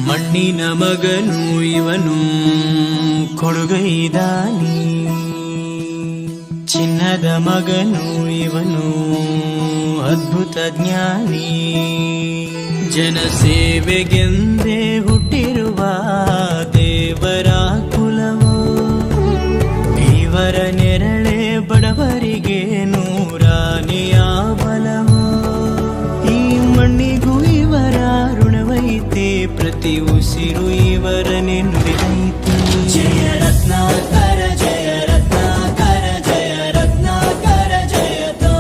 ಮಣ್ಣಿನ ಮಗನು ಇವನು ಕೊಡುಗೈದಾನಿ, ಚಿನ್ನದ ಮಗನು ಇವನು ಅದ್ಭುತ ಜ್ಞಾನಿ. ಜನಸೇವೆಗೆಂದೇ ಹುಟ್ಟಿರುವ ದೇವರ ಕುಲವೋ, ಇವರ ನೆರಳೆ ಬಡವರಿಗೆ ನೂರಾನೆಯ ಬಲವೋ. ಈ ಮಣ್ಣಿಗೂ ಇವರ ಋಣವೈತೆ, ಪ್ರತಿ ಉಸಿರು ಇವರನೆ ನುಡಿದೈತೆ. ಜಯ ರತ್ನಾಕರ ಜಯ ರತ್ನಾಕರ ಜಯ ರತ್ನಾಕರ ಜಯತೋ,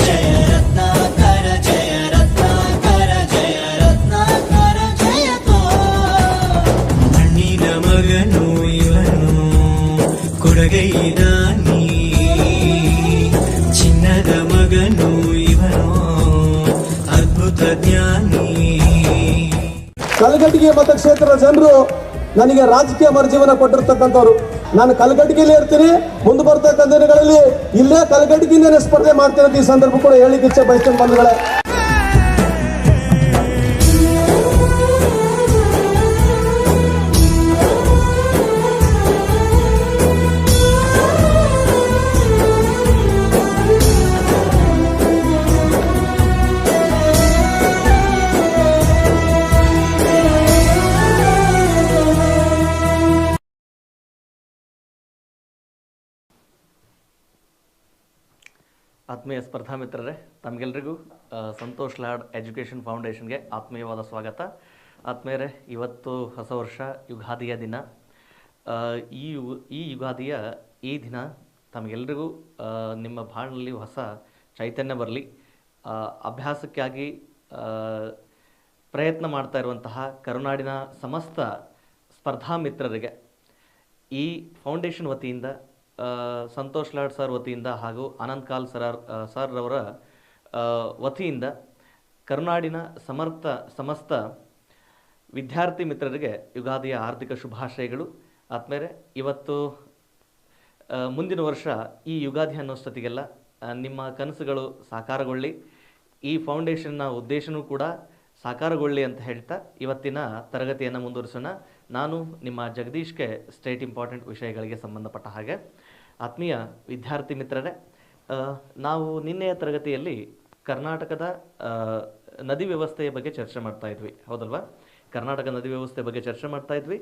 ಜಯ ರತ್ನಾಕರ ಜಯ ರತ್ನಾಕರ ಜಯ ರತ್ನಾಕರ ಜಯತೋ. ಮಣ್ಣಿನ ಮಗನು ಇವನು ಕೊಡಗೈದಾನಿ, ಚಿನ್ನದ ಮಗನು ಇವನು ಅದ್ಭುತ ಜ್ಞಾನಿ. ಕಲಘಟಗಿ ಮತಕ್ಷೇತ್ರದ ಜನರು ನನಗೆ ರಾಜಕೀಯ ಮರುಜೀವನ ಕೊಟ್ಟಿರ್ತಕ್ಕಂಥವ್ರು. ನಾನು ಕಲಘಟಗಿಯಲ್ಲಿ ಇರ್ತೀನಿ, ಮುಂದೆ ಬರ್ತಕ್ಕಂಥ ದಿನಗಳಲ್ಲಿ ಇಲ್ಲೇ ಕಲಘಟಗಿಯಿಂದನೇ ಸ್ಪರ್ಧೆ ಮಾಡ್ತೀನಿ ಅಂತ ಈ ಸಂದರ್ಭ ಕೂಡ ಹೇಳಿಕ್ಕೆ ಇಚ್ಛೆ ಬಯಸ್ತೇನೆ ಬಂಧುಗಳೇ. ಆತ್ಮೀಯ ಸ್ಪರ್ಧಾ ಮಿತ್ರರೇ, ತಮಗೆಲ್ಲರಿಗೂ ಸಂತೋಷ್ ಲಾಡ್ ಎಜುಕೇಷನ್ ಫೌಂಡೇಶನ್ಗೆ ಆತ್ಮೀಯವಾದ ಸ್ವಾಗತ. ಆತ್ಮೀಯರೇ, ಇವತ್ತು ಹೊಸ ವರ್ಷ, ಯುಗಾದಿಯ ದಿನ. ಈ ಯುಗಾದಿಯ ಈ ದಿನ ತಮಗೆಲ್ಲರಿಗೂ ನಿಮ್ಮ ಬಾಳಿನಲ್ಲಿ ಹೊಸ ಚೈತನ್ಯ ಬರಲಿ. ಅಭ್ಯಾಸಕ್ಕಾಗಿ ಪ್ರಯತ್ನ ಮಾಡ್ತಾ ಇರುವಂತಹ ಕರುನಾಡಿನ ಸಮಸ್ತ ಸ್ಪರ್ಧಾ ಮಿತ್ರರಿಗೆ ಈ ಫೌಂಡೇಶನ್ ವತಿಯಿಂದ, ಸಂತೋಷ್ ಲಾಡ್ ಸರ್ ವತಿಯಿಂದ ಹಾಗೂ ಆನಂದ್ ಕಾಲ್ ಸರ್ ರವರ ವತಿಯಿಂದ ಕರುನಾಡಿನ ಸಮಸ್ತ ವಿದ್ಯಾರ್ಥಿ ಮಿತ್ರರಿಗೆ ಯುಗಾದಿಯ ಆರ್ಥಿಕ ಶುಭಾಶಯಗಳು. ಆದ್ಮೇಲೆ ಇವತ್ತು ಮುಂದಿನ ವರ್ಷ ಈ ಯುಗಾದಿ ಅನ್ನೋಷ್ಟೊತ್ತಿಗೆಲ್ಲ ನಿಮ್ಮ ಕನಸುಗಳು ಸಾಕಾರಗೊಳ್ಳಿ, ಈ ಫೌಂಡೇಶನ್ನ ಉದ್ದೇಶನೂ ಕೂಡ ಸಾಕಾರಗೊಳ್ಳಿ ಅಂತ ಹೇಳ್ತಾ ಇವತ್ತಿನ ತರಗತಿಯನ್ನು ಮುಂದುವರಿಸೋಣ. ನಾನು ನಿಮ್ಮ ಜಗದೀಶ್ಗೆ ಸ್ಟೇಟ್ ಇಂಪಾರ್ಟೆಂಟ್ ವಿಷಯಗಳಿಗೆ ಸಂಬಂಧಪಟ್ಟ ಹಾಗೆ. ಆತ್ಮೀಯ ವಿದ್ಯಾರ್ಥಿ ಮಿತ್ರರೇ, ನಾವು ನಿನ್ನೆಯ ತರಗತಿಯಲ್ಲಿ ಕರ್ನಾಟಕದ ನದಿ ವ್ಯವಸ್ಥೆಯ ಬಗ್ಗೆ ಚರ್ಚೆ ಮಾಡ್ತಾ ಇದ್ವಿ, ಹೌದಲ್ವಾ? ಕರ್ನಾಟಕ ನದಿ ವ್ಯವಸ್ಥೆ ಬಗ್ಗೆ ಚರ್ಚೆ ಮಾಡ್ತಾ ಇದ್ವಿ.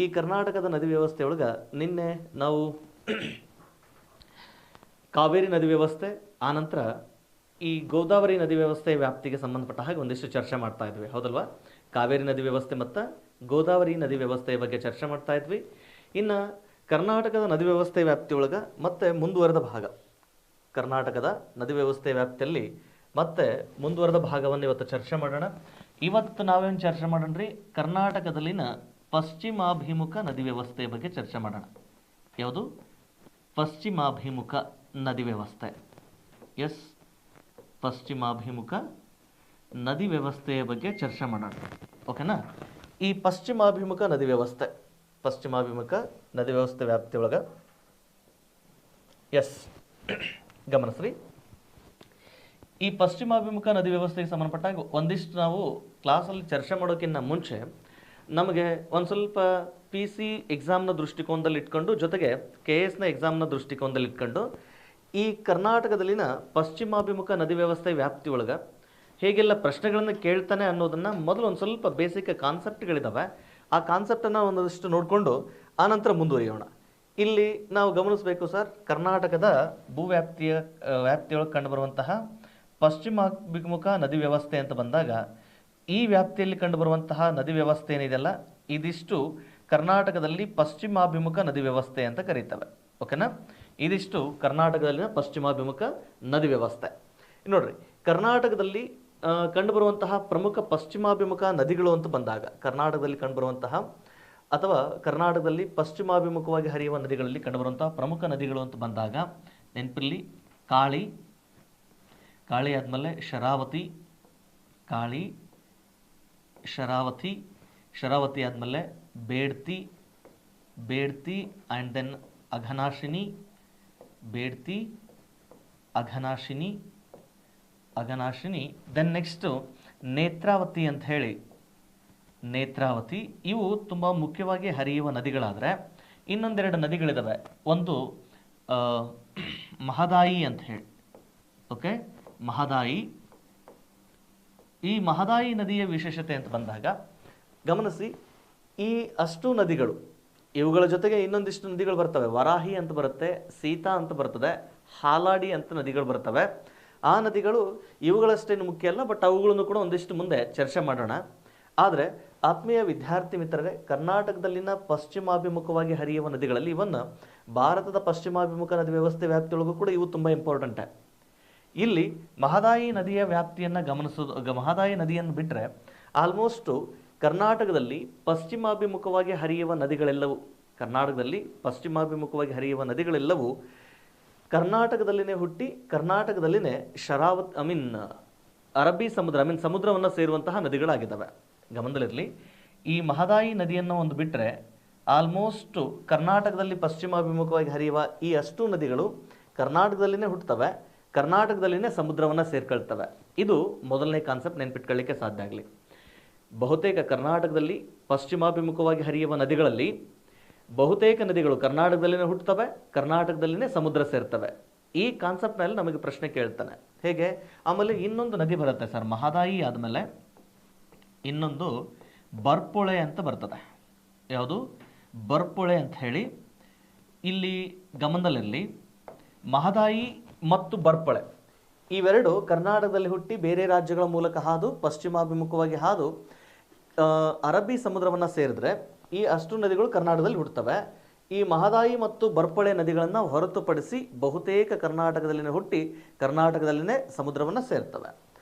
ಈ ಕರ್ನಾಟಕದ ನದಿ ವ್ಯವಸ್ಥೆಯೊಳಗೆ ನಿನ್ನೆ ನಾವು ಕಾವೇರಿ ನದಿ ವ್ಯವಸ್ಥೆ, ಆನಂತರ ಈ ಗೋದಾವರಿ ನದಿ ವ್ಯವಸ್ಥೆ ವ್ಯಾಪ್ತಿಗೆ ಸಂಬಂಧಪಟ್ಟ ಹಾಗೆ ಒಂದಿಷ್ಟು ಚರ್ಚೆ ಮಾಡ್ತಾ ಇದ್ವಿ, ಹೌದಲ್ವಾ? ಕಾವೇರಿ ನದಿ ವ್ಯವಸ್ಥೆ ಮತ್ತು ಗೋದಾವರಿ ನದಿ ವ್ಯವಸ್ಥೆಯ ಬಗ್ಗೆ ಚರ್ಚೆ ಮಾಡ್ತಾ ಇದ್ವಿ. ಇನ್ನು ಕರ್ನಾಟಕದ ನದಿ ವ್ಯವಸ್ಥೆ ವ್ಯಾಪ್ತಿಯೊಳಗೆ ಮತ್ತೆ ಮುಂದುವರೆದ ಭಾಗ, ಕರ್ನಾಟಕದ ನದಿ ವ್ಯವಸ್ಥೆ ವ್ಯಾಪ್ತಿಯಲ್ಲಿ ಮತ್ತೆ ಮುಂದುವರೆದ ಭಾಗವನ್ನು ಇವತ್ತು ಚರ್ಚೆ ಮಾಡೋಣ. ಇವತ್ತು ನಾವೇನು ಚರ್ಚೆ ಮಾಡೋಣ ರೀ? ಕರ್ನಾಟಕದಲ್ಲಿನ ಪಶ್ಚಿಮಾಭಿಮುಖ ನದಿ ವ್ಯವಸ್ಥೆಯ ಬಗ್ಗೆ ಚರ್ಚೆ ಮಾಡೋಣ. ಯಾವುದು? ಪಶ್ಚಿಮಾಭಿಮುಖ ನದಿ ವ್ಯವಸ್ಥೆ. ಎಸ್, ಪಶ್ಚಿಮಾಭಿಮುಖ ನದಿ ವ್ಯವಸ್ಥೆಯ ಬಗ್ಗೆ ಚರ್ಚೆ ಮಾಡೋಣ, ಓಕೆನಾ? ಈ ಪಶ್ಚಿಮಾಭಿಮುಖ ನದಿ ವ್ಯವಸ್ಥೆ ವ್ಯಾಪ್ತಿಯೊಳಗೆ ಎಸ್ ಗಮನಿಸ್ರಿ. ಈ ಪಶ್ಚಿಮಾಭಿಮುಖ ನದಿ ವ್ಯವಸ್ಥೆಗೆ ಸಂಬಂಧಪಟ್ಟಾಗ ಒಂದಿಷ್ಟು ನಾವು ಕ್ಲಾಸಲ್ಲಿ ಚರ್ಚೆ ಮಾಡೋಕ್ಕಿಂತ ಮುಂಚೆ ನಮಗೆ ಒಂದು ಸ್ವಲ್ಪ PC ಎಕ್ಸಾಮ್ನ ದೃಷ್ಟಿಕೋನದಲ್ಲಿ ಇಟ್ಕೊಂಡು, ಜೊತೆಗೆ KSನ ಎಕ್ಸಾಮ್ನ ದೃಷ್ಟಿಕೋನದಲ್ಲಿ ಇಟ್ಕೊಂಡು ಈ ಕರ್ನಾಟಕದಲ್ಲಿನ ಪಶ್ಚಿಮಾಭಿಮುಖ ನದಿ ವ್ಯವಸ್ಥೆ ವ್ಯಾಪ್ತಿಯೊಳಗೆ ಹೇಗೆಲ್ಲ ಪ್ರಶ್ನೆಗಳನ್ನು ಕೇಳ್ತಾನೆ ಅನ್ನೋದನ್ನು ಮೊದಲು ಒಂದು ಸ್ವಲ್ಪ ಬೇಸಿಕ್ ಕಾನ್ಸೆಪ್ಟ್ಗಳಿದ್ದಾವೆ. ಆ ಕಾನ್ಸೆಪ್ಟನ್ನು ಒಂದಷ್ಟು ನೋಡಿಕೊಂಡು ಆನಂತರ ಮುಂದುವರಿಯೋಣ. ಇಲ್ಲಿ ನಾವು ಗಮನಿಸಬೇಕು ಸರ್, ಕರ್ನಾಟಕದ ವ್ಯಾಪ್ತಿಯೊಳಗೆ ಕಂಡುಬರುವಂತಹ ಪಶ್ಚಿಮಾಭಿಮುಖ ನದಿ ವ್ಯವಸ್ಥೆ ಅಂತ ಬಂದಾಗ, ಈ ವ್ಯಾಪ್ತಿಯಲ್ಲಿ ಕಂಡುಬರುವಂತಹ ನದಿ ವ್ಯವಸ್ಥೆ ಏನಿದೆಯಲ್ಲ, ಇದಿಷ್ಟು ಕರ್ನಾಟಕದಲ್ಲಿ ಪಶ್ಚಿಮಾಭಿಮುಖ ನದಿ ವ್ಯವಸ್ಥೆ ಅಂತ ಕರೀತವೆ, ಓಕೆನಾ? ಇದಿಷ್ಟು ಕರ್ನಾಟಕದಲ್ಲಿನ ಪಶ್ಚಿಮಾಭಿಮುಖ ನದಿ ವ್ಯವಸ್ಥೆ. ನೋಡ್ರಿ, ಕರ್ನಾಟಕದಲ್ಲಿ ಕಂಡುಬರುವಂತಹ ಪ್ರಮುಖ ಪಶ್ಚಿಮಾಭಿಮುಖ ನದಿಗಳು ಅಂತ ಬಂದಾಗ, ಕರ್ನಾಟಕದಲ್ಲಿ ಕಂಡುಬರುವಂತಹ ಅಥವಾ ಕರ್ನಾಟಕದಲ್ಲಿ ಪಶ್ಚಿಮಾಭಿಮುಖವಾಗಿ ಹರಿಯುವ ನದಿಗಳಲ್ಲಿ ಕಂಡುಬರುವಂತಹ ಪ್ರಮುಖ ನದಿಗಳು ಅಂತ ಬಂದಾಗ ನೆನಪಿರಲಿ, ಕಾಳಿ ಆದಮೇಲೆ ಶರಾವತಿ ಆದಮೇಲೆ Bedti, Bedti and then Aghanashini, Bedti, Aghanashini, Aghanashini. Then next Netravati ಅಂತ ಹೇಳಿ, ನೇತ್ರಾವತಿ. ಇವು ತುಂಬ ಮುಖ್ಯವಾಗಿ ಹರಿಯುವ ನದಿಗಳಾದರೆ ಇನ್ನೊಂದೆರಡು ನದಿಗಳಿದ್ದಾವೆ. ಒಂದು ಮಹದಾಯಿ ಅಂತ ಹೇಳಿ, ಓಕೆ, ಮಹದಾಯಿ. ಈ ಮಹದಾಯಿ ನದಿಯ ವಿಶೇಷತೆ ಅಂತ ಬಂದಾಗ ಗಮನಿಸಿ, ಈ ಅಷ್ಟು ನದಿಗಳು, ಇವುಗಳ ಜೊತೆಗೆ ಇನ್ನೊಂದಿಷ್ಟು ನದಿಗಳು ಬರ್ತವೆ. ವರಾಹಿ ಅಂತ ಬರುತ್ತೆ, ಸೀತಾ ಅಂತ ಬರ್ತದೆ, ಹಾಲಾಡಿ ಅಂತ ನದಿಗಳು ಬರ್ತವೆ. ಆ ನದಿಗಳು ಇವುಗಳಷ್ಟೇನು ಮುಖ್ಯ ಅಲ್ಲ, ಬಟ್ ಅವುಗಳನ್ನು ಕೂಡ ಒಂದಿಷ್ಟು ಮುಂದೆ ಚರ್ಚೆ ಮಾಡೋಣ. ಆದರೆ ಆತ್ಮೀಯ ವಿದ್ಯಾರ್ಥಿ ಮಿತ್ರರೇ, ಕರ್ನಾಟಕದಲ್ಲಿನ ಪಶ್ಚಿಮಾಭಿಮುಖವಾಗಿ ಹರಿಯುವ ನದಿಗಳಲ್ಲಿ ಇವನ್ನ ಭಾರತದ ಪಶ್ಚಿಮಾಭಿಮುಖ ನದಿ ವ್ಯವಸ್ಥೆ ವ್ಯಾಪ್ತಿಯೊಳಗೂ ಕೂಡ ಇವು ತುಂಬ ಇಂಪಾರ್ಟೆಂಟ್. ಇಲ್ಲಿ ಮಹದಾಯಿ ನದಿಯ ವ್ಯಾಪ್ತಿಯನ್ನು ಗಮನಿಸೋದು, ಮಹದಾಯಿ ನದಿಯನ್ನು ಬಿಟ್ಟರೆ ಆಲ್ಮೋಸ್ಟು ಕರ್ನಾಟಕದಲ್ಲಿ ಪಶ್ಚಿಮಾಭಿಮುಖವಾಗಿ ಹರಿಯುವ ನದಿಗಳೆಲ್ಲವೂ, ಕರ್ನಾಟಕದಲ್ಲಿ ಪಶ್ಚಿಮಾಭಿಮುಖವಾಗಿ ಹರಿಯುವ ನದಿಗಳೆಲ್ಲವೂ ಕರ್ನಾಟಕದಲ್ಲಿನೇ ಹುಟ್ಟಿ ಕರ್ನಾಟಕದಲ್ಲಿನೇ ಅರಬ್ಬಿ ಸಮುದ್ರ ಸಮುದ್ರವನ್ನು ಸೇರುವಂತಹ ನದಿಗಳಾಗಿದ್ದಾವೆ. ಗಮನದಲ್ಲಿರಲಿ, ಈ ಮಹದಾಯಿ ನದಿಯನ್ನು ಒಂದು ಬಿಟ್ಟರೆ ಆಲ್ಮೋಸ್ಟು ಕರ್ನಾಟಕದಲ್ಲಿ ಪಶ್ಚಿಮಾಭಿಮುಖವಾಗಿ ಹರಿಯುವ ಈ ಅಷ್ಟು ನದಿಗಳು ಕರ್ನಾಟಕದಲ್ಲಿನೇ ಹುಟ್ಟುತ್ತವೆ, ಕರ್ನಾಟಕದಲ್ಲಿನೇ ಸಮುದ್ರವನ್ನು ಸೇರ್ಕೊಳ್ತವೆ. ಇದು ಮೊದಲನೇ ಕಾನ್ಸೆಪ್ಟ್ ನೆನ್ಪಿಟ್ಕೊಳ್ಳಿಕ್ಕೆ ಸಾಧ್ಯ ಆಗಲಿ. ಬಹುತೇಕ ಕರ್ನಾಟಕದಲ್ಲಿ ಪಶ್ಚಿಮಾಭಿಮುಖವಾಗಿ ಹರಿಯುವ ನದಿಗಳಲ್ಲಿ ಬಹುತೇಕ ನದಿಗಳು ಕರ್ನಾಟಕದಲ್ಲಿನೇ ಹುಟ್ಟುತ್ತವೆ, ಕರ್ನಾಟಕದಲ್ಲಿನೇ ಸಮುದ್ರ ಸೇರ್ತವೆ. ಈ ಕಾನ್ಸೆಪ್ಟ್ನಲ್ಲಿ ನಮಗೆ ಪ್ರಶ್ನೆ ಕೇಳ್ತಾನೆ, ಹೇಗೆ? ಆಮೇಲೆ ಇನ್ನೊಂದು ನದಿ ಬರುತ್ತೆ ಸರ್, ಮಹದಾಯಿ ಆದಮೇಲೆ ಇನ್ನೊಂದು ಬರ್ಪೊಳೆ ಅಂತ ಬರ್ತದೆ. ಯಾವುದು? ಬರ್ಪೊಳೆ ಅಂತ ಹೇಳಿ. ಇಲ್ಲಿ ಗಮನದಲ್ಲಿರಲಿ, ಮಹದಾಯಿ ಮತ್ತು ಬರ್ಪೊಳೆ ಇವೆರಡು ಕರ್ನಾಟಕದಲ್ಲಿ ಹುಟ್ಟಿ ಬೇರೆ ರಾಜ್ಯಗಳ ಮೂಲಕ ಹಾದು ಪಶ್ಚಿಮಾಭಿಮುಖವಾಗಿ ಹಾದು ಅರಬ್ಬಿ ಸಮುದ್ರವನ್ನು ಸೇರಿದ್ರೆ ಈ ಅಷ್ಟು ನದಿಗಳು ಕರ್ನಾಟಕದಲ್ಲಿ ಹುಟ್ಟುತ್ತವೆ. ಈ ಮಹದಾಯಿ ಮತ್ತು ಬರ್ಪೊಳೆ ನದಿಗಳನ್ನು ಹೊರತುಪಡಿಸಿ ಬಹುತೇಕ ಕರ್ನಾಟಕದಲ್ಲಿನೇ ಹುಟ್ಟಿ ಕರ್ನಾಟಕದಲ್ಲಿನೇ ಸಮುದ್ರವನ್ನು ಸೇರ್ತವೆ.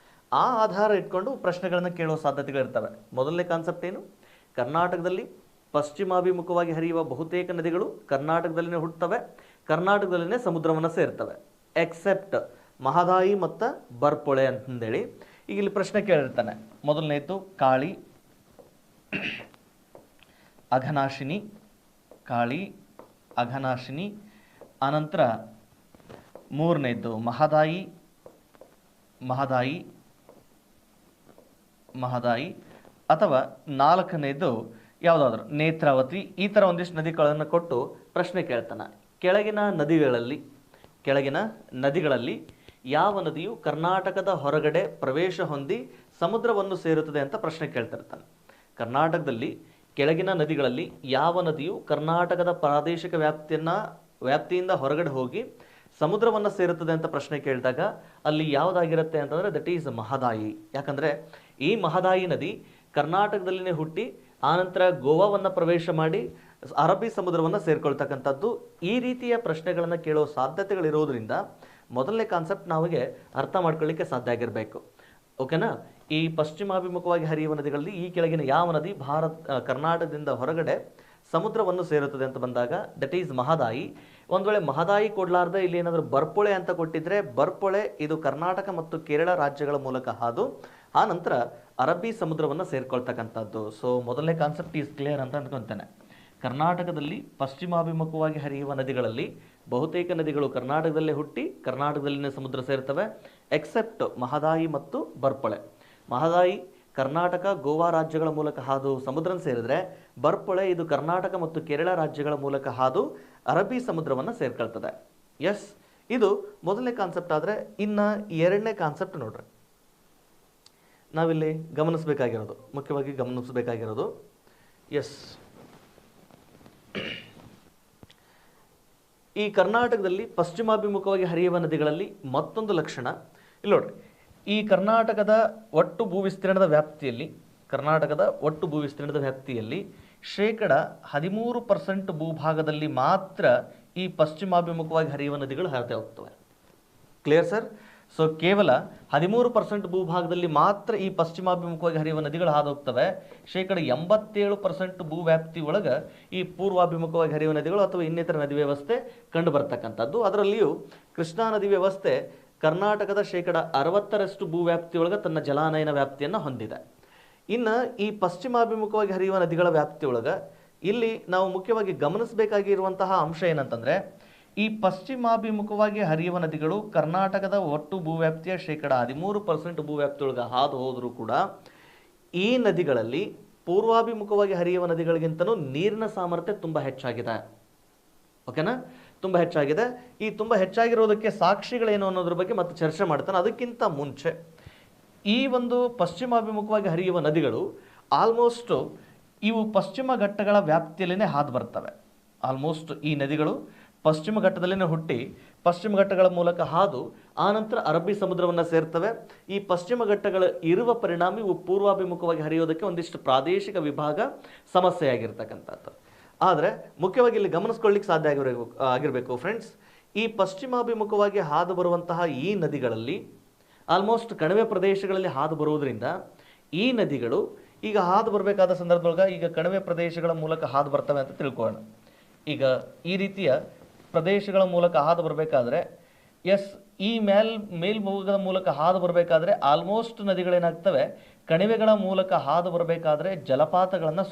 ಆ ಆಧಾರ ಇಟ್ಕೊಂಡು ಪ್ರಶ್ನೆಗಳನ್ನು ಕೇಳುವ ಸಾಧ್ಯತೆಗಳಿರ್ತವೆ. ಮೊದಲನೇ ಕಾನ್ಸೆಪ್ಟ್ ಏನು? ಕರ್ನಾಟಕದಲ್ಲಿ ಪಶ್ಚಿಮಾಭಿಮುಖವಾಗಿ ಹರಿಯುವ ಬಹುತೇಕ ನದಿಗಳು ಕರ್ನಾಟಕದಲ್ಲಿನೇ ಹುಟ್ಟುತ್ತವೆ, ಕರ್ನಾಟಕದಲ್ಲಿನೇ ಸಮುದ್ರವನ್ನು ಸೇರ್ತವೆ, ಎಕ್ಸೆಪ್ಟ್ ಮಹದಾಯಿ ಮತ್ತು ಬರ್ಪೊಳೆ ಅಂತಂದೇಳಿ. ಈಗ ಇಲ್ಲಿ ಪ್ರಶ್ನೆ ಕೇಳಿರ್ತಾನೆ. ಮೊದಲನೇದು ಕಾಳಿ, ಅಘನಾಶಿನಿ, ಕಾಳಿ, ಅಘನಾಶಿನಿ. ಅನಂತರ ಮೂರನೇದು ಮಹದಾಯಿ, ಮಹದಾಯಿ, ಮಹದಾಯಿ. ಅಥವಾ ನಾಲ್ಕನೇದು ಯಾವುದಾದ್ರು ನೇತ್ರಾವತಿ. ಈ ಥರ ಒಂದಿಷ್ಟು ನದಿಗಳನ್ನು ಕೊಟ್ಟು ಪ್ರಶ್ನೆ ಕೇಳ್ತಾನೆ. ಕೆಳಗಿನ ನದಿಗಳಲ್ಲಿ ಯಾವ ನದಿಯು ಕರ್ನಾಟಕದ ಹೊರಗಡೆ ಪ್ರವೇಶ ಹೊಂದಿ ಸಮುದ್ರವನ್ನು ಸೇರುತ್ತದೆ ಅಂತ ಪ್ರಶ್ನೆ ಕೇಳ್ತಿರ್ತಾನೆ. ಕರ್ನಾಟಕದಲ್ಲಿ ಕೆಳಗಿನ ನದಿಗಳಲ್ಲಿ ಯಾವ ನದಿಯು ಕರ್ನಾಟಕದ ಪ್ರಾದೇಶಿಕ ವ್ಯಾಪ್ತಿಯಿಂದ ಹೊರಗಡೆ ಹೋಗಿ ಸಮುದ್ರವನ್ನು ಸೇರುತ್ತದೆ ಅಂತ ಪ್ರಶ್ನೆ ಕೇಳಿದಾಗ ಅಲ್ಲಿ ಯಾವುದಾಗಿರುತ್ತೆ ಅಂತಂದರೆ ದಟ್ ಈಸ್ ಮಹದಾಯಿ. ಯಾಕಂದರೆ ಈ ಮಹದಾಯಿ ನದಿ ಕರ್ನಾಟಕದಲ್ಲಿನೇ ಹುಟ್ಟಿ ಆನಂತರ ಗೋವಾವನ್ನು ಪ್ರವೇಶ ಮಾಡಿ ಅರಬ್ಬಿ ಸಮುದ್ರವನ್ನು ಸೇರ್ಕೊಳ್ತಕ್ಕಂಥದ್ದು. ಈ ರೀತಿಯ ಪ್ರಶ್ನೆಗಳನ್ನು ಕೇಳೋ ಸಾಧ್ಯತೆಗಳಿರೋದ್ರಿಂದ ಮೊದಲನೇ ಕಾನ್ಸೆಪ್ಟ್ ನಾವಿಗೆ ಅರ್ಥ ಮಾಡ್ಕೊಳ್ಳಿಕ್ಕೆ ಸಾಧ್ಯ ಆಗಿರಬೇಕು. ಓಕೆನಾ? ಈ ಪಶ್ಚಿಮಾಭಿಮುಖವಾಗಿ ಹರಿಯುವ ನದಿಗಳಲ್ಲಿ ಈ ಕೆಳಗಿನ ಯಾವ ನದಿ ಕರ್ನಾಟಕದಿಂದ ಹೊರಗಡೆ ಸಮುದ್ರವನ್ನು ಸೇರುತ್ತದೆ ಅಂತ ಬಂದಾಗ ದಟ್ ಈಸ್ ಮಹದಾಯಿ. ಒಂದು ವೇಳೆ ಮಹದಾಯಿ ಕೊಡಲಾರ್ದೆ ಇಲ್ಲಿ ಏನಾದರೂ ಬರ್ಪೊಳೆ ಅಂತ ಕೊಟ್ಟಿದ್ರೆ, ಬರ್ಪೊಳೆ ಇದು ಕರ್ನಾಟಕ ಮತ್ತು ಕೇರಳ ರಾಜ್ಯಗಳ ಮೂಲಕ ಹಾದು ಆ ನಂತರ ಅರಬ್ಬಿ ಸಮುದ್ರವನ್ನು ಸೇರ್ಕೊಳ್ತಕ್ಕಂಥದ್ದು. ಸೊ ಮೊದಲನೇ ಕಾನ್ಸೆಪ್ಟ್ ಈಸ್ ಕ್ಲಿಯರ್ ಅಂತ ಅಂದ್ಕೊತೇನೆ. ಕರ್ನಾಟಕದಲ್ಲಿ ಪಶ್ಚಿಮಾಭಿಮುಖವಾಗಿ ಹರಿಯುವ ನದಿಗಳಲ್ಲಿ ಬಹುತೇಕ ನದಿಗಳು ಕರ್ನಾಟಕದಲ್ಲೇ ಹುಟ್ಟಿ ಕರ್ನಾಟಕದಲ್ಲಿನೇ ಸಮುದ್ರ ಸೇರ್ತವೆ, ಎಕ್ಸೆಪ್ಟ್ ಮಹದಾಯಿ ಮತ್ತು ಬರ್ಪೊಳೆ. ಮಹದಾಯಿ ಕರ್ನಾಟಕ ಗೋವಾ ರಾಜ್ಯಗಳ ಮೂಲಕ ಹಾದು ಸಮುದ್ರ ಸೇರಿದ್ರೆ, ಬರ್ಪೊಳೆ ಇದು ಕರ್ನಾಟಕ ಮತ್ತು ಕೇರಳ ರಾಜ್ಯಗಳ ಮೂಲಕ ಹಾದು ಅರಬ್ಬಿ ಸಮುದ್ರವನ್ನು ಸೇರ್ಕೊಳ್ತದೆ. ಎಸ್, ಇದು ಮೊದಲನೇ ಕಾನ್ಸೆಪ್ಟ್. ಆದರೆ ಇನ್ನು ಎರಡನೇ ಕಾನ್ಸೆಪ್ಟ್ ನೋಡ್ರಿ, ನಾವಿಲ್ಲಿ ಮುಖ್ಯವಾಗಿ ಗಮನಿಸಬೇಕಾಗಿರೋದು ಎಸ್, ಈ ಕರ್ನಾಟಕದಲ್ಲಿ ಪಶ್ಚಿಮಾಭಿಮುಖವಾಗಿ ಹರಿಯುವ ನದಿಗಳಲ್ಲಿ ಮತ್ತೊಂದು ಲಕ್ಷಣ ಇಲ್ಲಿ ನೋಡ್ರಿ. ಈ ಕರ್ನಾಟಕದ ಒಟ್ಟು ಭೂವಿಸ್ತೀರ್ಣದ ವ್ಯಾಪ್ತಿಯಲ್ಲಿ ಶೇಕಡ 13% ಭೂಭಾಗದಲ್ಲಿ ಮಾತ್ರ ಈ ಪಶ್ಚಿಮಾಭಿಮುಖವಾಗಿ ಹರಿಯುವ ನದಿಗಳು ಹರಿತಾ ಹೋಗ್ತವೆ. Clear sir? ಸೊ ಕೇವಲ 13% ಭೂಭಾಗದಲ್ಲಿ ಮಾತ್ರ ಈ ಪಶ್ಚಿಮಾಭಿಮುಖವಾಗಿ ಹರಿಯುವ ನದಿಗಳು ಹಾದು ಹೋಗ್ತವೆ. ಶೇಕಡ 87% ಭೂವ್ಯಾಪ್ತಿ ಒಳಗೆ ಈ ಪೂರ್ವಾಭಿಮುಖವಾಗಿ ಹರಿಯುವ ನದಿಗಳು ಅಥವಾ ಇನ್ನಿತರ ನದಿ ವ್ಯವಸ್ಥೆ ಕಂಡು ಬರ್ತಕ್ಕಂಥದ್ದು. ಅದರಲ್ಲಿಯೂ ಕೃಷ್ಣಾ ನದಿ ವ್ಯವಸ್ಥೆ ಕರ್ನಾಟಕದ ಶೇಕಡ 60% ಭೂವ್ಯಾಪ್ತಿಯೊಳಗೆ ತನ್ನ ಜಲಾನಯನ ವ್ಯಾಪ್ತಿಯನ್ನು ಹೊಂದಿದೆ. ಇನ್ನು ಈ ಪಶ್ಚಿಮಾಭಿಮುಖವಾಗಿ ಹರಿಯುವ ನದಿಗಳ ವ್ಯಾಪ್ತಿಯೊಳಗೆ ಇಲ್ಲಿ ನಾವು ಮುಖ್ಯವಾಗಿ ಗಮನಿಸಬೇಕಾಗಿರುವಂತಹ ಅಂಶ ಏನಂತಂದರೆ, ಈ ಪಶ್ಚಿಮಾಭಿಮುಖವಾಗಿ ಹರಿಯುವ ನದಿಗಳು ಕರ್ನಾಟಕದ ಒಟ್ಟು ಭೂವ್ಯಾಪ್ತಿಯ 13% ಭೂವ್ಯಾಪ್ತಿಯೊಳಗೆ ಹಾದು ಹೋದರೂ ಕೂಡ ಈ ನದಿಗಳಲ್ಲಿ ಪೂರ್ವಾಭಿಮುಖವಾಗಿ ಹರಿಯುವ ನದಿಗಳಿಗಿಂತಲೂ ನೀರಿನ ಸಾಮರ್ಥ್ಯ ತುಂಬ ಹೆಚ್ಚಾಗಿದೆ. ಓಕೆನಾ, ತುಂಬ ಹೆಚ್ಚಾಗಿದೆ. ಈ ತುಂಬ ಹೆಚ್ಚಾಗಿರೋದಕ್ಕೆ ಸಾಕ್ಷಿಗಳೇನು ಅನ್ನೋದ್ರ ಬಗ್ಗೆ ಮತ್ತೆ ಚರ್ಚೆ ಮಾಡ್ತಾನೆ. ಅದಕ್ಕಿಂತ ಮುಂಚೆ ಈ ಒಂದು ಪಶ್ಚಿಮಾಭಿಮುಖವಾಗಿ ಹರಿಯುವ ನದಿಗಳು ಆಲ್ಮೋಸ್ಟ್ ಇವು ಪಶ್ಚಿಮ ಘಟ್ಟಗಳ ವ್ಯಾಪ್ತಿಯಲ್ಲೇ ಹಾದು ಬರ್ತವೆ. ಆಲ್ಮೋಸ್ಟ್ ಈ ನದಿಗಳು ಪಶ್ಚಿಮ ಘಟ್ಟದಲ್ಲೇ ಹುಟ್ಟಿ ಪಶ್ಚಿಮ ಘಟ್ಟಗಳ ಮೂಲಕ ಹಾದು ಆನಂತರ ಅರಬ್ಬಿ ಸಮುದ್ರವನ್ನು ಸೇರ್ತವೆ. ಈ ಪಶ್ಚಿಮ ಘಟ್ಟಗಳ ಇರುವ ಪರಿಣಾಮ ಇವು ಪೂರ್ವಾಭಿಮುಖವಾಗಿ ಹರಿಯೋದಕ್ಕೆ ಒಂದಿಷ್ಟು ಪ್ರಾದೇಶಿಕ ವಿಭಾಗ ಸಮಸ್ಯೆಯಾಗಿರ್ತಕ್ಕಂಥದ್ದು. ಆದರೆ ಮುಖ್ಯವಾಗಿ ಇಲ್ಲಿ ಗಮನಿಸ್ಕೊಳ್ಳಿಕ್ಕೆ ಸಾಧ್ಯ ಆಗಿರಬೇಕು ಫ್ರೆಂಡ್ಸ್, ಈ ಪಶ್ಚಿಮಾಭಿಮುಖವಾಗಿ ಹಾದು ಬರುವಂತಹ ಈ ನದಿಗಳಲ್ಲಿ ಆಲ್ಮೋಸ್ಟ್ ಕಣಿವೆ ಪ್ರದೇಶಗಳಲ್ಲಿ ಹಾದು ಬರುವುದರಿಂದ ಈ ನದಿಗಳು ಈಗ ಹಾದು ಬರಬೇಕಾದ ಸಂದರ್ಭದೊಳಗೆ ಈಗ ಕಣಿವೆ ಪ್ರದೇಶಗಳ ಮೂಲಕ ಹಾದು ಬರ್ತವೆ ಅಂತ ತಿಳ್ಕೊಳ್ಳೋಣ. ಈಗ ಈ ರೀತಿಯ ಪ್ರದೇಶಗಳ ಮೂಲಕ ಹಾದು ಬರಬೇಕಾದ್ರೆ ಈ ಮೇಲ್ಭಾಗದ ಮೂಲಕ ಹಾದು ಬರಬೇಕಾದ್ರೆ ಆಲ್ಮೋಸ್ಟ್ ನದಿಗಳೇನಾಗ್ತವೆ, ಕಣಿವೆಗಳ ಮೂಲಕ ಹಾದು ಬರಬೇಕಾದ್ರೆ ಜಲಪಾತಗಳನ್ನು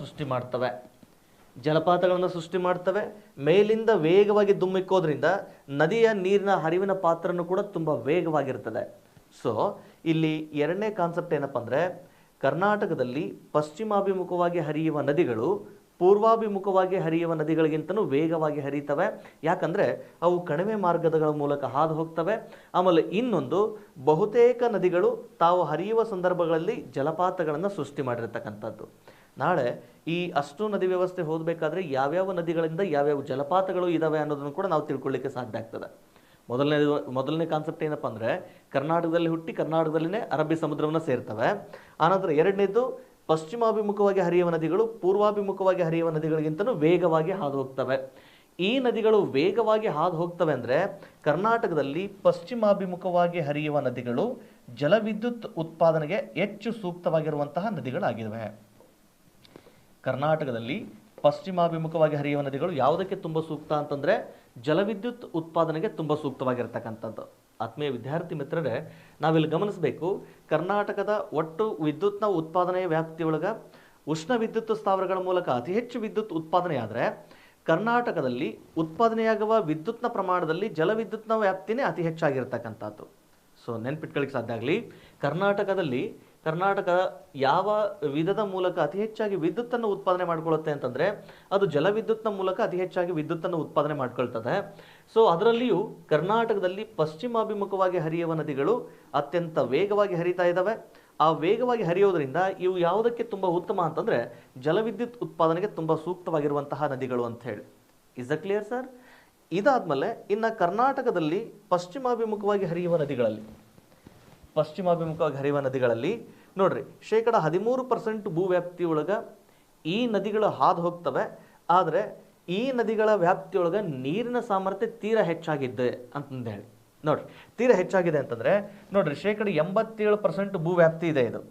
ಸೃಷ್ಟಿ ಮಾಡ್ತವೆ. ಮೇಲಿಂದ ವೇಗವಾಗಿ ಧುಮ್ಮಿಕ್ಕೋದ್ರಿಂದ ನದಿಯ ನೀರಿನ ಹರಿವಿನ ಪಾತ್ರನೂ ಕೂಡ ತುಂಬ ವೇಗವಾಗಿರ್ತದೆ. ಸೊ ಇಲ್ಲಿ ಎರಡನೇ ಕಾನ್ಸೆಪ್ಟ್ ಏನಪ್ಪ ಅಂದರೆ, ಕರ್ನಾಟಕದಲ್ಲಿ ಪಶ್ಚಿಮಾಭಿಮುಖವಾಗಿ ಹರಿಯುವ ನದಿಗಳು ಪೂರ್ವಾಭಿಮುಖವಾಗಿ ಹರಿಯುವ ನದಿಗಳಿಗಿಂತಲೂ ವೇಗವಾಗಿ ಹರಿತವೆ. ಯಾಕಂದರೆ ಅವು ಕಣಿವೆ ಮಾರ್ಗಗಳ ಮೂಲಕ ಹಾದು ಹೋಗ್ತವೆ. ಆಮೇಲೆ ಇನ್ನೊಂದು, ಬಹುತೇಕ ನದಿಗಳು ತಾವು ಹರಿಯುವ ಸಂದರ್ಭಗಳಲ್ಲಿ ಜಲಪಾತಗಳನ್ನು ಸೃಷ್ಟಿ ಮಾಡಿರ್ತಕ್ಕಂಥದ್ದು. ನಾಳೆ ಈ ಅಷ್ಟು ನದಿ ವ್ಯವಸ್ಥೆ ಹೋಗಬೇಕಾದ್ರೆ ಯಾವ್ಯಾವ ನದಿಗಳಿಂದ ಯಾವ್ಯಾವ ಜಲಪಾತಗಳು ಇದ್ದಾವೆ ಅನ್ನೋದನ್ನು ಕೂಡ ನಾವು ತಿಳ್ಕೊಳ್ಳಿಕ್ಕೆ ಸಾಧ್ಯ ಆಗ್ತದೆ. ಮೊದಲನೇ ಕಾನ್ಸೆಪ್ಟ್ ಏನಪ್ಪ ಅಂದರೆ, ಕರ್ನಾಟಕದಲ್ಲಿ ಹುಟ್ಟಿ ಕರ್ನಾಟಕದಲ್ಲಿನೇ ಅರಬ್ಬಿ ಸಮುದ್ರವನ್ನು ಸೇರ್ತವೆ. ಆನಂತರ ಎರಡನೇದು, ಪಶ್ಚಿಮಾಭಿಮುಖವಾಗಿ ಹರಿಯುವ ನದಿಗಳು ಪೂರ್ವಾಭಿಮುಖವಾಗಿ ಹರಿಯುವ ನದಿಗಳಿಗಿಂತಲೂ ವೇಗವಾಗಿ ಹಾದು ಹೋಗ್ತವೆ. ಈ ನದಿಗಳು ವೇಗವಾಗಿ ಹಾದು ಹೋಗ್ತವೆ ಅಂದರೆ ಕರ್ನಾಟಕದಲ್ಲಿ ಪಶ್ಚಿಮಾಭಿಮುಖವಾಗಿ ಹರಿಯುವ ನದಿಗಳು ಜಲವಿದ್ಯುತ್ ಉತ್ಪಾದನೆಗೆ ಹೆಚ್ಚು ಸೂಕ್ತವಾಗಿರುವಂತಹ ನದಿಗಳಾಗಿವೆ. ಕರ್ನಾಟಕದಲ್ಲಿ ಪಶ್ಚಿಮಾಭಿಮುಖವಾಗಿ ಹರಿಯುವ ನದಿಗಳು ಯಾವುದಕ್ಕೆ ತುಂಬ ಸೂಕ್ತ ಅಂತಂದರೆ ಜಲವಿದ್ಯುತ್ ಉತ್ಪಾದನೆಗೆ ತುಂಬ ಸೂಕ್ತವಾಗಿರ್ತಕ್ಕಂಥದ್ದು. ಆತ್ಮೀಯ ವಿದ್ಯಾರ್ಥಿ ಮಿತ್ರರೇ, ನಾವಿಲ್ಲಿ ಗಮನಿಸಬೇಕು, ಕರ್ನಾಟಕದ ಒಟ್ಟು ವಿದ್ಯುತ್ನ ಉತ್ಪಾದನೆಯ ವ್ಯಾಪ್ತಿಯೊಳಗೆ ಉಷ್ಣ ವಿದ್ಯುತ್ ಸ್ಥಾವರಗಳ ಮೂಲಕ ಅತಿ ಹೆಚ್ಚು ವಿದ್ಯುತ್ ಉತ್ಪಾದನೆ ಆದರೆ ಕರ್ನಾಟಕದಲ್ಲಿ ಉತ್ಪಾದನೆಯಾಗುವ ವಿದ್ಯುತ್ನ ಪ್ರಮಾಣದಲ್ಲಿ ಜಲವಿದ್ಯುತ್ನ ವ್ಯಾಪ್ತಿನೇ ಅತಿ ಹೆಚ್ಚಾಗಿರ್ತಕ್ಕಂಥದ್ದು. ಸೊ ನೆನ್ಪಿಟ್ಕೊಳ್ಳಿಕ್ಕೆ ಸಾಧ್ಯ ಆಗಲಿ, ಕರ್ನಾಟಕ ಯಾವ ವಿಧದ ಮೂಲಕ ಅತಿ ಹೆಚ್ಚಾಗಿ ವಿದ್ಯುತ್ತನ್ನು ಉತ್ಪಾದನೆ ಮಾಡ್ಕೊಳ್ಳುತ್ತೆ ಅಂತಂದರೆ ಅದು ಜಲವಿದ್ಯುತ್ನ ಮೂಲಕ ಅತಿ ಹೆಚ್ಚಾಗಿ ವಿದ್ಯುತ್ತನ್ನು ಉತ್ಪಾದನೆ ಮಾಡ್ಕೊಳ್ತದೆ. ಸೊ ಅದರಲ್ಲಿಯೂ ಕರ್ನಾಟಕದಲ್ಲಿ ಪಶ್ಚಿಮಾಭಿಮುಖವಾಗಿ ಹರಿಯುವ ನದಿಗಳು ಅತ್ಯಂತ ವೇಗವಾಗಿ ಹರಿತಾ ಇದ್ದಾವೆ. ಆ ವೇಗವಾಗಿ ಹರಿಯೋದ್ರಿಂದ ಇವು ಯಾವುದಕ್ಕೆ ತುಂಬ ಉತ್ತಮ ಅಂತಂದರೆ ಜಲವಿದ್ಯುತ್ ಉತ್ಪಾದನೆಗೆ ತುಂಬ ಸೂಕ್ತವಾಗಿರುವಂತಹ ನದಿಗಳು ಅಂತ ಹೇಳಿ. Is a clear sir? ಇದಾದ್ಮೇಲೆ ಇನ್ನು ಕರ್ನಾಟಕದಲ್ಲಿ ಪಶ್ಚಿಮಾಭಿಮುಖವಾಗಿ ಹರಿಯುವ ನದಿಗಳಲ್ಲಿ ನೋಡ್ರಿ, 13% ಭೂವ್ಯಾಪ್ತಿಯೊಳಗೆ ಈ ನದಿಗಳು ಹಾದು ಹೋಗ್ತವೆ. ಆದರೆ ಈ ನದಿಗಳ ವ್ಯಾಪ್ತಿಯೊಳಗೆ ನೀರಿನ ಸಾಮರ್ಥ್ಯ ತೀರಾ ಹೆಚ್ಚಾಗಿದೆ ಅಂತಂದು ಹೇಳಿ. ನೋಡ್ರಿ, ತೀರಾ ಹೆಚ್ಚಾಗಿದೆ ಅಂತಂದರೆ ನೋಡ್ರಿ, 87% ಭೂವ್ಯಾಪ್ತಿ ಇದೆ. ಇದು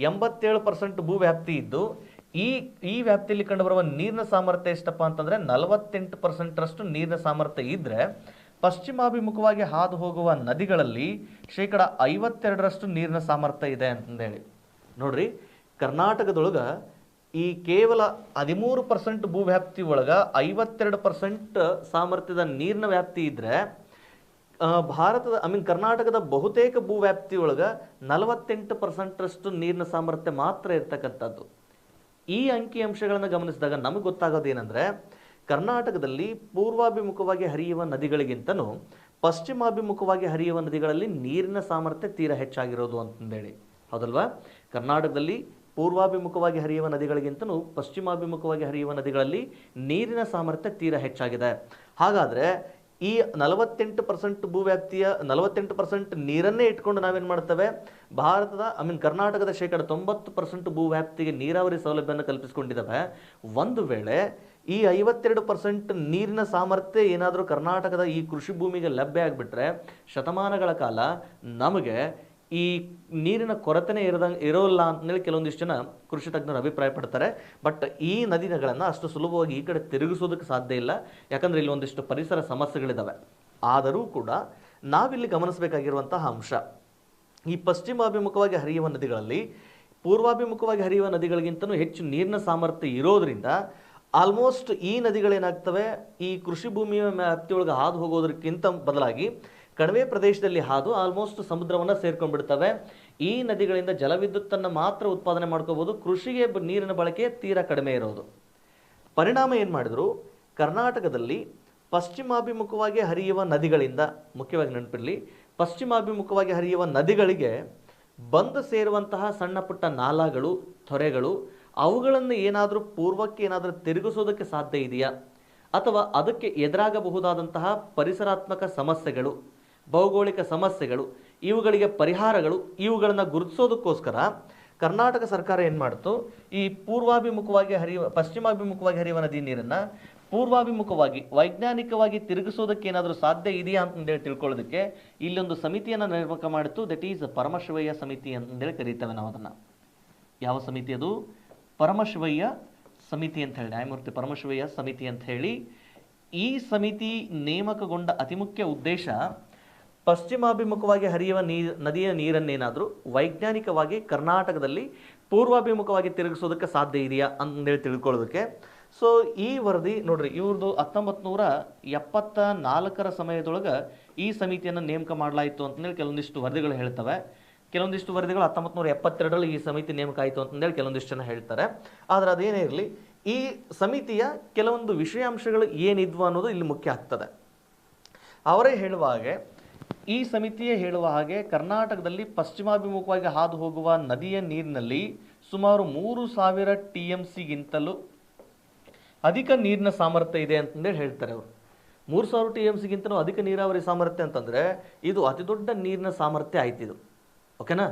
87% ಭೂವ್ಯಾಪ್ತಿ ಇದ್ದು ಈ ವ್ಯಾಪ್ತಿಯಲ್ಲಿ ಕಂಡುಬರುವ ನೀರಿನ ಸಾಮರ್ಥ್ಯ ಎಷ್ಟಪ್ಪ ಅಂತಂದರೆ 48%ರಷ್ಟು ನೀರಿನ ಸಾಮರ್ಥ್ಯ ಇದ್ದರೆ ಪಶ್ಚಿಮಾಭಿಮುಖವಾಗಿ ಹಾದು ಹೋಗುವ ನದಿಗಳಲ್ಲಿ 52% ನೀರಿನ ಸಾಮರ್ಥ್ಯ ಇದೆ ಅಂತಂದೇಳಿ. ನೋಡ್ರಿ, ಕರ್ನಾಟಕದೊಳಗೆ ಈ ಕೇವಲ 13% ಭೂವ್ಯಾಪ್ತಿ ಒಳಗೆ 52% ಸಾಮರ್ಥ್ಯದ ನೀರಿನ ವ್ಯಾಪ್ತಿ ಇದ್ದರೆ ಕರ್ನಾಟಕದ ಬಹುತೇಕ ಭೂವ್ಯಾಪ್ತಿ ಒಳಗೆ 48%ರಷ್ಟು ನೀರಿನ ಸಾಮರ್ಥ್ಯ ಮಾತ್ರ ಇರ್ತಕ್ಕಂಥದ್ದು. ಈ ಅಂಕಿಅಂಶಗಳನ್ನು ಗಮನಿಸಿದಾಗ ನಮಗೆ ಗೊತ್ತಾಗೋದೇನೆಂದರೆ ಕರ್ನಾಟಕದಲ್ಲಿ ಪೂರ್ವಾಭಿಮುಖವಾಗಿ ಹರಿಯುವ ನದಿಗಳಿಗಿಂತನೂ ಪಶ್ಚಿಮಾಭಿಮುಖವಾಗಿ ಹರಿಯುವ ನದಿಗಳಲ್ಲಿ ನೀರಿನ ಸಾಮರ್ಥ್ಯ ತೀರಾ ಹೆಚ್ಚಾಗಿರೋದು ಅಂತಂದೇಳಿ. ಹೌದಲ್ವಾ? ಕರ್ನಾಟಕದಲ್ಲಿ ಪೂರ್ವಾಭಿಮುಖವಾಗಿ ಹರಿಯುವ ನದಿಗಳಿಗಿಂತನೂ ಪಶ್ಚಿಮಾಭಿಮುಖವಾಗಿ ಹರಿಯುವ ನದಿಗಳಲ್ಲಿ ನೀರಿನ ಸಾಮರ್ಥ್ಯ ತೀರಾ ಹೆಚ್ಚಾಗಿದೆ. ಹಾಗಾದರೆ ಈ 48% ಭೂವ್ಯಾಪ್ತಿಯ 48% ನೀರನ್ನೇ ಇಟ್ಕೊಂಡು ನಾವೇನು ಮಾಡ್ತೇವೆ, ಕರ್ನಾಟಕದ 90% ಭೂವ್ಯಾಪ್ತಿಗೆ ನೀರಾವರಿ ಸೌಲಭ್ಯವನ್ನು ಕಲ್ಪಿಸಿಕೊಂಡಿದ್ದಾವೆ. ಒಂದು ವೇಳೆ ಈ 52% ನೀರಿನ ಸಾಮರ್ಥ್ಯ ಏನಾದರೂ ಕರ್ನಾಟಕದ ಈ ಕೃಷಿ ಭೂಮಿಗೆ ಲಭ್ಯ ಆಗಿಬಿಟ್ರೆ ಶತಮಾನಗಳ ಕಾಲ ನಮಗೆ ಈ ನೀರಿನ ಕೊರತೆನೇ ಇರೋಲ್ಲ ಅಂತೇಳಿ ಕೆಲವೊಂದಿಷ್ಟು ಜನ ಕೃಷಿ ತಜ್ಞರು ಅಭಿಪ್ರಾಯ ಪಡ್ತಾರೆ. ಬಟ್ ಈ ನದಿಗಳನ್ನು ಅಷ್ಟು ಸುಲಭವಾಗಿ ಈ ಕಡೆ ತಿರುಗಿಸೋದಕ್ಕೆ ಸಾಧ್ಯ ಇಲ್ಲ, ಯಾಕಂದರೆ ಇಲ್ಲಿ ಒಂದಿಷ್ಟು ಪರಿಸರ ಸಮಸ್ಯೆಗಳಿದ್ದಾವೆ. ಆದರೂ ಕೂಡ ನಾವಿಲ್ಲಿ ಗಮನಿಸಬೇಕಾಗಿರುವಂತಹ ಅಂಶ, ಈ ಪಶ್ಚಿಮಾಭಿಮುಖವಾಗಿ ಹರಿಯುವ ನದಿಗಳಲ್ಲಿ ಪೂರ್ವಾಭಿಮುಖವಾಗಿ ಹರಿಯುವ ನದಿಗಳಿಗಿಂತಲೂ ಹೆಚ್ಚು ನೀರಿನ ಸಾಮರ್ಥ್ಯ ಇರೋದ್ರಿಂದ ಆಲ್ಮೋಸ್ಟ್ ಈ ನದಿಗಳೇನಾಗ್ತವೆ, ಈ ಕೃಷಿ ಭೂಮಿಯ ವ್ಯಾಪ್ತಿಯೊಳಗೆ ಹಾದು ಹೋಗೋದಕ್ಕಿಂತ ಬದಲಾಗಿ ಕಣಿವೆ ಪ್ರದೇಶದಲ್ಲಿ ಹಾದು ಆಲ್ಮೋಸ್ಟ್ ಸಮುದ್ರವನ್ನು ಸೇರ್ಕೊಂಡ್ಬಿಡ್ತವೆ. ಈ ನದಿಗಳಿಂದ ಜಲವಿದ್ಯುತ್ತನ್ನು ಮಾತ್ರ ಉತ್ಪಾದನೆ ಮಾಡ್ಕೋಬೋದು. ಕೃಷಿಗೆ ನೀರಿನ ಬಳಕೆ ತೀರಾ ಕಡಿಮೆ ಇರೋದು. ಪರಿಣಾಮ ಏನು ಮಾಡಿದ್ರು, ಕರ್ನಾಟಕದಲ್ಲಿ ಪಶ್ಚಿಮಾಭಿಮುಖವಾಗಿ ಹರಿಯುವ ನದಿಗಳಿಂದ, ಮುಖ್ಯವಾಗಿ ನೆನಪಿರಲಿ, ಪಶ್ಚಿಮಾಭಿಮುಖವಾಗಿ ಹರಿಯುವ ನದಿಗಳಿಗೆ ಬಂದು ಸೇರುವಂತಹ ಸಣ್ಣ ಪುಟ್ಟ ನಾಲಾಗಳು, ತೊರೆಗಳು, ಅವುಗಳನ್ನು ಏನಾದರೂ ಪೂರ್ವಕ್ಕೆ ಏನಾದರೂ ತಿರುಗಿಸೋದಕ್ಕೆ ಸಾಧ್ಯ ಇದೆಯಾ, ಅಥವಾ ಅದಕ್ಕೆ ಎದುರಾಗಬಹುದಾದಂತಹ ಪರಿಸರಾತ್ಮಕ ಸಮಸ್ಯೆಗಳು, ಭೌಗೋಳಿಕ ಸಮಸ್ಯೆಗಳು, ಇವುಗಳಿಗೆ ಪರಿಹಾರಗಳು, ಇವುಗಳನ್ನು ಗುರುತಿಸೋದಕ್ಕೋಸ್ಕರ ಕರ್ನಾಟಕ ಸರ್ಕಾರ ಏನು ಮಾಡ್ತು, ಈ ಪಶ್ಚಿಮಾಭಿಮುಖವಾಗಿ ಹರಿಯುವ ನದಿ ನೀರನ್ನು ಪೂರ್ವಾಭಿಮುಖವಾಗಿ ವೈಜ್ಞಾನಿಕವಾಗಿ ತಿರುಗಿಸೋದಕ್ಕೆ ಏನಾದರೂ ಸಾಧ್ಯ ಇದೆಯಾ ಅಂತಂದೇಳಿ ತಿಳ್ಕೊಳ್ಳೋದಕ್ಕೆ ಇಲ್ಲೊಂದು ಸಮಿತಿಯನ್ನು ನೇಮಕ ಮಾಡಿತ್ತು. ದಟ್ ಈಸ್ ಪರಮಶಿವಯ್ಯ ಸಮಿತಿ ಅಂತಂದೇಳಿ ಕರೀತೇವೆ ನಾವು ಅದನ್ನು. ಯಾವ ಸಮಿತಿ ಅದು? ಪರಮಶಿವಯ್ಯ ಸಮಿತಿ ಅಂತ ಹೇಳಿ, ನ್ಯಾಯಮೂರ್ತಿ ಪರಮಶಿವಯ್ಯ ಸಮಿತಿ ಅಂತ ಹೇಳಿ. ಈ ಸಮಿತಿ ನೇಮಕಗೊಂಡ ಅತಿ ಮುಖ್ಯ ಉದ್ದೇಶ ಪಶ್ಚಿಮಾಭಿಮುಖವಾಗಿ ಹರಿಯುವ ನದಿಯ ನೀರನ್ನೇನಾದರೂ ವೈಜ್ಞಾನಿಕವಾಗಿ ಕರ್ನಾಟಕದಲ್ಲಿ ಪೂರ್ವಾಭಿಮುಖವಾಗಿ ತಿರುಗಿಸೋದಕ್ಕೆ ಸಾಧ್ಯ ಇದೆಯಾ ಅಂತೇಳಿ ತಿಳ್ಕೊಳ್ಳೋದಕ್ಕೆ. ಸೊ ಈ ವರದಿ ನೋಡ್ರಿ, ಇವ್ರದ್ದು 1974 ಸಮಯದೊಳಗೆ ಈ ಸಮಿತಿಯನ್ನು ನೇಮಕ ಮಾಡಲಾಯಿತು ಅಂತಂದೇಳಿ ಕೆಲವೊಂದಿಷ್ಟು ವರದಿಗಳು ಹೇಳ್ತವೆ. ಕೆಲವೊಂದಿಷ್ಟು ವರದಿಗಳು 1972ರಲ್ಲಿ ಈ ಸಮಿತಿ ನೇಮಕ ಆಯಿತು ಅಂತಂದೇಳಿ ಕೆಲವೊಂದಿಷ್ಟು ಜನ ಹೇಳ್ತಾರೆ. ಆದರೆ ಅದೇನೇ ಇರಲಿ, ಈ ಸಮಿತಿಯ ಕೆಲವೊಂದು ವಿಷಯಾಂಶಗಳು ಏನಿದ್ವು ಅನ್ನೋದು ಇಲ್ಲಿ ಮುಖ್ಯ ಆಗ್ತದೆ. ಅವರೇ ಹೇಳುವ ಹಾಗೆ, ಈ ಸಮಿತಿಯೇ ಹೇಳುವ ಹಾಗೆ, ಕರ್ನಾಟಕದಲ್ಲಿ ಪಶ್ಚಿಮಾಭಿಮುಖವಾಗಿ ಹಾದು ಹೋಗುವ ನದಿಯ ನೀರಿನಲ್ಲಿ ಸುಮಾರು 3000 TMCಗಿಂತಲೂ ಅಧಿಕ ನೀರಿನ ಸಾಮರ್ಥ್ಯ ಇದೆ ಅಂತಂದೇಳಿ ಹೇಳ್ತಾರೆ ಅವರು. 3000 TMCಗಿಂತಲೂ ಅಧಿಕ ನೀರಾವರಿ ಸಾಮರ್ಥ್ಯ ಅಂತಂದರೆ ಇದು ಅತಿ ದೊಡ್ಡ ನೀರಿನ ಸಾಮರ್ಥ್ಯ ಆಯ್ತಿದು. ಓಕೆನಾ?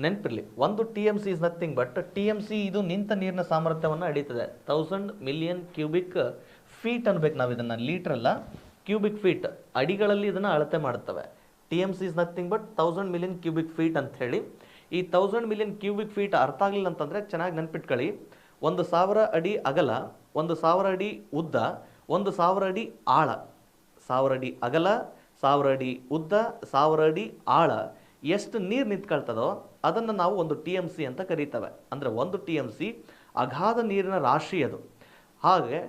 ನೆನಪಿರಲಿ, 1 TMC is nothing but TMC ಇದು ನಿಂತ ನೀರಿನ ಸಾಮರ್ಥ್ಯವನ್ನು ಅಡೀತದೆ. 1000 ಮಿಲಿಯನ್ ಕ್ಯೂಬಿಕ್ ಫೀಟ್ ಅನ್ಬೇಕು ನಾವು ಇದನ್ನು, ಲೀಟರ್ ಅಲ್ಲ, ಕ್ಯೂಬಿಕ್ ಫೀಟ್, ಅಡಿಗಳಲ್ಲಿ ಇದನ್ನು ಅಳತೆ ಮಾಡ್ತವೆ. TMC is nothing but 1000 million cubic feet ಅಂತ ಹೇಳಿ. ಈ 1000 ಮಿಲಿಯನ್ ಕ್ಯೂಬಿಕ್ ಫೀಟ್ ಅರ್ಥ ಆಗಲಿಲ್ಲ ಅಂತಂದರೆ ಚೆನ್ನಾಗಿ ನೆನ್ಪಿಟ್ಕೊಳ್ಳಿ, 1000 ಅಡಿ ಅಗಲ, 1000 ಅಡಿ ಉದ್ದ, 1000 ಅಡಿ ಆಳ, 1000 ಅಡಿ ಅಗಲ, 1000 ಅಡಿ ಉದ್ದ, 1000 ಅಡಿ ಆಳ ಎಷ್ಟು ನೀರು ನಿಂತ್ಕೊಳ್ತದೋ ಅದನ್ನು ನಾವು 1 TMC ಅಂತ ಕರೀತೇವೆ. ಅಂದರೆ 1 TMC ಅಗಾಧ ನೀರಿನ ರಾಶಿ ಅದು. ಹಾಗೆ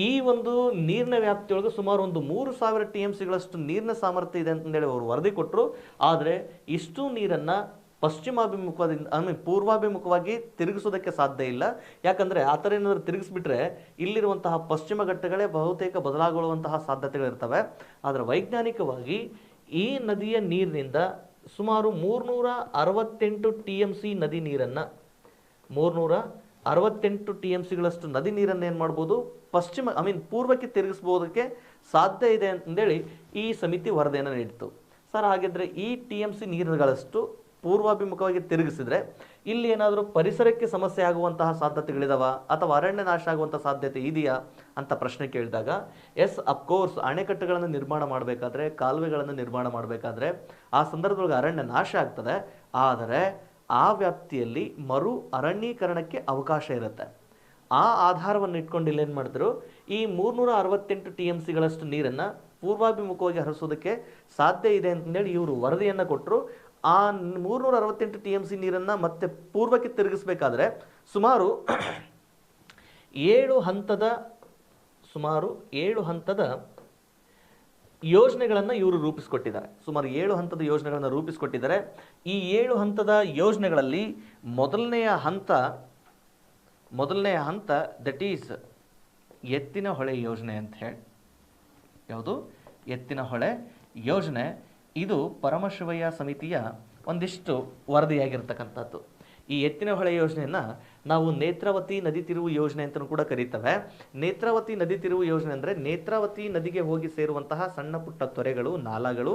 ಈ ಒಂದು ನೀರಿನ ವ್ಯಾಪ್ತಿಯೊಳಗೆ ಸುಮಾರು ಒಂದು 3000 TMCಗಳಷ್ಟು ನೀರಿನ ಸಾಮರ್ಥ್ಯ ಇದೆ ಅಂತಂದೇಳಿ ಅವರು ವರದಿ ಕೊಟ್ಟರು. ಆದರೆ ಇಷ್ಟು ನೀರನ್ನು ಪಶ್ಚಿಮಾಭಿಮುಖದಿಂದ ಪೂರ್ವಾಭಿಮುಖವಾಗಿ ತಿರುಗಿಸೋದಕ್ಕೆ ಸಾಧ್ಯ ಇಲ್ಲ. ಯಾಕಂದರೆ ಆ ಥರ ಏನಾದರೂ ತಿರುಗಿಸ್ಬಿಟ್ರೆ ಇಲ್ಲಿರುವಂತಹ ಪಶ್ಚಿಮ ಘಟ್ಟಗಳೇ ಬಹುತೇಕ ಬದಲಾಗುವಂತಹ ಸಾಧ್ಯತೆಗಳಿರ್ತವೆ. ಆದರೆ ವೈಜ್ಞಾನಿಕವಾಗಿ ಈ ನದಿಯ ನೀರಿನಿಂದ ಸುಮಾರು 368 TMC ನದಿ ನೀರನ್ನು, 368 TMCಗಳಷ್ಟು ನದಿ ನೀರನ್ನು ಏನು ಮಾಡ್ಬೋದು, ಪೂರ್ವಕ್ಕೆ ತಿರುಗಿಸ್ಬೋದಕ್ಕೆ ಸಾಧ್ಯ ಇದೆ ಅಂತಂದೇಳಿ ಈ ಸಮಿತಿ ವರದಿಯನ್ನು ನೀಡಿತು. ಸರ್, ಹಾಗಿದ್ರೆ ಈ TMC ನೀರುಗಳಷ್ಟು ಪೂರ್ವಾಭಿಮುಖವಾಗಿ ತಿರುಗಿಸಿದ್ರೆ ಇಲ್ಲಿ ಏನಾದರೂ ಪರಿಸರಕ್ಕೆ ಸಮಸ್ಯೆ ಆಗುವಂತಹ ಸಾಧ್ಯತೆಗಳಿದಾವ ಅಥವಾ ಅರಣ್ಯ ನಾಶ ಆಗುವಂಥ ಸಾಧ್ಯತೆ ಇದೆಯಾ ಅಂತ ಪ್ರಶ್ನೆ ಕೇಳಿದಾಗ, ಎಸ್, ಅಫ್ಕೋರ್ಸ್, ಅಣೆಕಟ್ಟುಗಳನ್ನು ನಿರ್ಮಾಣ ಮಾಡಬೇಕಾದ್ರೆ, ಕಾಲುವೆಗಳನ್ನು ನಿರ್ಮಾಣ ಮಾಡಬೇಕಾದ್ರೆ ಆ ಸಂದರ್ಭದೊಳಗೆ ಅರಣ್ಯ ನಾಶ ಆಗ್ತದೆ. ಆದರೆ ಆ ವ್ಯಾಪ್ತಿಯಲ್ಲಿ ಮರು ಅರಣ್ಯೀಕರಣಕ್ಕೆ ಅವಕಾಶ ಇರುತ್ತೆ. ಆ ಆಧಾರವನ್ನು ಇಟ್ಕೊಂಡು ಇಲ್ಲಿ ಏನು ಮಾಡಿದ್ರು, ಈ 368 TMCಗಳಷ್ಟು ನೀರನ್ನು ಪೂರ್ವಾಭಿಮುಖವಾಗಿ ಹರಿಸೋದಕ್ಕೆ ಸಾಧ್ಯ ಇದೆ ಅಂತಂದೇಳಿ ಇವರು ವರದಿಯನ್ನು ಕೊಟ್ಟರು. ಆ 368 TMC ನೀರನ್ನು ಮತ್ತೆ ಪೂರ್ವಕ್ಕೆ ತಿರುಗಿಸ್ಬೇಕಾದ್ರೆ ಸುಮಾರು 7 ಹಂತದ ಯೋಜನೆಗಳನ್ನು ಇವರು ರೂಪಿಸಿಕೊಟ್ಟಿದ್ದಾರೆ. ಸುಮಾರು 7 ಹಂತದ ಯೋಜನೆಗಳನ್ನು ರೂಪಿಸಿಕೊಟ್ಟಿದ್ದಾರೆ. ಈ 7 ಹಂತದ ಯೋಜನೆಗಳಲ್ಲಿ ಮೊದಲನೆಯ ಹಂತ ದಟ್ ಈಸ್ ಎತ್ತಿನ ಹೊಳೆ ಯೋಜನೆ ಅಂತ ಹೇಳಿ. ಯಾವುದು? ಎತ್ತಿನ ಹೊಳೆ ಯೋಜನೆ. ಇದು ಪರಮಶಿವಯ್ಯ ಸಮಿತಿಯ ಒಂದಿಷ್ಟು ವರದಿಯಾಗಿರ್ತಕ್ಕಂಥದ್ದು. ಈ ಎತ್ತಿನ ಹೊಳೆ ಯೋಜನೆಯನ್ನು ನಾವು ನೇತ್ರಾವತಿ ನದಿ ತಿರುವು ಯೋಜನೆ ಅಂತಲೂ ಕೂಡ ಕರೀತೇವೆ. ನೇತ್ರಾವತಿ ನದಿ ತಿರುವು ಯೋಜನೆ ಅಂದರೆ ನೇತ್ರಾವತಿ ನದಿಗೆ ಹೋಗಿ ಸೇರುವಂತಹ ಸಣ್ಣ ಪುಟ್ಟ ತೊರೆಗಳು, ನಾಲಾಗಳು,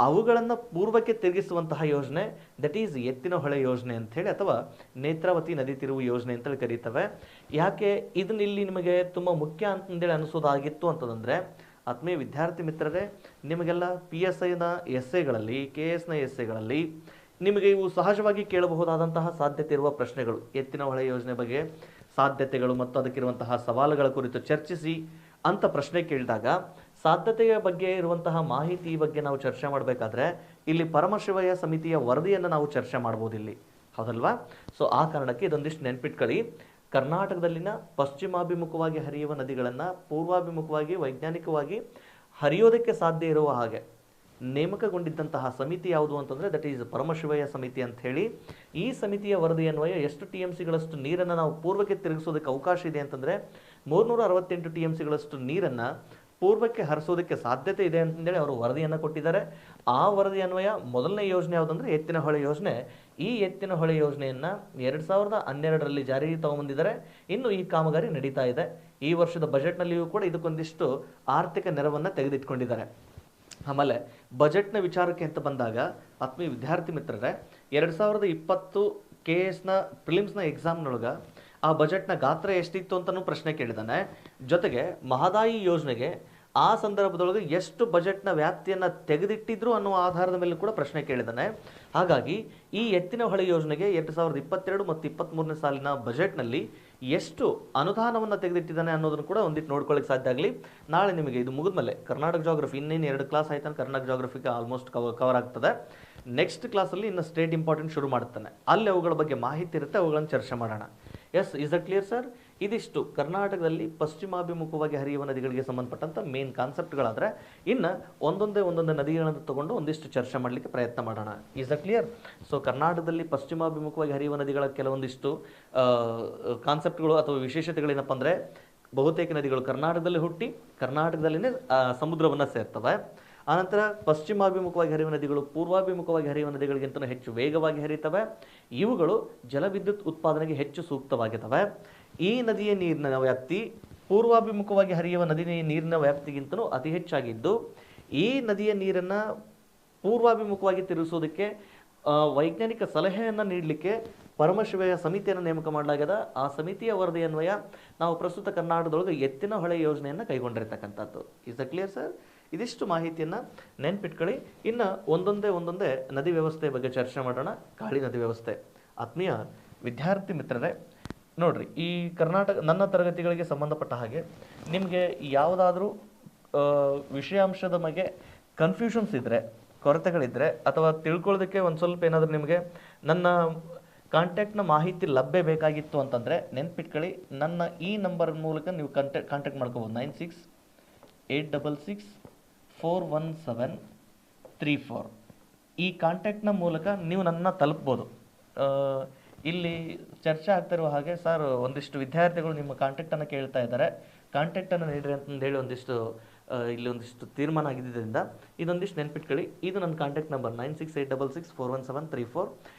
ಅವುಗಳನ್ನು ಪೂರ್ವಕ್ಕೆ ತಿರುಗಿಸುವಂತಹ ಯೋಜನೆ, ದಟ್ ಈಸ್ ಎತ್ತಿನ ಹೊಳೆ ಯೋಜನೆ ಅಂಥೇಳಿ ಅಥವಾ ನೇತ್ರಾವತಿ ನದಿ ತಿರುವು ಯೋಜನೆ ಅಂತೇಳಿ ಕರೀತೇವೆ. ಯಾಕೆ ಇದನ್ನ ಇಲ್ಲಿ ನಿಮಗೆ ತುಂಬ ಮುಖ್ಯ ಅಂತಂದೇಳಿ ಅನಿಸೋದಾಗಿತ್ತು ಅಂತಂದರೆ, ಆತ್ಮೀಯ ವಿದ್ಯಾರ್ಥಿ ಮಿತ್ರರೇ, ನಿಮಗೆಲ್ಲ PSIನ ಎಸ್ಸೆಗಳಲ್ಲಿ, KSನ ಎಸ್ಸೆಗಳಲ್ಲಿ ನಿಮಗೆ ಇವು ಸಹಜವಾಗಿ ಕೇಳಬಹುದಾದಂತಹ ಸಾಧ್ಯತೆ ಇರುವ ಪ್ರಶ್ನೆಗಳು. ಎತ್ತಿನ ಹೊಳೆ ಯೋಜನೆ ಬಗ್ಗೆ ಸಾಧ್ಯತೆಗಳು ಮತ್ತು ಅದಕ್ಕಿರುವಂತಹ ಸವಾಲುಗಳ ಕುರಿತು ಚರ್ಚಿಸಿ ಅಂತ ಪ್ರಶ್ನೆ ಕೇಳಿದಾಗ, ಸಾಧ್ಯತೆಯ ಬಗ್ಗೆ ಇರುವಂತಹ ಮಾಹಿತಿ ಬಗ್ಗೆ ನಾವು ಚರ್ಚೆ ಮಾಡಬೇಕಾದ್ರೆ ಇಲ್ಲಿ ಪರಮಶಿವಯ್ಯ ಸಮಿತಿಯ ವರದಿಯನ್ನು ನಾವು ಚರ್ಚೆ ಮಾಡ್ಬೋದು. ಇಲ್ಲಿ ಹೌದಲ್ವಾ? ಸೊ ಆ ಕಾರಣಕ್ಕೆ ಇದೊಂದಿಷ್ಟು ನೆನ್ಪಿಟ್ಕೊಳ್ಳಿ. ಕರ್ನಾಟಕದಲ್ಲಿನ ಪಶ್ಚಿಮಾಭಿಮುಖವಾಗಿ ಹರಿಯುವ ನದಿಗಳನ್ನು ಪೂರ್ವಾಭಿಮುಖವಾಗಿ ವೈಜ್ಞಾನಿಕವಾಗಿ ಹರಿಯೋದಕ್ಕೆ ಸಾಧ್ಯ ಇರುವ ಹಾಗೆ ನೇಮಕಗೊಂಡಿದ್ದಂತಹ ಸಮಿತಿ ಯಾವುದು ಅಂತಂದರೆ ದಟ್ ಈಸ್ ಪರಮಶಿವಯ್ಯ ಸಮಿತಿ ಅಂತ ಹೇಳಿ. ಈ ಸಮಿತಿಯ ವರದಿಯನ್ವಯ ಎಷ್ಟು TMCಗಳಷ್ಟು ನೀರನ್ನು ನಾವು ಪೂರ್ವಕ್ಕೆ ತಿರುಗಿಸೋದಕ್ಕೆ ಅವಕಾಶ ಇದೆ ಅಂತಂದರೆ 368 TMCಗಳಷ್ಟು ನೀರನ್ನು ಪೂರ್ವಕ್ಕೆ ಹರಿಸೋದಕ್ಕೆ ಸಾಧ್ಯತೆ ಇದೆ ಅಂತಂದೇಳಿ ಅವರು ವರದಿಯನ್ನು ಕೊಟ್ಟಿದ್ದಾರೆ. ಆ ವರದಿ ಅನ್ವಯ ಮೊದಲನೇ ಯೋಜನೆ ಯಾವುದಂದ್ರೆ ಎತ್ತಿನಹೊಳೆ ಯೋಜನೆ. ಈ ಎತ್ತಿನಹೊಳೆ ಯೋಜನೆಯನ್ನು 2012ರಲ್ಲಿ ಜಾರಿಗೆ ತಗೊಂಬಂದಿದ್ದಾರೆ. ಇನ್ನು ಈ ಕಾಮಗಾರಿ ನಡೀತಾ ಇದೆ. ಈ ವರ್ಷದ ಬಜೆಟ್ನಲ್ಲಿಯೂ ಕೂಡ ಇದಕ್ಕೊಂದಿಷ್ಟು ಆರ್ಥಿಕ ನೆರವನ್ನು ತೆಗೆದಿಟ್ಕೊಂಡಿದ್ದಾರೆ. ಆಮೇಲೆ ಬಜೆಟ್ನ ವಿಚಾರಕ್ಕೆ ಅಂತ ಬಂದಾಗ ಆತ್ಮೀಯ ವಿದ್ಯಾರ್ಥಿ ಮಿತ್ರರೇ, 2020 KSನ ಪ್ರಿಲಿಮ್ಸ್ನ ಎಕ್ಸಾಮ್ನೊಳಗೆ ಆ ಬಜೆಟ್ನ ಗಾತ್ರ ಎಷ್ಟಿತ್ತು ಅಂತಲೂ ಪ್ರಶ್ನೆ ಕೇಳಿದ್ದಾನೆ. ಜೊತೆಗೆ ಮಹದಾಯಿ ಯೋಜನೆಗೆ ಆ ಸಂದರ್ಭದೊಳಗೆ ಎಷ್ಟು ಬಜೆಟ್ನ ವ್ಯಾಪ್ತಿಯನ್ನು ತೆಗೆದಿಟ್ಟಿದ್ರು ಅನ್ನೋ ಆಧಾರದ ಮೇಲೆ ಕೂಡ ಪ್ರಶ್ನೆ ಕೇಳಿದ್ದಾನೆ. ಹಾಗಾಗಿ ಈ ಎತ್ತಿನಹೊಳೆ ಯೋಜನೆಗೆ 2022 ಮತ್ತು 23ನೇ ಸಾಲಿನ ಬಜೆಟ್ನಲ್ಲಿ ಎಷ್ಟು ಅನುದಾನವನ್ನು ತೆಗೆದಿಟ್ಟಿದ್ದಾನೆ ಅನ್ನೋದನ್ನು ಕೂಡ ಒಂದಿಟ್ಟು ನೋಡ್ಕೊಳ್ಳಿಕ್ಕೆ ಸಾಧ್ಯ ಆಗಲಿ. ನಾಳೆ ನಿಮಗೆ ಇದು ಮುಗಿದ್ಮೇಲೆ ಕರ್ನಾಟಕ ಜಾಗ್ರಫಿ ಇನ್ನೇನು 2 ಕ್ಲಾಸ್ ಆಯ್ತಾನೆ ಕರ್ನಾಟಕ ಜಾಗ್ರಫಿಗೆ ಆಲ್ಮೋಸ್ಟ್ ಕವರ್ ಆಗ್ತದೆ. ನೆಕ್ಸ್ಟ್ ಕ್ಲಾಸಲ್ಲಿ ಇನ್ನು ಸ್ಟೇಟ್ ಇಂಪಾರ್ಟೆಂಟ್ ಶುರು ಮಾಡ್ತಾನೆ. ಅಲ್ಲಿ ಅವುಗಳ ಬಗ್ಗೆ ಮಾಹಿತಿ ಇರುತ್ತೆ, ಅವುಗಳನ್ನು ಚರ್ಚೆ ಮಾಡೋಣ. Yes, is it clear sir? ಇದಿಷ್ಟು ಕರ್ನಾಟಕದಲ್ಲಿ ಪಶ್ಚಿಮಾಭಿಮುಖವಾಗಿ ಹರಿಯುವ ನದಿಗಳಿಗೆ ಸಂಬಂಧಪಟ್ಟಂಥ ಮೇನ್ ಕಾನ್ಸೆಪ್ಟ್ಗಳಾದರೆ, ಇನ್ನು ಒಂದೊಂದೇ ನದಿಗಳನ್ನು ತಗೊಂಡು ಒಂದಿಷ್ಟು ಚರ್ಚೆ ಮಾಡಲಿಕ್ಕೆ ಪ್ರಯತ್ನ ಮಾಡೋಣ. Is it clear? ಸೊ ಕರ್ನಾಟಕದಲ್ಲಿ ಪಶ್ಚಿಮಾಭಿಮುಖವಾಗಿ ಹರಿಯುವ ನದಿಗಳ ಕೆಲವೊಂದಿಷ್ಟು ಕಾನ್ಸೆಪ್ಟ್ಗಳು ಅಥವಾ ವಿಶೇಷತೆಗಳೇನಪ್ಪ ಅಂದರೆ, ಬಹುತೇಕ ನದಿಗಳು ಕರ್ನಾಟಕದಲ್ಲಿ ಹುಟ್ಟಿ ಕರ್ನಾಟಕದಲ್ಲಿನೇ ಸಮುದ್ರವನ್ನು ಸೇರ್ತವೆ. ಆನಂತರ ಪಶ್ಚಿಮಾಭಿಮುಖವಾಗಿ ಹರಿಯುವ ನದಿಗಳು ಪೂರ್ವಾಭಿಮುಖವಾಗಿ ಹರಿಯುವ ನದಿಗಳಿಗಿಂತ ಹೆಚ್ಚು ವೇಗವಾಗಿ ಹರಿಯುತ್ತವೆ. ಇವುಗಳು ಜಲವಿದ್ಯುತ್ ಉತ್ಪಾದನೆಗೆ ಹೆಚ್ಚು ಸೂಕ್ತವಾಗಿದ್ದಾವೆ. ಈ ನದಿಯ ನೀರಿನ ವ್ಯಾಪ್ತಿ ಪೂರ್ವಾಭಿಮುಖವಾಗಿ ಹರಿಯುವ ನದಿಯ ನೀರಿನ ವ್ಯಾಪ್ತಿಗಿಂತಲೂ ಅತಿ ಹೆಚ್ಚಾಗಿದ್ದು, ಈ ನದಿಯ ನೀರನ್ನು ಪೂರ್ವಾಭಿಮುಖವಾಗಿ ತಿರುಗಿಸೋದಕ್ಕೆ ವೈಜ್ಞಾನಿಕ ಸಲಹೆಯನ್ನು ನೀಡಲಿಕ್ಕೆ ಪರಮಶಿವಯ್ಯ ಸಮಿತಿಯನ್ನು ನೇಮಕ ಮಾಡಲಾಗಿದೆ. ಆ ಸಮಿತಿಯ ವರದಿ ಅನ್ವಯ ನಾವು ಪ್ರಸ್ತುತ ಕರ್ನಾಟಕದೊಳಗೆ ಎತ್ತಿನಹೊಳೆ ಯೋಜನೆಯನ್ನು ಕೈಗೊಂಡಿರ್ತಕ್ಕಂಥದ್ದು. Is a clear sir? ಇದಿಷ್ಟು ಮಾಹಿತಿಯನ್ನು ನೆನ್ಪಿಟ್ಕೊಳ್ಳಿ. ಇನ್ನು ಒಂದೊಂದೇ ನದಿ ವ್ಯವಸ್ಥೆ ಬಗ್ಗೆ ಚರ್ಚೆ ಮಾಡೋಣ. ಕಾಳಿ ನದಿ ವ್ಯವಸ್ಥೆ. ಆತ್ಮೀಯ ವಿದ್ಯಾರ್ಥಿ ಮಿತ್ರರೇ, ನೋಡ್ರಿ, ಈ ಕರ್ನಾಟಕ ನನ್ನ ತರಗತಿಗಳಿಗೆ ಸಂಬಂಧಪಟ್ಟ ಹಾಗೆ ನಿಮಗೆ ಯಾವುದಾದ್ರೂ ವಿಷಯಾಂಶದ ಬಗ್ಗೆ ಕನ್ಫ್ಯೂಷನ್ಸ್ ಇದ್ದರೆ, ಕೊರತೆಗಳಿದ್ದರೆ, ಅಥವಾ ತಿಳ್ಕೊಳ್ಳೋದಕ್ಕೆ ಒಂದು ಸ್ವಲ್ಪ ಏನಾದರೂ ನಿಮಗೆ ನನ್ನ ಕಾಂಟ್ಯಾಕ್ಟ್ನ ಮಾಹಿತಿ ಲಭ್ಯ ಬೇಕಾಗಿತ್ತು ಅಂತಂದರೆ ನೆನ್ಪಿಟ್ಕೊಳ್ಳಿ, ನನ್ನ ಈ ನಂಬರ್ ಮೂಲಕ ನೀವು ಕಾಂಟ್ಯಾಕ್ಟ್ ಮಾಡ್ಕೋಬೋದು. 9686461734 ಈ ಕಾಂಟ್ಯಾಕ್ಟ್ನ ಮೂಲಕ ನೀವು ನನ್ನ ತಲುಪ್ಬೋದು. ಇಲ್ಲಿ ಚರ್ಚೆ ಆಗ್ತಿರುವ ಹಾಗೆ, ಸರ್ ಒಂದಿಷ್ಟು ವಿದ್ಯಾರ್ಥಿಗಳು ನಿಮ್ಮ ಕಾಂಟ್ಯಾಕ್ಟನ್ನು ಕೇಳ್ತಾ ಇದ್ದಾರೆ, ಕಾಂಟ್ಯಾಕ್ಟನ್ನು ನೀಡ್ರಿ ಅಂತಂದೇಳಿ ಇಲ್ಲಿ ಒಂದಿಷ್ಟು ತೀರ್ಮಾನ ಆಗಿದ್ದರಿಂದ ಇದೊಂದಿಷ್ಟು ನೆನ್ಪಿಟ್ಕೊಳ್ಳಿ. ಇದು ನನ್ನ ಕಾಂಟ್ಯಾಕ್ಟ್ ನಂಬರ್ 9686461734.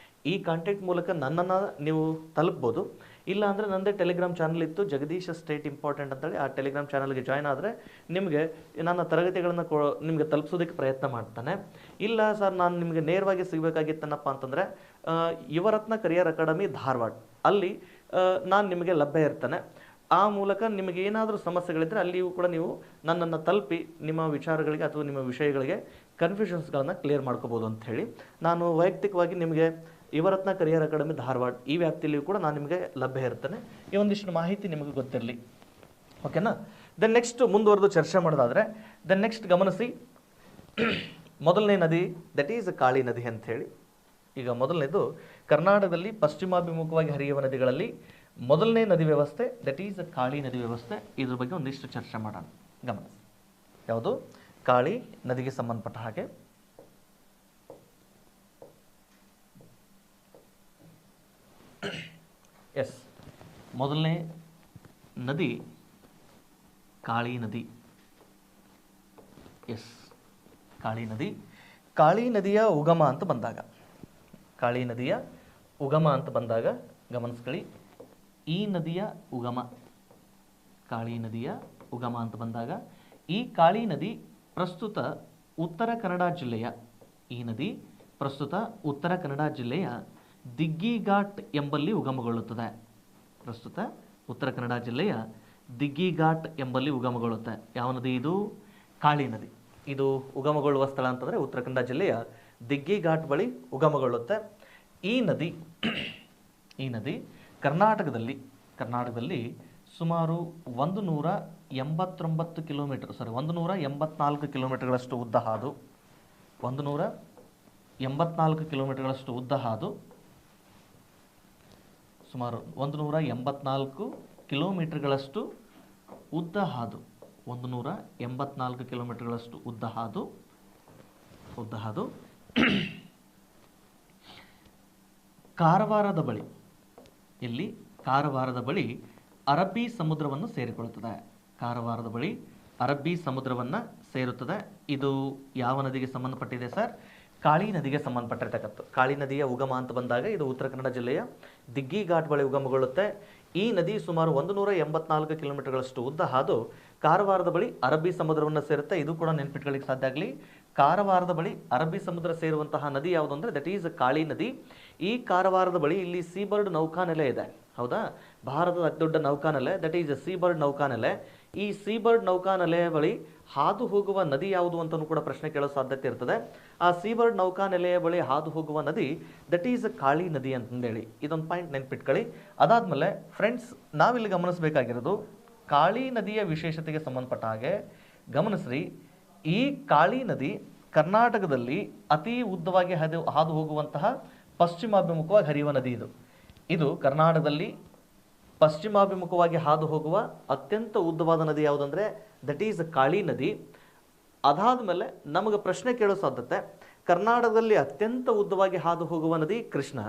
ಈ ಕಾಂಟ್ಯಾಕ್ಟ್ ಮೂಲಕ ನನ್ನನ್ನು ನೀವು ತಲುಪ್ಬೋದು. ಇಲ್ಲ ಅಂದರೆ ನನ್ನದೇ ಟೆಲಿಗ್ರಾಮ್ ಚಾನಲ್ ಇತ್ತು, ಜಗದೀಶ ಸ್ಟೇಟ್ ಇಂಪಾರ್ಟೆಂಟ್ ಅಂತೇಳಿ. ಆ ಟೆಲಿಗ್ರಾಮ್ ಚಾನಲ್ಗೆ ಜಾಯ್ನ್ ಆದರೆ ನಿಮಗೆ ನನ್ನ ತರಗತಿಗಳನ್ನು ನಿಮಗೆ ತಲುಪಿಸೋದಕ್ಕೆ ಪ್ರಯತ್ನ ಮಾಡ್ತಾನೆ. ಇಲ್ಲ ಸರ್, ನಾನು ನಿಮಗೆ ನೇರವಾಗಿ ಸಿಗಬೇಕಾಗಿತ್ತನಪ್ಪ ಅಂತಂದರೆ ಯುವರತ್ನ ಕರಿಯರ್ ಅಕಾಡೆಮಿ ಧಾರವಾಡ, ಅಲ್ಲಿ ನಾನು ನಿಮಗೆ ಲಭ್ಯ ಇರ್ತಾನೆ. ಆ ಮೂಲಕ ನಿಮಗೆ ಏನಾದರೂ ಸಮಸ್ಯೆಗಳಿದ್ದರೆ ಅಲ್ಲಿಯೂ ಕೂಡ ನೀವು ನನ್ನನ್ನು ತಲುಪಿ ನಿಮ್ಮ ವಿಚಾರಗಳಿಗೆ ಅಥವಾ ನಿಮ್ಮ ವಿಷಯಗಳಿಗೆ ಕನ್ಫ್ಯೂಷನ್ಸ್ಗಳನ್ನು ಕ್ಲಿಯರ್ ಮಾಡ್ಕೋಬೋದು ಅಂತ ಹೇಳಿ, ನಾನು ವೈಯಕ್ತಿಕವಾಗಿ ನಿಮಗೆ ಯುವರತ್ನ ಕರಿಯರ್ ಅಕಾಡೆಮಿ ಧಾರವಾಡ ಈ ವ್ಯಾಪ್ತಿಯಲ್ಲಿಯೂ ಕೂಡ ನಾನು ನಿಮಗೆ ಲಭ್ಯ ಇರ್ತೇನೆ. ಈ ಒಂದಿಷ್ಟು ಮಾಹಿತಿ ನಿಮಗೆ ಗೊತ್ತಿರಲಿ, ಓಕೆನಾ? ದೆನ್ ನೆಕ್ಸ್ಟ್ ಮುಂದುವರೆದು ಚರ್ಚೆ ಮಾಡೋದಾದರೆ, ದೆನ್ ನೆಕ್ಸ್ಟ್ ಗಮನಿಸಿ, ಮೊದಲನೇ ನದಿ ದಟ್ ಈಸ್ ಕಾಳಿ ನದಿ ಅಂಥೇಳಿ. ಈಗ ಮೊದಲನೇದು ಕರ್ನಾಟಕದಲ್ಲಿ ಪಶ್ಚಿಮಾಭಿಮುಖವಾಗಿ ಹರಿಯುವ ನದಿಗಳಲ್ಲಿ ಮೊದಲನೇ ನದಿ ವ್ಯವಸ್ಥೆ ದಟ್ ಈಸ್ ಕಾಳಿ ನದಿ ವ್ಯವಸ್ಥೆ. ಇದ್ರ ಬಗ್ಗೆ ಒಂದಿಷ್ಟು ಚರ್ಚೆ ಮಾಡೋಣ. ಗಮನಿಸಿ, ಯಾವುದು? ಕಾಳಿ ನದಿಗೆ ಸಂಬಂಧಪಟ್ಟ ಹಾಗೆ ಎಸ್, ಮೊದಲನೇ ನದಿ ಕಾಳಿ ನದಿ. ಎಸ್, ಕಾಳಿ ನದಿ. ಕಾಳಿ ನದಿಯ ಉಗಮ ಅಂತ ಬಂದಾಗ, ಕಾಳಿ ನದಿಯ ಉಗಮ ಅಂತ ಬಂದಾಗ ಗಮನಿಸ್ಕೊಳ್ಳಿ, ಈ ನದಿಯ ಉಗಮ, ಕಾಳಿ ನದಿಯ ಉಗಮ ಅಂತ ಬಂದಾಗ ಈ ಕಾಳಿ ನದಿ ಪ್ರಸ್ತುತ ಉತ್ತರ ಕನ್ನಡ ಜಿಲ್ಲೆಯ, ಈ ನದಿ ಪ್ರಸ್ತುತ ಉತ್ತರ ಕನ್ನಡ ಜಿಲ್ಲೆಯ ದಿಗ್ಗಿಘಾಟ್ ಎಂಬಲ್ಲಿ ಉಗಮಗೊಳ್ಳುತ್ತದೆ. ಪ್ರಸ್ತುತ ಉತ್ತರ ಕನ್ನಡ ಜಿಲ್ಲೆಯ ದಿಗ್ಗಿಘಾಟ್ ಎಂಬಲ್ಲಿ ಉಗಮಗೊಳ್ಳುತ್ತೆ. ಯಾವ ನದಿ ಇದು? ಕಾಳಿ ನದಿ. ಇದು ಉಗಮಗೊಳ್ಳುವ ಸ್ಥಳ ಅಂತಂದರೆ ಉತ್ತರ ಕನ್ನಡ ಜಿಲ್ಲೆಯ ದಿಗ್ಗಿಘಾಟ್ ಬಳಿ ಉಗಮಗೊಳ್ಳುತ್ತೆ. ಈ ನದಿ ಕರ್ನಾಟಕದಲ್ಲಿ ಸುಮಾರು 184 ಕಿಲೋಮೀಟರ್ಗಳಷ್ಟು ಉದ್ದ ಹಾದು 184 ಕಿಲೋಮೀಟರ್ಗಳಷ್ಟು ಉದ್ದ ಹಾದು ಸುಮಾರು 184 ಕಿಲೋಮೀಟರ್ಗಳಷ್ಟು ಉದ್ದ ಹಾದು 184 ಕಿಲೋಮೀಟರ್ಗಳಷ್ಟು ಉದ್ದ ಹಾದು ಕಾರವಾರದ ಬಳಿ ಇಲ್ಲಿ ಕಾರವಾರದ ಬಳಿ ಅರಬ್ಬಿ ಸಮುದ್ರವನ್ನು ಸೇರಿಕೊಳ್ಳುತ್ತದೆ. ಕಾರವಾರದ ಬಳಿ ಅರಬ್ಬಿ ಸಮುದ್ರವನ್ನು ಸೇರುತ್ತದೆ. ಇದು ಯಾವ ನದಿಗೆ ಸಂಬಂಧಪಟ್ಟಿದೆ ಸರ್? ಕಾಳಿ ನದಿಗೆ ಸಂಬಂಧಪಟ್ಟಿರ್ತಕ್ಕಂಥ. ಕಾಳಿ ನದಿಯ ಉಗಮ ಅಂತ ಬಂದಾಗ ಇದು ಉತ್ತರ ಕನ್ನಡ ಜಿಲ್ಲೆಯ ದಿಗ್ಗಿ ಘಾಟ್ ಬಳಿ ಉಗಮಗೊಳ್ಳುತ್ತೆ. ಈ ನದಿ ಸುಮಾರು 184 ಕಿಲೋಮೀಟರ್ಗಳಷ್ಟು ಉದ್ದ ಹಾದು ಕಾರವಾರದ ಬಳಿ ಅರಬ್ಬಿ ಸಮುದ್ರವನ್ನು ಸೇರುತ್ತೆ. ಇದು ಕೂಡ ನೆನ್ಪಿಟ್ಕೊಳ್ಳಿಕ್ಕೆ ಸಾಧ್ಯ ಆಗಲಿ. ಕಾರವಾರದ ಬಳಿ ಅರಬ್ಬಿ ಸಮುದ್ರ ಸೇರುವಂತಹ ನದಿ ಯಾವುದು ಅಂದರೆ ದಟ್ ಈಸ್ ಕಾಳಿ ನದಿ. ಈ ಕಾರವಾರದ ಬಳಿ ಇಲ್ಲಿ ಸೀಬರ್ಡ್ ನೌಕಾನೆಲೆ ಇದೆ. ಹೌದಾ? ಭಾರತದ ಅತಿ ದೊಡ್ಡ ನೌಕಾನೆಲೆ ದಟ್ ಈಸ್ ಸೀಬರ್ಡ್ ನೌಕಾನೆಲೆ. ಈ ಸೀಬರ್ಡ್ ನೌಕಾನೆಲೆಯ ಬಳಿ ಹಾದು ಹೋಗುವ ನದಿ ಯಾವುದು ಅಂತಲೂ ಕೂಡ ಪ್ರಶ್ನೆ ಕೇಳೋ ಸಾಧ್ಯತೆ ಇರ್ತದೆ. ಆ ಸೀಬರ್ಡ್ ನೌಕಾನೆಲೆಯ ಬಳಿ ಹಾದು ಹೋಗುವ ನದಿ ದಟ್ ಈಸ್ ಕಾಳಿ ನದಿ ಅಂತಂದೇಳಿ ಇದೊಂದು ಪಾಯಿಂಟ್ ನೆನ್ಪಿಟ್ಕೊಳ್ಳಿ. ಅದಾದಮೇಲೆ ಫ್ರೆಂಡ್ಸ್, ನಾವಿಲ್ಲಿ ಗಮನಿಸಬೇಕಾಗಿರೋದು ಕಾಳಿ ನದಿಯ ವಿಶೇಷತೆಗೆ ಸಂಬಂಧಪಟ್ಟ ಹಾಗೆ ಗಮನಿಸ್ರಿ. ಈ ಕಾಳಿ ನದಿ ಕರ್ನಾಟಕದಲ್ಲಿ ಅತಿ ಉದ್ದವಾಗಿ ಹಾದು ಹೋಗುವಂತಹ ಪಶ್ಚಿಮಾಭಿಮುಖವಾಗಿ ಹರಿಯುವ ನದಿ. ಇದು ಕರ್ನಾಟಕದಲ್ಲಿ ಪಶ್ಚಿಮಾಭಿಮುಖವಾಗಿ ಹಾದು ಹೋಗುವ ಅತ್ಯಂತ ಉದ್ದವಾದ ನದಿ ಯಾವುದಂದರೆ ದಟ್ ಈಸ್ ಕಾಳಿ ನದಿ. ಅದಾದ ಮೇಲೆ ನಮಗೆ ಪ್ರಶ್ನೆ ಕೇಳೋ ಸಾಧ್ಯತೆ, ಕರ್ನಾಟಕದಲ್ಲಿ ಅತ್ಯಂತ ಉದ್ದವಾಗಿ ಹಾದು ಹೋಗುವ ನದಿ ಕೃಷ್ಣ.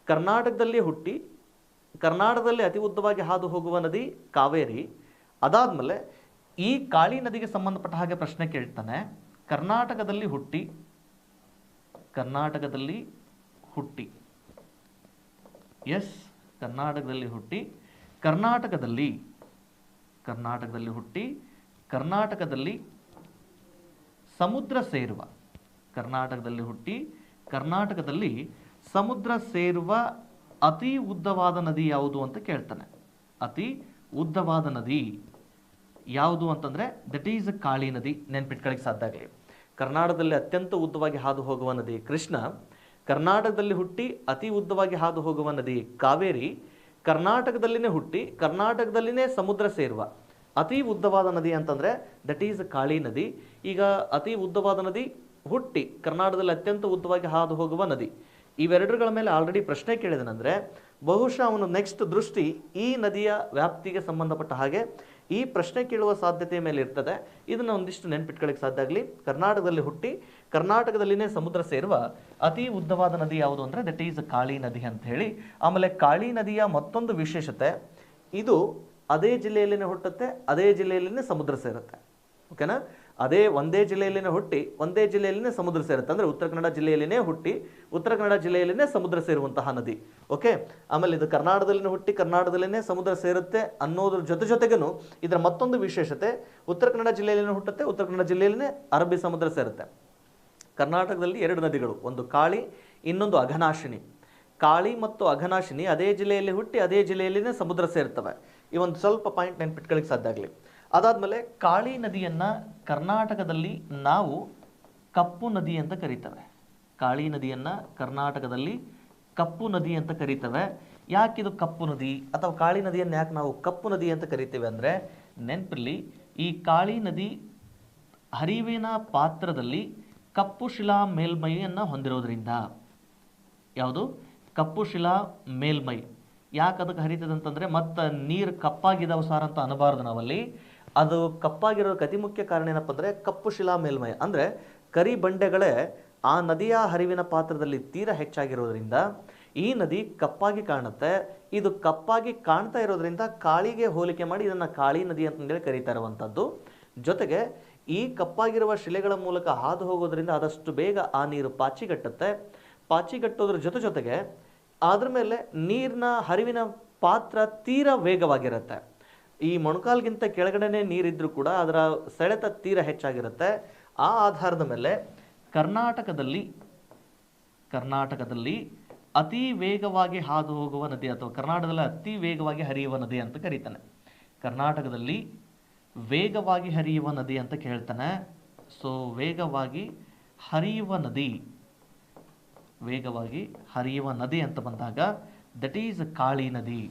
ಕರ್ನಾಟಕದಲ್ಲಿ ಹುಟ್ಟಿ ಕರ್ನಾಟಕದಲ್ಲಿ ಅತಿ ಉದ್ದವಾಗಿ ಹಾದು ಹೋಗುವ ನದಿ ಕಾವೇರಿ. ಅದಾದಮೇಲೆ ಈ ಕಾಳಿ ನದಿಗೆ ಸಂಬಂಧಪಟ್ಟ ಹಾಗೆ ಪ್ರಶ್ನೆ ಕೇಳ್ತಾನೆ, ಕರ್ನಾಟಕದಲ್ಲಿ ಹುಟ್ಟಿ ಎಸ್ ಕರ್ನಾಟಕದಲ್ಲಿ ಹುಟ್ಟಿ ಕರ್ನಾಟಕದಲ್ಲಿ ಸಮುದ್ರ ಸೇರುವ ಕರ್ನಾಟಕದಲ್ಲಿ ಸಮುದ್ರ ಸೇರುವ ಅತಿ ಉದ್ದವಾದ ನದಿ ಯಾವುದು ಅಂತ ಕೇಳ್ತಾನೆ. ಅತಿ ಉದ್ದವಾದ ನದಿ ಯಾವುದು ಅಂತಂದರೆ ದಟ್ ಈಸ್ ಕಾಳಿ ನದಿ. ನೆನ್ಪಿಟ್ಕೊಳ್ಳಿಕ್ಕೆ ಸಾಧ್ಯ ಆಗಲಿ. ಕರ್ನಾಟಕದಲ್ಲಿ ಅತ್ಯಂತ ಉದ್ದವಾಗಿ ಹಾದು ಹೋಗುವ ನದಿ ಕೃಷ್ಣ. ಕರ್ನಾಟಕದಲ್ಲಿ ಹುಟ್ಟಿ ಅತಿ ಉದ್ದವಾಗಿ ಹಾದು ಹೋಗುವ ನದಿ ಕಾವೇರಿ. ಕರ್ನಾಟಕದಲ್ಲಿನೇ ಹುಟ್ಟಿ ಕರ್ನಾಟಕದಲ್ಲಿನೇ ಸಮುದ್ರ ಸೇರುವ ಅತಿ ಉದ್ದವಾದ ನದಿ ಅಂತಂದರೆ ದಟ್ ಈಸ್ ಕಾಳಿ ನದಿ. ಈಗ ಅತಿ ಉದ್ದವಾದ ನದಿ ಹುಟ್ಟಿ ಕರ್ನಾಟಕದಲ್ಲಿ ಅತ್ಯಂತ ಉದ್ದವಾಗಿ ಹಾದು ಹೋಗುವ ನದಿ, ಇವೆರಡರ ಮೇಲೆ ಆಲ್ರೆಡಿ ಪ್ರಶ್ನೆ ಕೇಳಿದನೆಂದರೆ ಬಹುಶಃ ಅವನು ನೆಕ್ಸ್ಟ್ ದೃಷ್ಟಿ ಈ ನದಿಯ ವ್ಯಾಪ್ತಿಗೆ ಸಂಬಂಧಪಟ್ಟ ಹಾಗೆ ಈ ಪ್ರಶ್ನೆ ಕೇಳುವ ಸಾಧ್ಯತೆಯ ಮೇಲೆ ಇರ್ತದೆ. ಇದನ್ನು ಒಂದಿಷ್ಟು ನೆನ್ಪಿಟ್ಕೊಳ್ಳಿಕ್ಕೆ ಸಾಧ್ಯ ಆಗಲಿ. ಕರ್ನಾಟಕದಲ್ಲಿ ಹುಟ್ಟಿ ಕರ್ನಾಟಕದಲ್ಲಿನೇ ಸಮುದ್ರ ಸೇರುವ ಅತಿ ಉದ್ದವಾದ ನದಿ ಯಾವುದು ಅಂದರೆ ದಟ್ ಈಸ್ ಕಾಳಿ ನದಿ ಅಂತ ಹೇಳಿ. ಆಮೇಲೆ ಕಾಳಿ ನದಿಯ ಮತ್ತೊಂದು ವಿಶೇಷತೆ, ಇದು ಅದೇ ಜಿಲ್ಲೆಯಲ್ಲಿನೇ ಹುಟ್ಟುತ್ತೆ, ಅದೇ ಜಿಲ್ಲೆಯಲ್ಲಿನೇ ಸಮುದ್ರ ಸೇರುತ್ತೆ. ಓಕೆನಾ? ಒಂದೇ ಜಿಲ್ಲೆಯಲ್ಲಿನೇ ಹುಟ್ಟಿ ಒಂದೇ ಜಿಲ್ಲೆಯಲ್ಲಿನೇ ಸಮುದ್ರ ಸೇರುತ್ತೆ. ಅಂದರೆ ಉತ್ತರ ಕನ್ನಡ ಜಿಲ್ಲೆಯಲ್ಲಿನೇ ಹುಟ್ಟಿ ಉತ್ತರ ಕನ್ನಡ ಜಿಲ್ಲೆಯಲ್ಲಿನೇ ಸಮುದ್ರ ಸೇರುವಂತಹ ನದಿ. ಓಕೆ. ಆಮೇಲೆ ಇದು ಕರ್ನಾಟಕದಲ್ಲಿನೇ ಹುಟ್ಟಿ ಕರ್ನಾಟಕದಲ್ಲಿನೇ ಸಮುದ್ರ ಸೇರುತ್ತೆ ಅನ್ನೋದ್ರ ಜೊತೆಗೇನು ಇದರ ಮತ್ತೊಂದು ವಿಶೇಷತೆ, ಉತ್ತರ ಕನ್ನಡ ಜಿಲ್ಲೆಯಲ್ಲಿನೇ ಹುಟ್ಟುತ್ತೆ, ಉತ್ತರ ಕನ್ನಡ ಜಿಲ್ಲೆಯಲ್ಲಿನೇ ಅರಬ್ಬಿ ಸಮುದ್ರ ಸೇರುತ್ತೆ. ಕರ್ನಾಟಕದಲ್ಲಿ 2 ನದಿಗಳು, ಒಂದು ಕಾಳಿ, ಇನ್ನೊಂದು ಅಘನಾಶಿನಿ. ಕಾಳಿ ಮತ್ತು ಅಘನಾಶಿನಿ ಅದೇ ಜಿಲ್ಲೆಯಲ್ಲಿ ಹುಟ್ಟಿ ಅದೇ ಜಿಲ್ಲೆಯಲ್ಲಿನೇ ಸಮುದ್ರ ಸೇರ್ತವೆ. ಈ ಒಂದು ಸ್ವಲ್ಪ ಪಾಯಿಂಟ್ ನೆನ್ಪಿಟ್ಕೊಳ್ಳಿಕ್ಕೆ ಸಾಧ್ಯ ಆಗಲಿ. ಅದಾದಮೇಲೆ ಕಾಳಿ ನದಿಯನ್ನು ಕರ್ನಾಟಕದಲ್ಲಿ ನಾವು ಕಪ್ಪು ನದಿ ಅಂತ ಕರೀತೇವೆ. ಕಾಳಿ ನದಿಯನ್ನು ಕರ್ನಾಟಕದಲ್ಲಿ ಕಪ್ಪು ನದಿ ಅಂತ ಕರೀತೇವೆ. ಯಾಕಿದು ಕಪ್ಪು ನದಿ ಅಥವಾ ಕಾಳಿ ನದಿಯನ್ನು ಯಾಕೆ ನಾವು ಕಪ್ಪು ನದಿ ಅಂತ ಕರಿತೇವೆ ಅಂದರೆ, ನೆನಪಿರಲಿ, ಈ ಕಾಳಿ ನದಿ ಹರಿವಿನ ಪಾತ್ರದಲ್ಲಿ ಕಪ್ಪು ಶಿಲಾ ಮೇಲ್ಮೈಯನ್ನು ಹೊಂದಿರೋದ್ರಿಂದ. ಯಾವುದು? ಕಪ್ಪು ಶಿಲಾ ಮೇಲ್ಮೈ. ಯಾಕೆ ಅದಕ್ಕೆ ಹರಿತದೆ ಅಂತಂದರೆ, ಮತ್ತು ನೀರು ಕಪ್ಪಾಗಿದ್ದಾವೆ ಸಾರ್ ಅಂತ ಅನ್ನಬಾರ್ದು ನಾವಲ್ಲಿ. ಅದು ಕಪ್ಪಾಗಿರೋದಕ್ಕೆ ಅತಿ ಮುಖ್ಯ ಕಾರಣ ಏನಪ್ಪ ಅಂದರೆ ಕಪ್ಪು ಶಿಲಾ ಮೇಲ್ಮೈ ಅಂದರೆ ಕರಿ ಬಂಡೆಗಳೇ ಆ ನದಿಯ ಹರಿವಿನ ಪಾತ್ರದಲ್ಲಿ ತೀರಾ ಹೆಚ್ಚಾಗಿರೋದ್ರಿಂದ ಈ ನದಿ ಕಪ್ಪಾಗಿ ಕಾಣುತ್ತೆ. ಇದು ಕಪ್ಪಾಗಿ ಕಾಣ್ತಾ ಇರೋದ್ರಿಂದ ಕಾಳಿಗೆ ಹೋಲಿಕೆ ಮಾಡಿ ಇದನ್ನು ಕಾಳಿ ನದಿ ಅಂತಂದೇಳಿ ಕರೀತಾ ಇರುವಂಥದ್ದು. ಜೊತೆಗೆ ಈ ಕಪ್ಪಾಗಿರುವ ಶಿಲೆಗಳ ಮೂಲಕ ಹಾದು ಹೋಗೋದ್ರಿಂದ ಆದಷ್ಟು ಬೇಗ ಆ ನೀರು ಪಾಚಿಗಟ್ಟುತ್ತೆ. ಪಾಚಿಗಟ್ಟೋದ್ರ ಜೊತೆಗೆ ಅದ್ರ ಮೇಲೆ ನೀರಿನ ಹರಿವಿನ ಪಾತ್ರ ತೀರಾ ವೇಗವಾಗಿರುತ್ತೆ. ಈ ಮೊಣಕಾಲ್ಗಿಂತ ಕೆಳಗಡೆನೇ ನೀರಿದ್ರೂ ಕೂಡ ಅದರ ಸೆಳೆತ ತೀರಾ ಹೆಚ್ಚಾಗಿರುತ್ತೆ. ಆ ಆಧಾರದ ಮೇಲೆ ಕರ್ನಾಟಕದಲ್ಲಿ ಅತಿ ವೇಗವಾಗಿ ಹಾದು ಹೋಗುವ ನದಿ ಅಥವಾ ಕರ್ನಾಟಕದಲ್ಲಿ ಅತಿ ವೇಗವಾಗಿ ಹರಿಯುವ ನದಿ ಅಂತ ಕರೀತಾನೆ. ಕರ್ನಾಟಕದಲ್ಲಿ ವೇಗವಾಗಿ ಹರಿಯುವ ನದಿ ಅಂತ ಕೇಳ್ತಾನೆ. ಸೊ ವೇಗವಾಗಿ ಹರಿಯುವ ನದಿ ಅಂತ ಬಂದಾಗ ದಟ್ ಈಸ್ ಕಾಳಿ ನದಿ.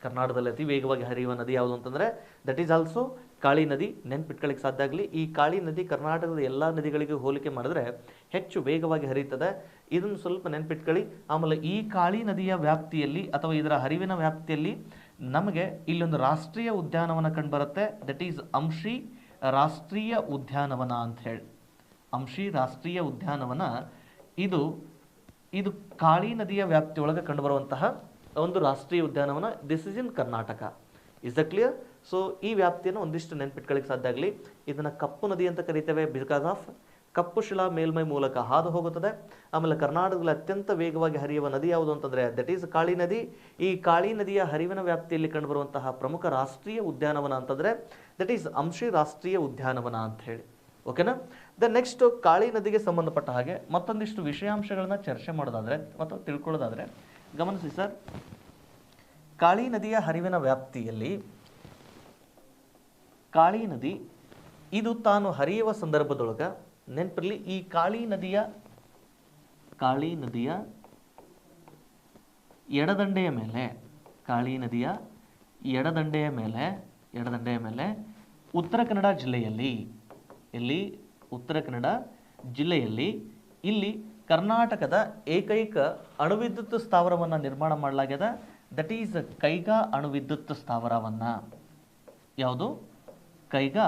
ಕರ್ನಾಟಕದಲ್ಲಿ ಅತಿ ವೇಗವಾಗಿ ಹರಿಯುವ ನದಿ ಯಾವುದು ಅಂತಂದರೆ ದಟ್ ಈಸ್ ಆಲ್ಸೋ ಕಾಳಿ ನದಿ ನೆನ್ಪಿಟ್ಕೊಳ್ಳಿಕ್ಕೆ ಸಾಧ್ಯ ಆಗಲಿ. ಈ ಕಾಳಿ ನದಿ ಕರ್ನಾಟಕದ ಎಲ್ಲ ನದಿಗಳಿಗೆ ಹೋಲಿಕೆ ಮಾಡಿದ್ರೆ ಹೆಚ್ಚು ವೇಗವಾಗಿ ಹರಿಯುತ್ತದೆ. ಇದನ್ನು ಸ್ವಲ್ಪ ನೆನ್ಪಿಟ್ಕೊಳ್ಳಿ. ಆಮೇಲೆ ಈ ಕಾಳಿ ನದಿಯ ವ್ಯಾಪ್ತಿಯಲ್ಲಿ ಅಥವಾ ಇದರ ಹರಿವಿನ ವ್ಯಾಪ್ತಿಯಲ್ಲಿ ನಮಗೆ ಇಲ್ಲೊಂದು ರಾಷ್ಟ್ರೀಯ ಉದ್ಯಾನವನ ಕಂಡುಬರುತ್ತೆ. ದಟ್ ಈಸ್ ಅಂಶಿ ರಾಷ್ಟ್ರೀಯ ಉದ್ಯಾನವನ ಅಂತ ಹೇಳಿ. ಅಂಶಿ ರಾಷ್ಟ್ರೀಯ ಉದ್ಯಾನವನ ಇದು ಕಾಳಿ ನದಿಯ ವ್ಯಾಪ್ತಿಯೊಳಗೆ ಕಂಡುಬರುವಂತಹ ಒಂದು ರಾಷ್ಟ್ರೀಯ ಉದ್ಯಾನವನ. This is in Karnataka. Is the clear? So ಈ ವ್ಯಾಪ್ತಿಯನ್ನು ಒಂದಿಷ್ಟು ನೆನ್ಪಿಟ್ಕೊಳ್ಳಿಕ್ಕೆ ಸಾಧ್ಯ ಆಗಲಿ. ಇದನ್ನು ಕಪ್ಪು ನದಿ ಅಂತ ಕರಿತೇವೆ ಬಿಕಾಸ್ ಆಫ್ ಕಪ್ಪು ಶಿಲಾ ಮೇಲ್ಮೈ ಮೂಲಕ ಹಾದು ಹೋಗುತ್ತದೆ. ಆಮೇಲೆ ಕರ್ನಾಟಕದಲ್ಲಿ ಅತ್ಯಂತ ವೇಗವಾಗಿ ಹರಿಯುವ ನದಿ ಯಾವುದು ಅಂತಂದರೆ ದಟ್ ಈಸ್ ಕಾಳಿ ನದಿ. ಈ ಕಾಳಿ ನದಿಯ ಹರಿವಿನ ವ್ಯಾಪ್ತಿಯಲ್ಲಿ ಕಂಡುಬರುವಂತಹ ಪ್ರಮುಖ ರಾಷ್ಟ್ರೀಯ ಉದ್ಯಾನವನ ಅಂತಂದರೆ ದಟ್ ಈಸ್ ಅಂಶಿ ರಾಷ್ಟ್ರೀಯ ಉದ್ಯಾನವನ ಅಂತ ಹೇಳಿ. ಓಕೆನಾ? ನೆಕ್ಸ್ಟ್ ಕಾಳಿ ನದಿಗೆ ಸಂಬಂಧಪಟ್ಟ ಹಾಗೆ ಮತ್ತೊಂದಿಷ್ಟು ವಿಷಯಾಂಶಗಳನ್ನ ಚರ್ಚೆ ಮಾಡೋದಾದರೆ ಮತ್ತು ತಿಳ್ಕೊಳ್ಳೋದಾದರೆ ಗಮನಿಸಿ ಸರ್. ಕಾಳಿ ನದಿಯ ಹರಿವಿನ ವ್ಯಾಪ್ತಿಯಲ್ಲಿ ಕಾಳಿ ನದಿ ಇದು ತಾನು ಹರಿಯುವ ಸಂದರ್ಭದೊಳಗೆ ನೆನಪಿರಲಿ, ಈ ಕಾಳಿ ನದಿಯ ಎಡದಂಡೆಯ ಮೇಲೆ ಕಾಳಿ ನದಿಯ ಎಡದಂಡೆಯ ಮೇಲೆ ಉತ್ತರ ಕನ್ನಡ ಜಿಲ್ಲೆಯಲ್ಲಿ ಉತ್ತರ ಕನ್ನಡ ಜಿಲ್ಲೆಯಲ್ಲಿ ಇಲ್ಲಿ ಕರ್ನಾಟಕದ ಏಕೈಕ ಅಣುವಿದ್ಯುತ್ ಸ್ಥಾವರವನ್ನು ನಿರ್ಮಾಣ ಮಾಡಲಾಗಿದೆ. ದಟ್ ಈಸ್ ಕೈಗಾ ಅಣುವಿದ್ಯುತ್ ಸ್ಥಾವರವನ್ನು. ಯಾವುದು? ಕೈಗಾ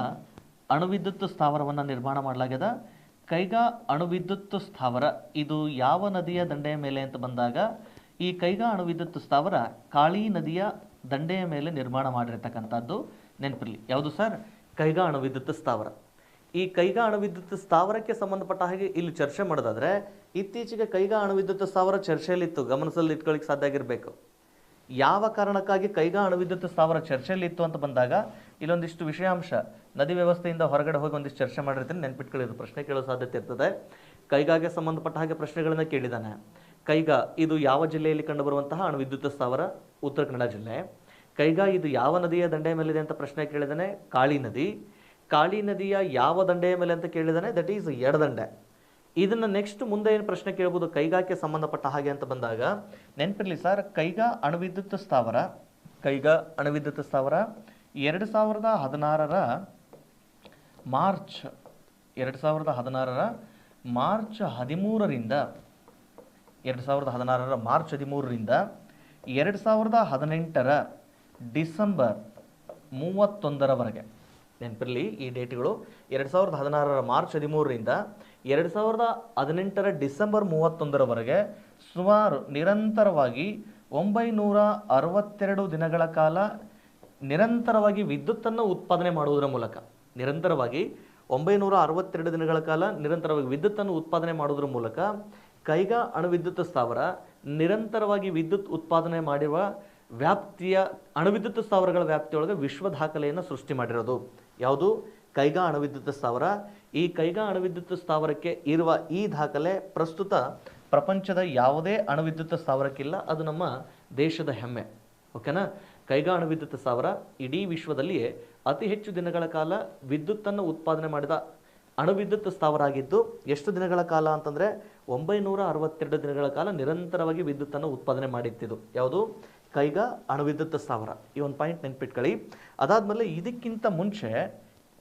ಅಣುವಿದ್ಯುತ್ ಸ್ಥಾವರವನ್ನು ನಿರ್ಮಾಣ ಮಾಡಲಾಗಿದೆ. ಕೈಗಾ ಅಣುವಿದ್ಯುತ್ ಸ್ಥಾವರ ಇದು ಯಾವ ನದಿಯ ದಂಡೆಯ ಮೇಲೆ ಅಂತ ಬಂದಾಗ ಈ ಕೈಗಾ ಅಣುವಿದ್ಯುತ್ ಸ್ಥಾವರ ಕಾಳಿ ನದಿಯ ದಂಡೆಯ ಮೇಲೆ ನಿರ್ಮಾಣ ಮಾಡಿರ್ತಕ್ಕಂಥದ್ದು. ನೆನಪಿರಲಿ, ಯಾವುದು ಸರ್? ಕೈಗಾ ಅಣುವಿದ್ಯುತ್ ಸ್ಥಾವರ. ಈ ಕೈಗಾ ಅಣುವಿದ್ಯುತ್ ಸ್ಥಾವರಕ್ಕೆ ಸಂಬಂಧಪಟ್ಟ ಹಾಗೆ ಇಲ್ಲಿ ಚರ್ಚೆ ಮಾಡೋದಾದರೆ ಇತ್ತೀಚೆಗೆ ಕೈಗಾ ಅಣುವಿದ್ಯುತ್ ಸ್ಥಾವರ ಚರ್ಚೆಯಲ್ಲಿತ್ತು. ಗಮನದಲ್ಲಿ ಇಟ್ಕೊಳ್ಳಿಕ್ಕೆ ಸಾಧ್ಯ ಆಗಿರಬೇಕು. ಯಾವ ಕಾರಣಕ್ಕಾಗಿ ಕೈಗಾ ಅಣುವಿದ್ಯುತ್ ಸ್ಥಾವರ ಚರ್ಚೆಯಲ್ಲಿತ್ತು ಅಂತ ಬಂದಾಗ ಇಲ್ಲೊಂದಿಷ್ಟು ವಿಷಯಾಂಶ ನದಿ ವ್ಯವಸ್ಥೆಯಿಂದ ಹೊರಗಡೆ ಹೋಗಿ ಒಂದಿಷ್ಟು ಚರ್ಚೆ ಮಾಡಿರ್ತೀನಿ, ನೆನ್ಪಿಟ್ಕೊಳ್ಳಿದ್ರು. ಪ್ರಶ್ನೆ ಕೇಳೋ ಸಾಧ್ಯತೆ ಇರ್ತದೆ. ಕೈಗಾಗೆ ಸಂಬಂಧಪಟ್ಟ ಹಾಗೆ ಪ್ರಶ್ನೆಗಳನ್ನು ಕೇಳಿದ್ದಾನೆ. ಕೈಗಾ ಇದು ಯಾವ ಜಿಲ್ಲೆಯಲ್ಲಿ ಕಂಡುಬರುವಂತಹ ಅಣುವಿದ್ಯುತ್ ಸ್ಥಾವರ? ಉತ್ತರ ಕನ್ನಡ ಜಿಲ್ಲೆ. ಕೈಗಾ ಇದು ಯಾವ ನದಿಯ ದಂಡೆಯ ಮೇಲಿದೆ ಅಂತ ಪ್ರಶ್ನೆ ಕೇಳಿದ್ದಾನೆ? ಕಾಳಿ ನದಿ. ಕಾಳಿ ನದಿಯ ಯಾವ ದಂಡೆಯ ಮೇಲೆ ಅಂತ ಕೇಳಿದ್ದಾನೆ? That is ಎಡದಂಡೆ. ಇದನ್ನು ನೆಕ್ಸ್ಟ್ ಮುಂದೆ ಏನು ಪ್ರಶ್ನೆ ಕೇಳ್ಬೋದು ಕೈಗಾಕ್ಕೆ ಸಂಬಂಧಪಟ್ಟ ಹಾಗೆ ಅಂತ ಬಂದಾಗ ನೆನಪಿರಲಿ ಸರ್, ಕೈಗಾ ಅಣುವಿದ್ಯುತ್ ಸ್ಥಾವರ 2016ರ ಮಾರ್ಚ್ 13ರಿಂದ 2018ರ ಡಿಸೆಂಬರ್ 31ರವರೆಗೆ. ನೆನಪಿರಲಿ ಈ ಡೇಟ್ಗಳು. 2016ರ ಮಾರ್ಚ್ 13ರಿಂದ 2018ರ ಡಿಸೆಂಬರ್ 31ರವರೆಗೆ ಸುಮಾರು ನಿರಂತರವಾಗಿ 962 ದಿನಗಳ ಕಾಲ ನಿರಂತರವಾಗಿ ವಿದ್ಯುತ್ತನ್ನು ಉತ್ಪಾದನೆ ಮಾಡುವುದರ ಮೂಲಕ 962 ದಿನಗಳ ಕಾಲ ನಿರಂತರವಾಗಿ ವಿದ್ಯುತ್ತನ್ನು ಉತ್ಪಾದನೆ ಮಾಡುವುದರ ಮೂಲಕ ಕೈಗಾ ಅಣುವಿದ್ಯುತ್ ಸ್ಥಾವರ ನಿರಂತರವಾಗಿ ವಿದ್ಯುತ್ ಉತ್ಪಾದನೆ ಮಾಡುವ ವ್ಯಾಪ್ತಿಯ ಅಣುವಿದ್ಯುತ್ ಸ್ಥಾವರಗಳ ವ್ಯಾಪ್ತಿಯೊಳಗೆ ವಿಶ್ವ ದಾಖಲೆಯನ್ನು ಸೃಷ್ಟಿ ಮಾಡಿರೋದು. ಯಾವುದು? ಕೈಗಾ ಅಣುವಿದ್ಯುತ್ ಸ್ಥಾವರ. ಈ ಕೈಗಾ ಅಣುವಿದ್ಯುತ್ ಸ್ಥಾವರಕ್ಕೆ ಇರುವ ಈ ದಾಖಲೆ ಪ್ರಸ್ತುತ ಪ್ರಪಂಚದ ಯಾವುದೇ ಅಣುವಿದ್ಯುತ್ ಸ್ಥಾವರಕ್ಕಿಲ್ಲ. ಅದು ನಮ್ಮ ದೇಶದ ಹೆಮ್ಮೆ. ಓಕೆನಾ? ಕೈಗಾ ಅಣುವಿದ್ಯುತ್ ಸ್ಥಾವರ ಇಡೀ ವಿಶ್ವದಲ್ಲಿಯೇ ಅತಿ ಹೆಚ್ಚು ದಿನಗಳ ಕಾಲ ವಿದ್ಯುತ್ತನ್ನು ಉತ್ಪಾದನೆ ಮಾಡಿದ ಅಣುವಿದ್ಯುತ್ ಸ್ಥಾವರ ಆಗಿದ್ದು ಎಷ್ಟು ದಿನಗಳ ಕಾಲ ಅಂತಂದರೆ 962 ದಿನಗಳ ಕಾಲ ನಿರಂತರವಾಗಿ ವಿದ್ಯುತ್ತನ್ನು ಉತ್ಪಾದನೆ ಮಾಡಿತ್ತಿದ್ದು. ಯಾವುದು? ಕೈಗಾ ಅಣುವಿದ್ಯುತ್ ಸ್ಥಾವರ. ಈ ಒಂದು ಪಾಯಿಂಟ್ ನೆನ್ಪಿಟ್ಕೊಳ್ಳಿ. ಅದಾದಮೇಲೆ ಇದಕ್ಕಿಂತ ಮುಂಚೆ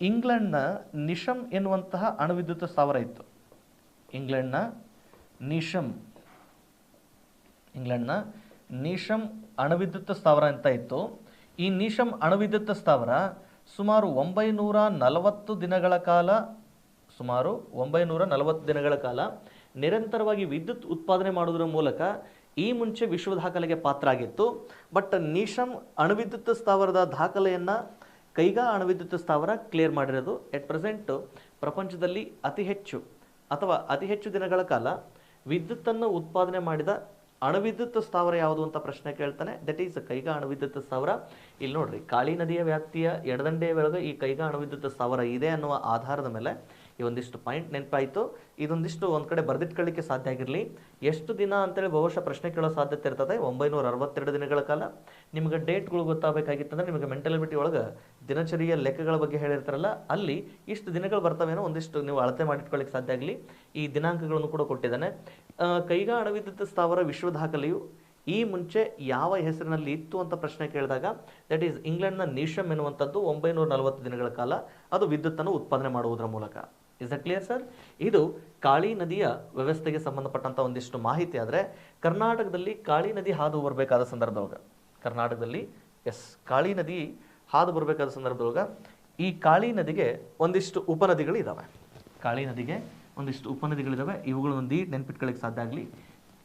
ಇಂಗ್ಲೆಂಡ್ನ ನಿಶಮ್ ಎನ್ನುವಂತಹ ಅಣುವಿದ್ಯುತ್ ಸ್ಥಾವರ ಇತ್ತು. ಇಂಗ್ಲೆಂಡ್ನ ನಿಶಮ್ ಅಣುವಿದ್ಯುತ್ ಸ್ಥಾವರ ಅಂತ ಇತ್ತು. ಈ ನಿಶಮ್ ಅಣುವಿದ್ಯುತ್ ಸ್ಥಾವರ ಸುಮಾರು 940 ದಿನಗಳ ಕಾಲ ನಿರಂತರವಾಗಿ ವಿದ್ಯುತ್ ಉತ್ಪಾದನೆ ಮಾಡುವುದರ ಮೂಲಕ ಈ ಮುಂಚೆ ವಿಶ್ವ ದಾಖಲೆಗೆ ಪಾತ್ರ ಆಗಿತ್ತು. ಬಟ್ ನಿಶಮ್ ಅಣುವಿದ್ಯುತ್ ಸ್ಥಾವರದ ದಾಖಲೆಯನ್ನು ಕೈಗಾ ಅಣುವಿದ್ಯುತ್ ಸ್ಥಾವರ ಕ್ಲಿಯರ್ ಮಾಡಿರೋದು. ಎಟ್ ಪ್ರೆಸೆಂಟ್ ಪ್ರಪಂಚದಲ್ಲಿ ಅತಿ ಹೆಚ್ಚು ದಿನಗಳ ಕಾಲ ವಿದ್ಯುತ್ತನ್ನು ಉತ್ಪಾದನೆ ಮಾಡಿದ ಅಣುವಿದ್ಯುತ್ ಸ್ಥಾವರ ಯಾವುದು ಅಂತ ಪ್ರಶ್ನೆ ಕೇಳ್ತಾನೆ. ದಟ್ ಈಸ್ ಕೈಗಾ ಅಣುವಿದ್ಯುತ್ ಸ್ಥಾವರ. ಇಲ್ಲಿ ನೋಡ್ರಿ, ಕಾಳಿ ನದಿಯ ವ್ಯಾಪ್ತಿಯ ಎಡದಂಡೆಯ ಒಳಗೆ ಈ ಕೈಗಾ ಅಣುವಿದ್ಯುತ್ ಸ್ಥಾವರ ಇದೆ ಅನ್ನುವ ಆಧಾರದ ಮೇಲೆ ಈ ಒಂದಿಷ್ಟು ಪಾಯಿಂಟ್ ನೆನಪಾಯಿತು. ಇದೊಂದಿಷ್ಟು ಒಂದು ಕಡೆ ಬರೆದಿಟ್ಕೊಳ್ಳಿಕ್ಕೆ ಸಾಧ್ಯ ಆಗಿರಲಿ. ಎಷ್ಟು ದಿನ ಅಂತೇಳಿ ಬಹುಶಃ ಪ್ರಶ್ನೆ ಕೇಳೋ ಸಾಧ್ಯತೆ ಇರ್ತದೆ. 962 ದಿನಗಳ ಕಾಲ. ನಿಮಗೆ ಡೇಟ್ಗಳು ಗೊತ್ತಾಗಬೇಕಾಗಿತ್ತಂದ್ರೆ ನಿಮಗೆ ಮೆಂಟಲಿಬಿಟಿ ಒಳಗೆ ದಿನಚರಿಯ ಲೆಕ್ಕಗಳ ಬಗ್ಗೆ ಹೇಳಿರ್ತಾರಲ್ಲ, ಅಲ್ಲಿ ಇಷ್ಟು ದಿನಗಳು ಬರ್ತವೇನೋ ಒಂದಿಷ್ಟು ನೀವು ಅಳತೆ ಮಾಡಿಟ್ಕೊಳ್ಳಿಕ್ಕೆ ಸಾಧ್ಯ ಆಗಲಿ. ಈ ದಿನಾಂಕಗಳನ್ನು ಕೂಡ ಕೊಟ್ಟಿದ್ದಾನೆ. ಕೈಗಾ ಅಣುವಿದ್ಯುತ್ ಸ್ಥಾವರ ವಿಶ್ವ ದಾಖಲೆಯು ಈ ಮುಂಚೆ ಯಾವ ಹೆಸರಿನಲ್ಲಿ ಇತ್ತು ಅಂತ ಪ್ರಶ್ನೆ ಕೇಳಿದಾಗ ದಟ್ ಈಸ್ ಇಂಗ್ಲೆಂಡ್ನ ನೀಶಮ್ ಎನ್ನುವಂಥದ್ದು 940 ದಿನಗಳ ಕಾಲ ಅದು ವಿದ್ಯುತ್ತನ್ನು ಉತ್ಪಾದನೆ ಮಾಡುವುದರ ಮೂಲಕ. Is that clear sir? ಇದು ಕಾಳಿ ನದಿಯ ವ್ಯವಸ್ಥೆಗೆ ಸಂಬಂಧಪಟ್ಟಂಥ ಒಂದಿಷ್ಟು ಮಾಹಿತಿ. ಆದರೆ ಕರ್ನಾಟಕದಲ್ಲಿ ಕಾಳಿ ನದಿ ಹಾದು ಬರಬೇಕಾದ ಸಂದರ್ಭದೊಳಗೆ, ಕರ್ನಾಟಕದಲ್ಲಿ ಕಾಳಿ ನದಿ ಹಾದು ಬರಬೇಕಾದ ಸಂದರ್ಭದೊಳಗೆ ಈ ಕಾಳಿ ನದಿಗೆ ಒಂದಿಷ್ಟು ಉಪನದಿಗಳಿದ್ದಾವೆ. ಕಾಳಿ ನದಿಗೆ ಒಂದಿಷ್ಟು ಉಪನದಿಗಳಿದ್ದಾವೆ. ಇವುಗಳು ಒಂದು ನೆನ್ಪಿಟ್ಕೊಳ್ಳಿಕ್ಕೆ ಸಾಧ್ಯ ಆಗಲಿ.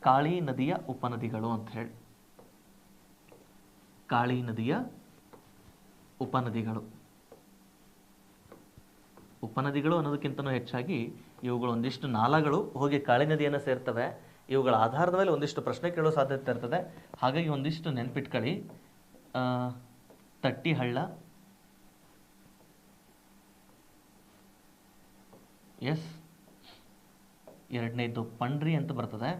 ಕಾಳಿ ನದಿಯ ಉಪನದಿಗಳು ಅಂತ ಹೇಳಿ, ಕಾಳಿ ನದಿಯ ಉಪನದಿಗಳು. ಉಪನದಿಗಳು ಅನ್ನೋದಕ್ಕಿಂತನೂ ಹೆಚ್ಚಾಗಿ ಇವುಗಳು ಒಂದಿಷ್ಟು ನಾಲಗಳು ಹೋಗಿ ಕಾಳಿ ನದಿಯನ್ನು ಸೇರ್ತವೆ. ಇವುಗಳ ಆಧಾರದ ಮೇಲೆ ಒಂದಿಷ್ಟು ಪ್ರಶ್ನೆ ಕೇಳೋ ಸಾಧ್ಯತೆ ಇರ್ತದೆ. ಹಾಗಾಗಿ ಒಂದಿಷ್ಟು ನೆನ್ಪಿಟ್ಕೊಳ್ಳಿ. ತಟ್ಟಿಹಳ್ಳ, ಎರಡನೇದು ಪಂಡ್ರಿ ಅಂತ ಬರ್ತದೆ,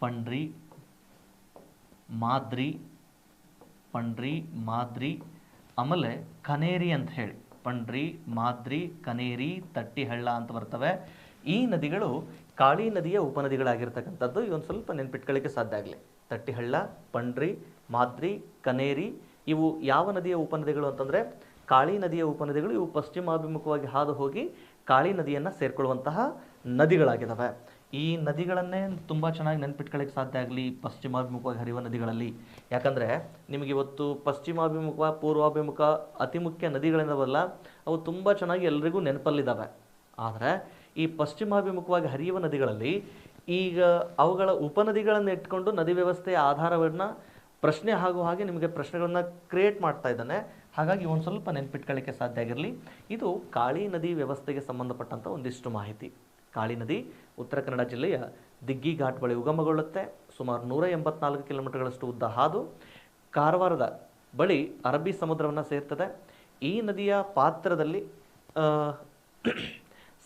ಪಂಡ್ರಿ, ಮಾದ್ರಿ, ಆಮೇಲೆ ಕನೇರಿ ಅಂತ ಹೇಳಿ, ಪಂಡ್ರಿ, ಮಾದ್ರಿ, ಕನೇರಿ, ತಟ್ಟಿಹಳ್ಳ ಅಂತ ಬರ್ತವೆ. ಈ ನದಿಗಳು ಕಾಳಿ ನದಿಯ ಉಪನದಿಗಳಾಗಿರ್ತಕ್ಕಂಥದ್ದು. ಇವೊಂದು ಸ್ವಲ್ಪ ನೆನ್ಪಿಟ್ಕೊಳ್ಳಿಕ್ಕೆ ಸಾಧ್ಯ ಆಗಲಿ. ತಟ್ಟಿಹಳ್ಳ, ಪಂಡ್ರಿ, ಮಾದ್ರಿ, ಕನೇರಿ ಇವು ಯಾವ ನದಿಯ ಉಪನದಿಗಳು ಅಂತಂದರೆ ಕಾಳಿ ನದಿಯ ಉಪನದಿಗಳು. ಇವು ಪಶ್ಚಿಮಾಭಿಮುಖವಾಗಿ ಹಾದು ಹೋಗಿ ಕಾಳಿ ನದಿಯನ್ನು ಸೇರ್ಕೊಳ್ಳುವಂತಹ ನದಿಗಳಾಗಿದ್ದಾವೆ. ಈ ನದಿಗಳನ್ನೇ ತುಂಬ ಚೆನ್ನಾಗಿ ನೆನ್ಪಿಟ್ಕೊಳ್ಳಿಕ್ಕೆ ಸಾಧ್ಯ ಆಗಲಿ ಪಶ್ಚಿಮಾಭಿಮುಖವಾಗಿ ಹರಿಯುವ ನದಿಗಳಲ್ಲಿ. ಯಾಕಂದರೆ ನಿಮಗೆ ಇವತ್ತು ಪಶ್ಚಿಮಾಭಿಮುಖ, ಪೂರ್ವಾಭಿಮುಖ ಅತಿ ಮುಖ್ಯ ನದಿಗಳಿಂದವಲ್ಲ, ಅವು ತುಂಬ ಚೆನ್ನಾಗಿ ಎಲ್ರಿಗೂ ನೆನಪಲ್ಲಿದ್ದಾವೆ. ಆದರೆ ಈ ಪಶ್ಚಿಮಾಭಿಮುಖವಾಗಿ ಹರಿಯುವ ನದಿಗಳಲ್ಲಿ ಈಗ ಅವುಗಳ ಉಪನದಿಗಳನ್ನು ಇಟ್ಕೊಂಡು ನದಿ ವ್ಯವಸ್ಥೆಯ ಆಧಾರವನ್ನು ಪ್ರಶ್ನೆ ಹಾಗೆ ನಿಮಗೆ ಪ್ರಶ್ನೆಗಳನ್ನು ಕ್ರಿಯೇಟ್ ಮಾಡ್ತಾ ಇದ್ದಾನೆ. ಹಾಗಾಗಿ ಒಂದು ಸ್ವಲ್ಪ ನೆನ್ಪಿಟ್ಕೊಳ್ಳಿಕ್ಕೆ ಸಾಧ್ಯ ಆಗಿರಲಿ. ಇದು ಕಾಳಿ ನದಿ ವ್ಯವಸ್ಥೆಗೆ ಸಂಬಂಧಪಟ್ಟಂಥ ಒಂದಿಷ್ಟು ಮಾಹಿತಿ. ಕಾಳಿ ನದಿ ಉತ್ತರ ಕನ್ನಡ ಜಿಲ್ಲೆಯ ದಿಗ್ಗಿ ಘಾಟ್ ಬಳಿ ಉಗಮಗೊಳ್ಳುತ್ತೆ. ಸುಮಾರು 184 ಕಿಲೋಮೀಟರ್ಗಳಷ್ಟು ಉದ್ದ ಹಾದು ಕಾರವಾರದ ಬಳಿ ಅರಬ್ಬಿ ಸಮುದ್ರವನ್ನು ಸೇರ್ತದೆ. ಈ ನದಿಯ ಪಾತ್ರದಲ್ಲಿ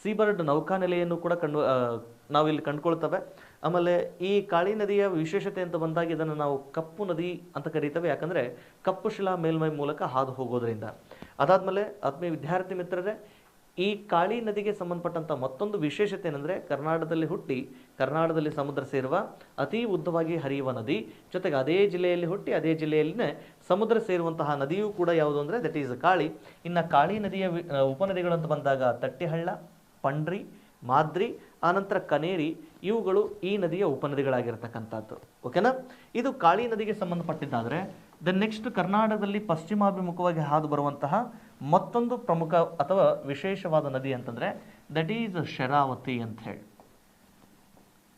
ಸೀಬರ್ಡ್ ನೌಕಾನೆಲೆಯನ್ನು ಕೂಡ ನಾವಿಲ್ಲಿ ಕಂಡುಕೊಳ್ತೇವೆ. ಆಮೇಲೆ ಈ ಕಾಳಿ ನದಿಯ ವಿಶೇಷತೆ ಅಂತ ಬಂದಾಗ ಇದನ್ನು ನಾವು ಕಪ್ಪು ನದಿ ಅಂತ ಕರೀತೇವೆ. ಯಾಕಂದರೆ ಕಪ್ಪು ಶಿಲಾ ಮೇಲ್ಮೈ ಮೂಲಕ ಹಾದು ಹೋಗೋದ್ರಿಂದ. ಅದಾದಮೇಲೆ ಆತ್ಮೀಯ ವಿದ್ಯಾರ್ಥಿ ಮಿತ್ರರೇ, ಈ ಕಾಳಿ ನದಿಗೆ ಸಂಬಂಧಪಟ್ಟಂಥ ಮತ್ತೊಂದು ವಿಶೇಷತೆ ಏನಂದರೆ ಕರ್ನಾಟಕದಲ್ಲಿ ಹುಟ್ಟಿ ಕರ್ನಾಟಕದಲ್ಲಿ ಸಮುದ್ರ ಸೇರುವ ಅತಿ ಉದ್ದವಾಗಿ ಹರಿಯುವ ನದಿ. ಜೊತೆಗೆ ಅದೇ ಜಿಲ್ಲೆಯಲ್ಲಿ ಹುಟ್ಟಿ ಅದೇ ಜಿಲ್ಲೆಯಲ್ಲಿನೇ ಸಮುದ್ರ ಸೇರುವಂತಹ ನದಿಯೂ ಕೂಡ ಯಾವುದು ಅಂದರೆ ದಟ್ ಈಸ್ ಕಾಳಿ. ಇನ್ನು ಕಾಳಿ ನದಿಯ ಉಪನದಿಗಳಂತ ಬಂದಾಗ ತಟ್ಟಿಹಳ್ಳ, ಪಂಡ್ರಿ, ಮಾದ್ರಿ, ಆನಂತರ ಕನೇರಿ ಇವುಗಳು ಈ ನದಿಯ ಉಪನದಿಗಳಾಗಿರ್ತಕ್ಕಂಥದ್ದು. ಓಕೆನಾ? ಇದು ಕಾಳಿ ನದಿಗೆ ಸಂಬಂಧಪಟ್ಟಿದ್ದಾದರೆ ನೆಕ್ಸ್ಟ್ ಕರ್ನಾಟಕದಲ್ಲಿ ಪಶ್ಚಿಮಾಭಿಮುಖವಾಗಿ ಹಾದು ಬರುವಂತಹ ಮತ್ತೊಂದು ಪ್ರಮುಖ ಅಥವಾ ವಿಶೇಷವಾದ ನದಿ ಅಂತಂದರೆ ದಟ್ ಈಸ್ ಶರಾವತಿ ಅಂತ ಹೇಳಿ.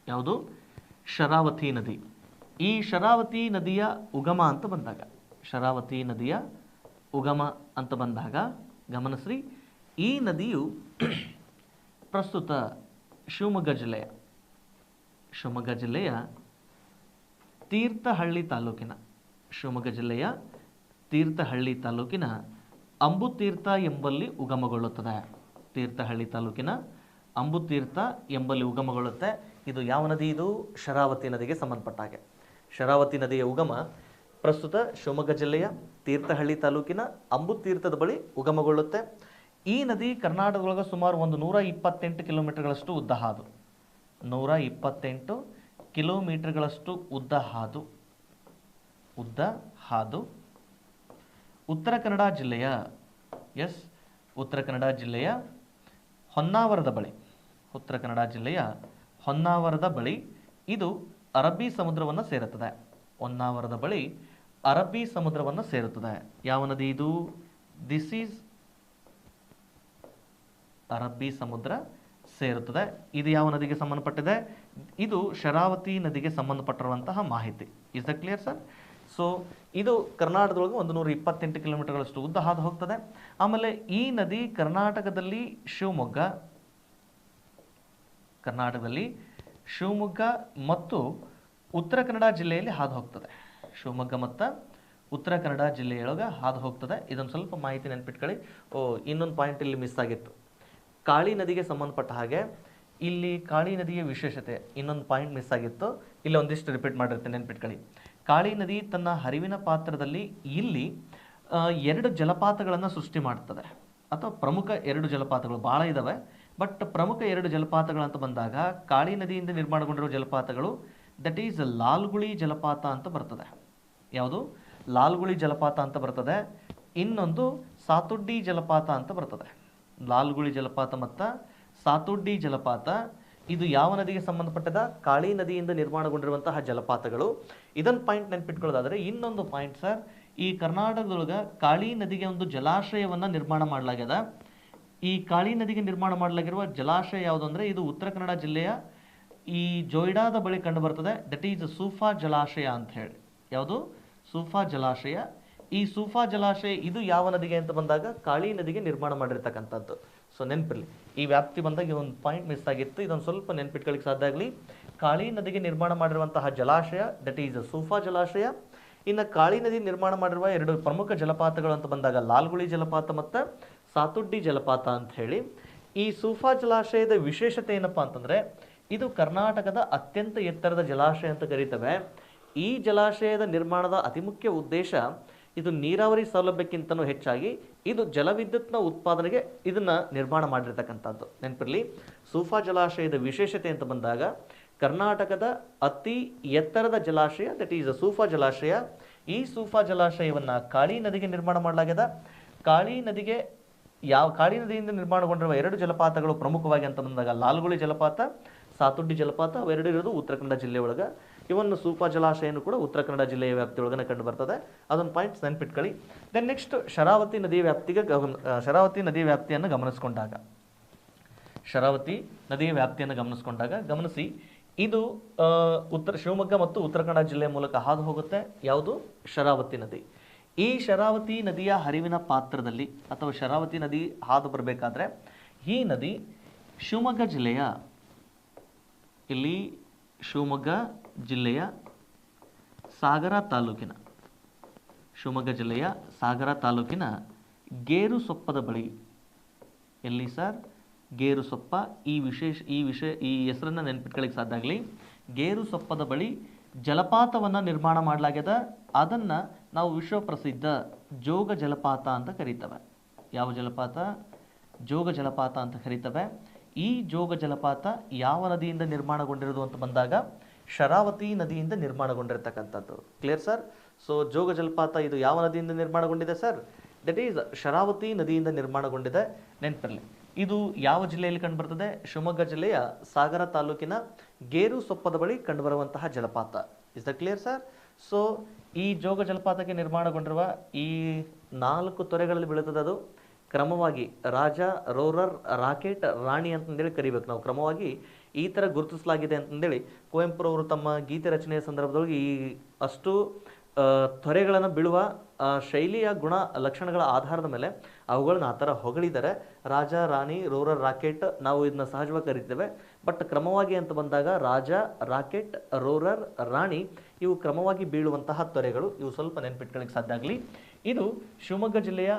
ಯಾವುದು? ಶರಾವತಿ ನದಿ. ಈ ಶರಾವತಿ ನದಿಯ ಉಗಮ ಅಂತ ಬಂದಾಗ, ಶರಾವತಿ ನದಿಯ ಉಗಮ ಅಂತ ಬಂದಾಗ ಗಮನಿಸ್ರಿ, ಈ ನದಿಯು ಪ್ರಸ್ತುತ ಶಿವಮೊಗ್ಗ ಜಿಲ್ಲೆಯ ತೀರ್ಥಹಳ್ಳಿ ತಾಲೂಕಿನ ಅಂಬುತೀರ್ಥ ಎಂಬಲ್ಲಿ ಉಗಮಗೊಳ್ಳುತ್ತದೆ. ತೀರ್ಥಹಳ್ಳಿ ತಾಲೂಕಿನ ಅಂಬುತೀರ್ಥ ಎಂಬಲ್ಲಿ ಉಗಮಗೊಳ್ಳುತ್ತೆ. ಇದು ಯಾವ ನದಿ? ಇದು ಶರಾವತಿ ನದಿಗೆ ಸಂಬಂಧಪಟ್ಟ ಹಾಗೆ. ಶರಾವತಿ ನದಿಯ ಉಗಮ ಪ್ರಸ್ತುತ ಶಿವಮೊಗ್ಗ ಜಿಲ್ಲೆಯ ತೀರ್ಥಹಳ್ಳಿ ತಾಲೂಕಿನ ಅಂಬುತೀರ್ಥದ ಬಳಿ ಉಗಮಗೊಳ್ಳುತ್ತೆ. ಈ ನದಿ ಕರ್ನಾಟಕದೊಳಗೆ ಸುಮಾರು 128 ಕಿಲೋಮೀಟರ್ಗಳಷ್ಟು ಉದ್ದ ಹಾದು, 128 ಕಿಲೋಮೀಟರ್ಗಳಷ್ಟು ಉದ್ದ ಹಾದು ಉತ್ತರ ಕನ್ನಡ ಜಿಲ್ಲೆಯ ಹೊನ್ನಾವರದ ಬಳಿ ಇದು ಅರಬ್ಬಿ ಸಮುದ್ರವನ್ನು ಸೇರುತ್ತದೆ. ಹೊನ್ನಾವರದ ಬಳಿ ಅರಬ್ಬಿ ಸಮುದ್ರವನ್ನು ಸೇರುತ್ತದೆ. ಯಾವ ನದಿ ಇದು? ದಿಸ್ ಈಸ್ ಅರಬ್ಬಿ ಸಮುದ್ರ ಸೇರುತ್ತದೆ. ಇದು ಯಾವ ನದಿಗೆ ಸಂಬಂಧಪಟ್ಟಿದೆ? ಇದು ಶರಾವತಿ ನದಿಗೆ ಸಂಬಂಧಪಟ್ಟಿರುವಂತಹ ಮಾಹಿತಿ. Is the clear sir? So ಇದು ಕರ್ನಾಟಕದೊಳಗೆ 128 ಕಿಲೋಮೀಟರ್ಗಳಷ್ಟು ಉದ್ದ ಹಾದು ಹೋಗ್ತದೆ. ಆಮೇಲೆ ಈ ನದಿ ಕರ್ನಾಟಕದಲ್ಲಿ ಶಿವಮೊಗ್ಗ ಮತ್ತು ಉತ್ತರ ಕನ್ನಡ ಜಿಲ್ಲೆಯಲ್ಲಿ ಹಾದು ಹೋಗ್ತದೆ. ಶಿವಮೊಗ್ಗ ಮತ್ತು ಉತ್ತರ ಕನ್ನಡ ಜಿಲ್ಲೆಯೊಳಗೆ ಹಾದು ಹೋಗ್ತದೆ. ಇದೊಂದು ಸ್ವಲ್ಪ ಮಾಹಿತಿ ನೆನ್ಪಿಟ್ಕೊಳ್ಳಿ. ಇನ್ನೊಂದು ಪಾಯಿಂಟ್ ಇಲ್ಲಿ ಮಿಸ್ ಆಗಿತ್ತು. ಕಾಳಿ ನದಿಗೆ ಸಂಬಂಧಪಟ್ಟ ಹಾಗೆ ಇಲ್ಲಿ ಕಾಳಿ ನದಿಯ ವಿಶೇಷತೆ ಇನ್ನೊಂದು ಪಾಯಿಂಟ್ ಮಿಸ್ ಆಗಿತ್ತು. ಇಲ್ಲಿ ಒಂದಿಷ್ಟು ರಿಪೀಟ್ ಮಾಡಿರ್ತೇನೆ, ನೆನ್ಪಿಟ್ಕೊಳ್ಳಿ. ಕಾಳಿ ನದಿ ತನ್ನ ಹರಿವಿನ ಪಾತ್ರದಲ್ಲಿ ಇಲ್ಲಿ 2 ಜಲಪಾತಗಳನ್ನು ಸೃಷ್ಟಿ ಮಾಡ್ತದೆ. ಅಥವಾ ಪ್ರಮುಖ 2 ಜಲಪಾತಗಳು ಭಾಳ ಇದ್ದಾವೆ, ಬಟ್ ಪ್ರಮುಖ 2 ಜಲಪಾತಗಳಂತ ಬಂದಾಗ ಕಾಳಿ ನದಿಯಿಂದ ನಿರ್ಮಾಣಗೊಂಡಿರುವ ಜಲಪಾತಗಳು ದಟ್ ಈಸ್ ಲಾಲ್ಗುಳಿ ಜಲಪಾತ ಅಂತ ಬರ್ತದೆ. ಯಾವುದು? ಲಾಲ್ಗುಳಿ ಜಲಪಾತ ಅಂತ ಬರ್ತದೆ. ಇನ್ನೊಂದು ಸಾತುಡ್ಡಿ ಜಲಪಾತ ಅಂತ ಬರ್ತದೆ. ಲಾಲ್ಗುಳಿ ಜಲಪಾತ ಮತ್ತು ಸಾತುಡ್ಡಿ ಜಲಪಾತ ಇದು ಯಾವ ನದಿಗೆ ಸಂಬಂಧಪಟ್ಟದ? ಕಾಳಿ ನದಿಯಿಂದ ನಿರ್ಮಾಣಗೊಂಡಿರುವಂತಹ ಜಲಪಾತಗಳು. ಇದನ್ನು ಪಾಯಿಂಟ್ ನೆನ್ಪಿಟ್ಕೊಳ್ಳೋದಾದರೆ ಇನ್ನೊಂದು ಪಾಯಿಂಟ್ ಸರ್, ಈ ಕರ್ನಾಟಕದೊಳಗೆ ಕಾಳಿ ನದಿಗೆ ಒಂದು ಜಲಾಶಯವನ್ನು ನಿರ್ಮಾಣ ಮಾಡಲಾಗ್ಯದ. ಈ ಕಾಳಿ ನದಿಗೆ ನಿರ್ಮಾಣ ಮಾಡಲಾಗಿರುವ ಜಲಾಶಯ ಯಾವುದು ಅಂದರೆ ಇದು ಉತ್ತರ ಕನ್ನಡ ಜಿಲ್ಲೆಯ ಈ ಜೊಯ್ಡಾದ ಬಳಿ ಕಂಡು ಬರ್ತದೆ. ದಟ್ ಈಸ್ ಸೂಫಾ ಜಲಾಶಯ ಅಂತ ಹೇಳಿ. ಯಾವುದು? ಸೂಫಾ ಜಲಾಶಯ. ಈ ಸೂಫಾ ಜಲಾಶಯ ಇದು ಯಾವ ನದಿಗೆ ಅಂತ ಬಂದಾಗ ಕಾಳಿ ನದಿಗೆ ನಿರ್ಮಾಣ ಮಾಡಿರ್ತಕ್ಕಂಥದ್ದು. ಸೊ ನೆನಪಿರಲಿ, ಈ ವ್ಯಾಪ್ತಿ ಬಂದಾಗ ಒಂದು ಪಾಯಿಂಟ್ ಮಿಸ್ ಆಗಿತ್ತು, ಇದೊಂದು ಸ್ವಲ್ಪ ನೆನ್ಪಿಟ್ಕೊಳ್ಳಿಕ್ಕೆ ಸಾಧ್ಯ ಆಗಲಿ. ಕಾಳಿ ನದಿಗೆ ನಿರ್ಮಾಣ ಮಾಡಿರುವಂತಹ ಜಲಾಶಯ ದಟ್ ಈಸ್ ಸೂಫಾ ಜಲಾಶಯ. ಇನ್ನು ಕಾಳಿ ನದಿ ನಿರ್ಮಾಣ ಮಾಡಿರುವ ಎರಡು ಪ್ರಮುಖ ಜಲಪಾತಗಳು ಅಂತ ಬಂದಾಗ ಲಾಲ್ಗುಳಿ ಜಲಪಾತ ಮತ್ತು ಸಾತುಡ್ಡಿ ಜಲಪಾತ ಅಂತ ಹೇಳಿ. ಈ ಸೂಫಾ ಜಲಾಶಯದ ವಿಶೇಷತೆ ಏನಪ್ಪಾ ಅಂತಂದರೆ ಇದು ಕರ್ನಾಟಕದ ಅತ್ಯಂತ ಎತ್ತರದ ಜಲಾಶಯ ಅಂತ ಕರೀತೇವೆ. ಈ ಜಲಾಶಯದ ನಿರ್ಮಾಣದ ಅತಿ ಮುಖ್ಯ ಉದ್ದೇಶ ಇದು ನೀರಾವರಿ ಸೌಲಭ್ಯಕ್ಕಿಂತನೂ ಹೆಚ್ಚಾಗಿ ಇದು ಜಲವಿದ್ಯುತ್ನ ಉತ್ಪಾದನೆಗೆ ಇದನ್ನು ನಿರ್ಮಾಣ ಮಾಡಿರ್ತಕ್ಕಂಥದ್ದು. ನೆನಪಿರಲಿ, ಸೂಫಾ ಜಲಾಶಯದ ವಿಶೇಷತೆ ಅಂತ ಬಂದಾಗ ಕರ್ನಾಟಕದ ಅತಿ ಎತ್ತರದ ಜಲಾಶಯ ದಟ್ ಈಸ್ ಸೂಫಾ ಜಲಾಶಯ. ಈ ಸೂಫಾ ಜಲಾಶಯವನ್ನು ಕಾಳಿ ನದಿಗೆ ನಿರ್ಮಾಣ ಮಾಡಲಾಗಿದೆ. ಕಾಳಿ ನದಿಯಿಂದ ನಿರ್ಮಾಣಗೊಂಡಿರುವ ಎರಡು ಜಲಪಾತಗಳು ಪ್ರಮುಖವಾಗಿ ಅಂತ ಬಂದಾಗ ಲಾಲ್ಗುಳಿ ಜಲಪಾತ, ಸಾತುಡ್ಡಿ ಜಲಪಾತ ಅವೆರಡು ಇರೋದು ಉತ್ತರ ಕನ್ನಡ ಜಿಲ್ಲೆ ಒಳಗೆ. ಇವನ್ನು ಸೂಫಾ ಜಲಾಶಯನೂ ಕೂಡ ಉತ್ತರ ಕನ್ನಡ ಜಿಲ್ಲೆಯ ವ್ಯಾಪ್ತಿಯೊಳಗನೆ ಕಂಡು ಬರ್ತದೆ. ಅದೊಂದು ಪಾಯಿಂಟ್ಸ್ ನೆನ್ಪಿಟ್ಕೊಳ್ಳಿ. ದೆನ್ ನೆಕ್ಸ್ಟ್ ಶರಾವತಿ ನದಿಯ ವ್ಯಾಪ್ತಿಯನ್ನು ಗಮನಿಸ್ಕೊಂಡಾಗ ಗಮನಿಸಿ, ಇದು ಶಿವಮೊಗ್ಗ ಮತ್ತು ಉತ್ತರ ಕನ್ನಡ ಜಿಲ್ಲೆಯ ಮೂಲಕ ಹಾದು ಹೋಗುತ್ತೆ. ಯಾವುದು? ಶರಾವತಿ ನದಿ. ಈ ಶರಾವತಿ ನದಿಯ ಹರಿವಿನ ಪಾತ್ರದಲ್ಲಿ ಅಥವಾ ಶರಾವತಿ ನದಿ ಹಾದು ಬರಬೇಕಾದ್ರೆ ಈ ನದಿ ಶಿವಮೊಗ್ಗ ಜಿಲ್ಲೆಯ ಸಾಗರ ತಾಲೂಕಿನ ಗೇರುಸೊಪ್ಪದ ಬಳಿ, ಎಲ್ಲಿ ಸರ್? ಗೇರುಸೊಪ್ಪ. ಈ ಹೆಸರನ್ನು ನೆನ್ಪಿಟ್ಕೊಳ್ಳಿಕ್ಕೆ ಸಾಧ್ಯ ಆಗಲಿ. ಗೇರುಸೊಪ್ಪದ ಬಳಿ ಜಲಪಾತವನ್ನು ನಿರ್ಮಾಣ ಮಾಡಲಾಗ್ಯದ. ಅದನ್ನು ನಾವು ವಿಶ್ವಪ್ರಸಿದ್ಧ ಜೋಗ ಜಲಪಾತ ಅಂತ ಕರೀತೇವೆ. ಯಾವ ಜಲಪಾತ? ಜೋಗ ಜಲಪಾತ ಅಂತ ಕರೀತೇವೆ. ಈ ಜೋಗ ಜಲಪಾತ ಯಾವ ನದಿಯಿಂದ ನಿರ್ಮಾಣಗೊಂಡಿರೋದು ಅಂತ ಬಂದಾಗ ಶರಾವತಿ ನದಿಯಿಂದ ನಿರ್ಮಾಣಗೊಂಡಿರ್ತಕ್ಕಂಥದ್ದು. Clear sir? ಸೊ ಜೋಗ ಜಲಪಾತ ಇದು ಯಾವ ನದಿಯಿಂದ ನಿರ್ಮಾಣಗೊಂಡಿದೆ ಸರ್? ದಟ್ ಈಸ್ ಶರಾವತಿ ನದಿಯಿಂದ ನಿರ್ಮಾಣಗೊಂಡಿದೆ. ನೆನಪಿರಲಿ, ಇದು ಯಾವ ಜಿಲ್ಲೆಯಲ್ಲಿ ಕಂಡುಬರ್ತದೆ? ಶಿವಮೊಗ್ಗ ಜಿಲ್ಲೆಯ ಸಾಗರ ತಾಲೂಕಿನ ಗೇರುಸೊಪ್ಪದ ಬಳಿ ಕಂಡುಬರುವಂತಹ ಜಲಪಾತ. Is the clear sir? So ಈ ಜೋಗ ಜಲಪಾತಕ್ಕೆ ನಿರ್ಮಾಣಗೊಂಡಿರುವ ಈ 4 ತೊರೆಗಳಲ್ಲಿ ಬೀಳುತ್ತದೆ. ಅದು ಕ್ರಮವಾಗಿ ರಾಜ, ರೋರರ್, ರಾಕೆಟ್, ರಾಣಿ ಅಂತಂದೇಳಿ ಕರಿಬೇಕು ನಾವು. ಕ್ರಮವಾಗಿ ಈ ಥರ ಗುರುತಿಸಲಾಗಿದೆ ಅಂತಂದೇಳಿ ಕುವೆಂಪುರವರು ತಮ್ಮ ಗೀತೆ ರಚನೆಯ ಸಂದರ್ಭದೊಳಗೆ ಈ ಅಷ್ಟು ತೊರೆಗಳನ್ನು ಬೀಳುವ ಶೈಲಿಯ ಗುಣ ಲಕ್ಷಣಗಳ ಆಧಾರದ ಮೇಲೆ ಅವುಗಳನ್ನ ಆ ಥರ ಹೊಗಳಿದ್ದಾರೆ. ರಾಜ, ರಾಣಿ, ರೋರರ್, ರಾಕೆಟ್ ನಾವು ಇದನ್ನ ಸಹಜವಾಗಿ ಕರಿತೇವೆ. ಬಟ್ ಕ್ರಮವಾಗಿ ಅಂತ ಬಂದಾಗ ರಾಜ, ರಾಕೆಟ್, ರೋರರ್, ರಾಣಿ ಇವು ಕ್ರಮವಾಗಿ ಬೀಳುವಂತಹ ತೊರೆಗಳು. ಇವು ಸ್ವಲ್ಪ ನೆನ್ಪಿಟ್ಕೊಳ್ಳಿಕ್ಕೆ ಸಾಧ್ಯ ಆಗಲಿ. ಇದು ಶಿವಮೊಗ್ಗ ಜಿಲ್ಲೆಯ